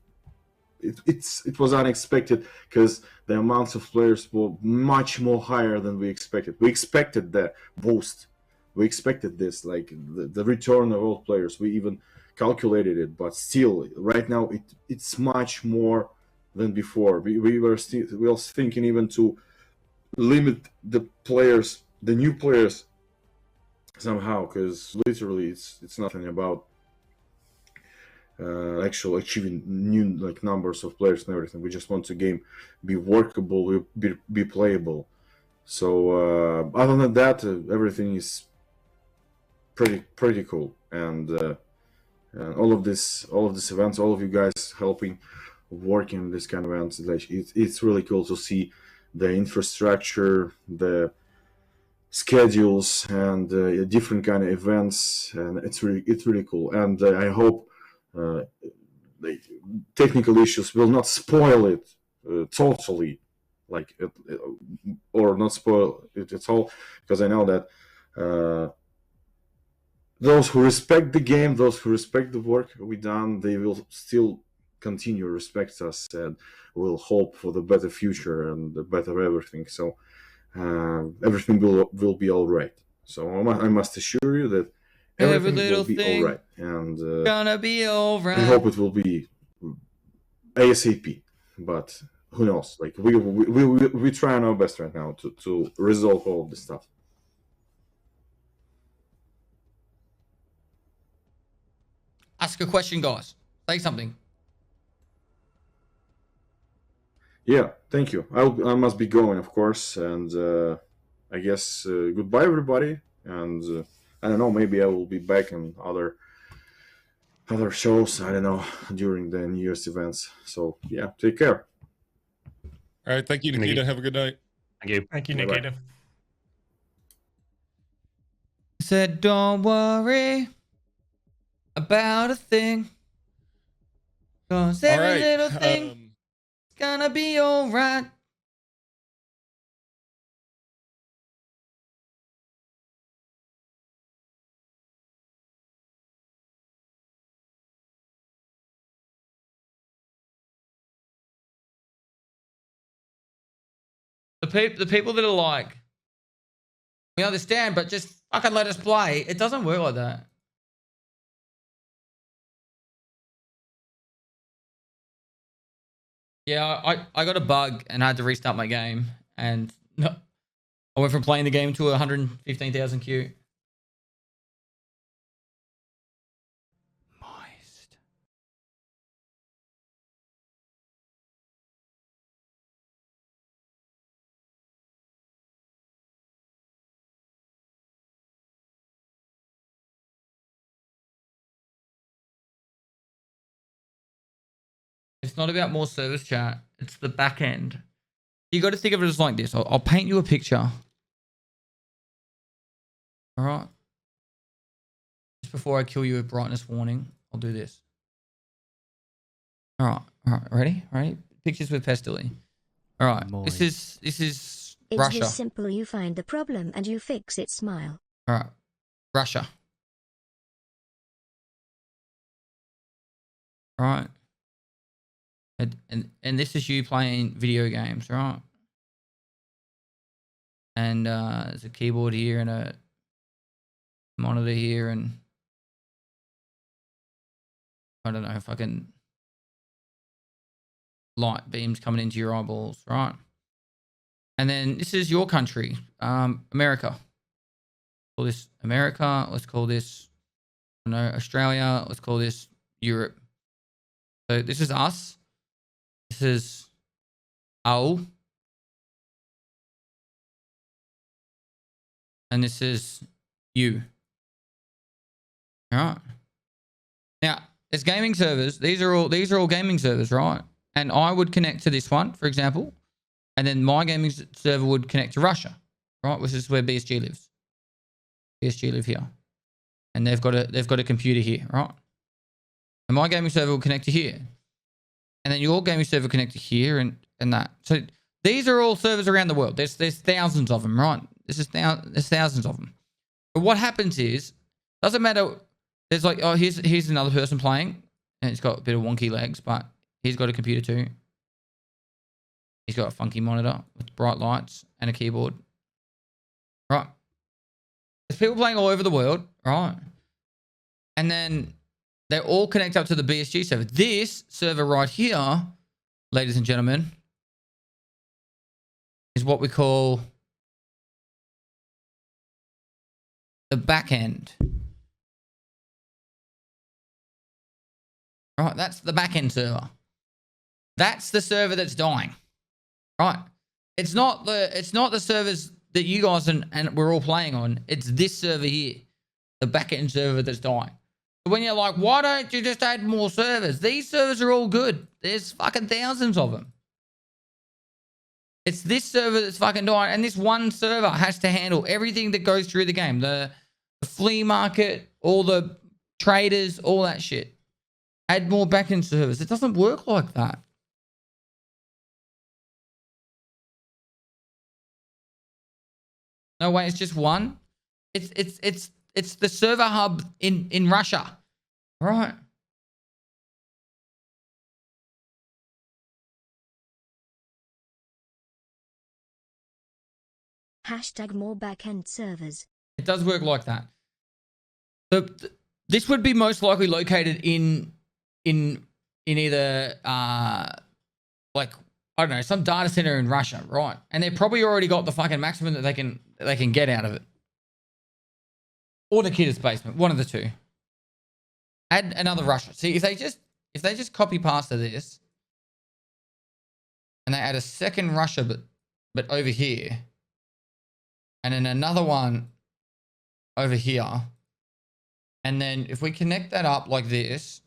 it was unexpected, because the amounts of players were much more higher than we expected. We expected the boost. We expected this, like, the return of all players. We even calculated it, but still, right now, it's much more than before. We were thinking even to limit the players, the new players, somehow, because literally it's nothing about actual achieving new like numbers of players and everything. We just want the game be workable, be playable. So other than that, everything is pretty cool, and all of these events, all of you guys helping working this kind of events, like, it's really cool to see the infrastructure, the schedules, and different kind of events, and it's really cool. And I hope the technical issues will not spoil it totally, like or not spoil it at all, because I know that those who respect the game, those who respect the work we done, they will still continue respect us, and will hope for the better future and the better everything. So everything will be all right. So I must assure you that everything will be all right, and gonna be all right. I hope it will be ASAP. But who knows? Like we trying our best right now to resolve all of this stuff. Ask a question, guys. Say something. Yeah, thank you. I must be going, of course, and I guess goodbye, everybody. And I don't know, maybe I will be back in other shows. I don't know, during the New Year's events. So yeah, take care. All right, thank you, Nikita. Have a good night. Thank you. Thank you, Bye-bye. Nikita. Said, don't worry about a thing, 'cause every All right, little thing is gonna be all right. The people that are like, we understand, but just fucking let us play. It doesn't work like that. Yeah, I got a bug and I had to restart my game, and no, I went from playing the game to 115,000 Q. Moist. It's not about more service chat. It's the back end. You got to think of it as like this. I'll paint you a picture. All right. Just before I kill you with brightness warning, I'll do this. All right. All right. Ready? Ready? Pictures with Pestily. All right. Moist. This is It's Russia. this simple. You find the problem and you fix it. Smile. All right. Russia. All right. And this is you playing video games, right? And there's a keyboard here and a monitor here, and I don't know, fucking light beams coming into your eyeballs, right? And then this is your country, America. Call this America. Let's call this, I don't know, Australia. Let's call this Europe. So this is us. This is O. And this is you. All right. Now, there's gaming servers. These are all gaming servers, right? And I would connect to this one, for example, and then my gaming server would connect to Russia, right? Which is where BSG lives. BSG live here, and they've got a computer here, right? And my gaming server will connect to here, and then your gaming server will connect to here, and that. So these are all servers around the world. There's thousands of them, right? There's thousands of them. But what happens is, doesn't matter. There's like, oh, here's another person playing, and he's got a bit of wonky legs, but he's got a computer too. He's got a funky monitor with bright lights and a keyboard. Right. There's people playing all over the world, right? And then they all connect up to the BSG server. This server right here, ladies and gentlemen, is what we call the back end. Right, that's the back end server. That's the server that's dying. Right. It's not the servers that you guys and we're all playing on. It's this server here. The back end server that's dying. So when you're like, why don't you just add more servers? These servers are all good. There's fucking thousands of them. It's this server that's fucking dying. And this one server has to handle everything that goes through the game. The flea market, all the traders, all that shit. Add more backend servers. It doesn't work like that. No way, it's just one. It's the server hub in Russia. Right. Hashtag more backend servers. It does work like that. This would be most likely located in either like, I don't know, some data center in Russia, right? And they've probably already got the fucking maximum that they can get out of it. Or Nikita's basement, one of the two. Add another Russia. See, if they just copy pasta this and they add a second Russia but over here, and then another one over here, and then if we connect that up like this,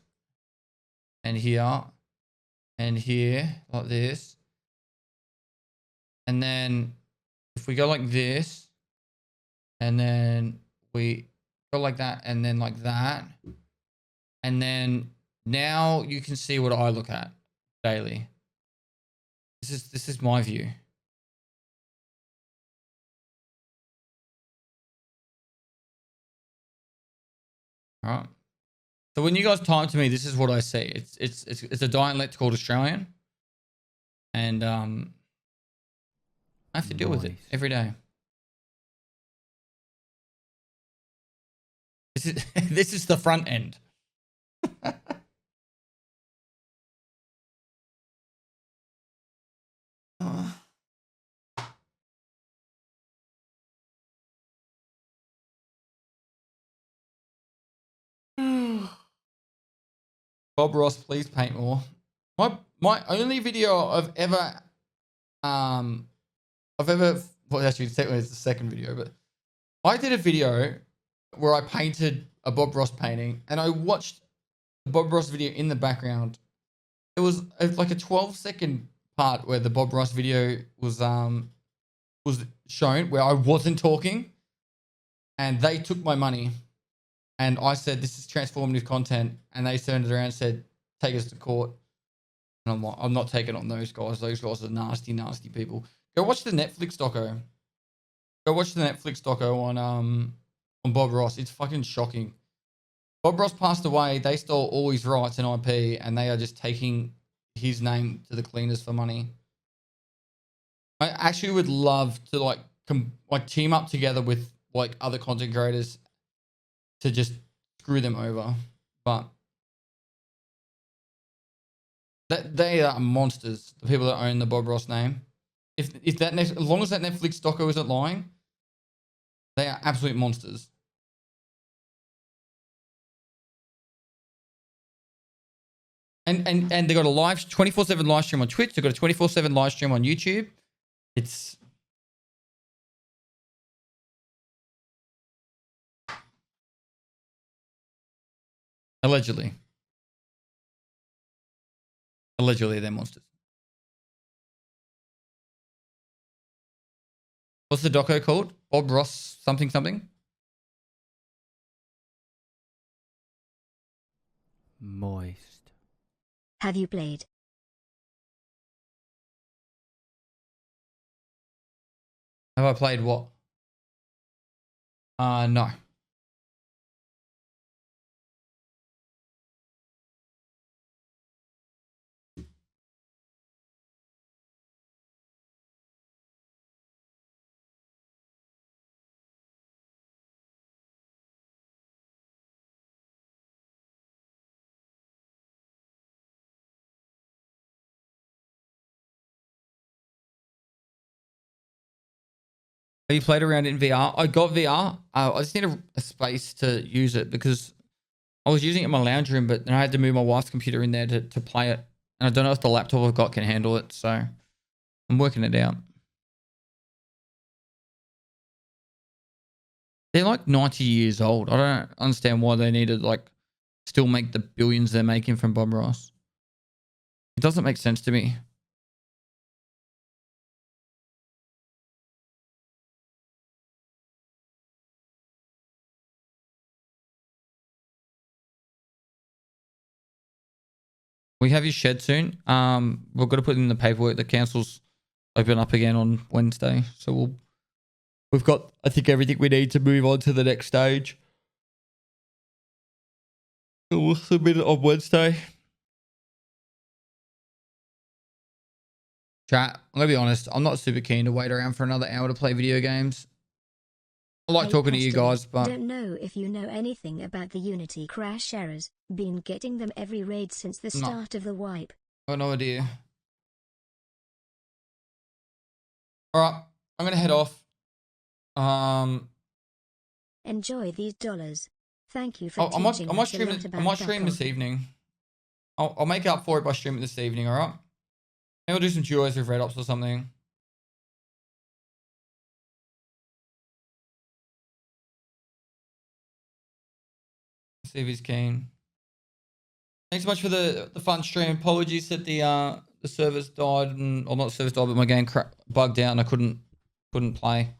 and here like this, and then if we go like this, and then we go like that, and then like that, and then now you can see what I look at daily. This is my view. All right. So when you guys time to me, this is what I see. It's a dialect called Australian, and I have to deal with it every day. This is the front end. Bob Ross, please paint more. My only video well, actually technically it's the second video, but I did a video where I painted a Bob Ross painting, and I watched the Bob Ross video in the background. It was like a 12-second part where the Bob Ross video was shown where I wasn't talking, and they took my money, and I said this is transformative content, and they turned it around and said take us to court. And I'm like, I'm not taking on those guys. Those guys are nasty, nasty people. Go watch the Netflix doco. Go watch the Netflix doco on Bob Ross. It's fucking shocking. Bob Ross passed away. They stole all his rights and IP, and they are just taking his name to the cleaners for money. I actually would love to like team up together with like other content creators to just screw them over, but they are monsters. The people that own the Bob Ross name. If that as long as that Netflix doco isn't lying, they are absolute monsters. And they got a live 24/7 live stream on Twitch. They got a 24/7 live stream on YouTube. It's allegedly they're monsters. What's the doco called? Bob Ross something something? Moist. Have you played? Have I played what? No. Have you played around in VR? I got VR. I just need a space to use it because I was using it in my lounge room, but then I had to move my wife's computer in there to play it. And I don't know if the laptop I've got can handle it, so I'm working it out. They're like 90 years old. I don't understand why they need to like still make the billions they're making from Bob Ross. It doesn't make sense to me. We have your shed soon. We've got to put in the paperwork. The council's open up again on Wednesday, so we've got, I think, everything we need to move on to the next stage. So we'll submit it on Wednesday. Chat, I'm gonna be honest. I'm not super keen to wait around for another hour to play video games. I like talking to you guys, but don't know if you know anything about the Unity crash errors. Been getting them every raid since the start of the wipe. I got no idea. All right, I'm gonna head off. Enjoy these dollars. Thank you for I might teaching us a stream lot it. I about might stream this Tarkov. evening. I'll make up for it by streaming this evening. All right. Maybe I'll do some duos with Red Ops or something. See if he's keen. Thanks so much for the fun stream. Apologies that the servers died and, or not servers died, but my game bugged out and I couldn't play.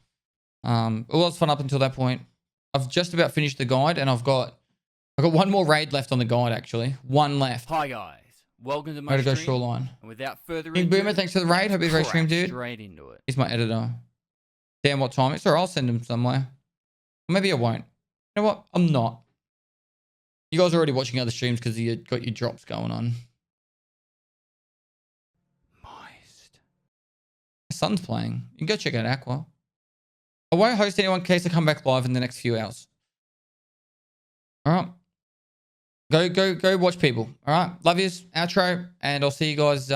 It was fun up until that point. I've just about finished the guide and I've got one more raid left on the guide actually. One left. Hi guys, welcome to my Ready to go stream. shoreline. And without further Big ado, Boomer, thanks for the raid. Hope you great stream, dude. straight into it. He's my editor. Damn, what time? It's alright, I'll send him somewhere. Or maybe I won't. You know what? I'm not. You guys are already watching other streams because you got your drops going on. Moist. My son's playing. You can go check out Aqua. I won't host anyone in case I come back live in the next few hours. Alright. Go watch people. Alright. Love yous. Outro. And I'll see you guys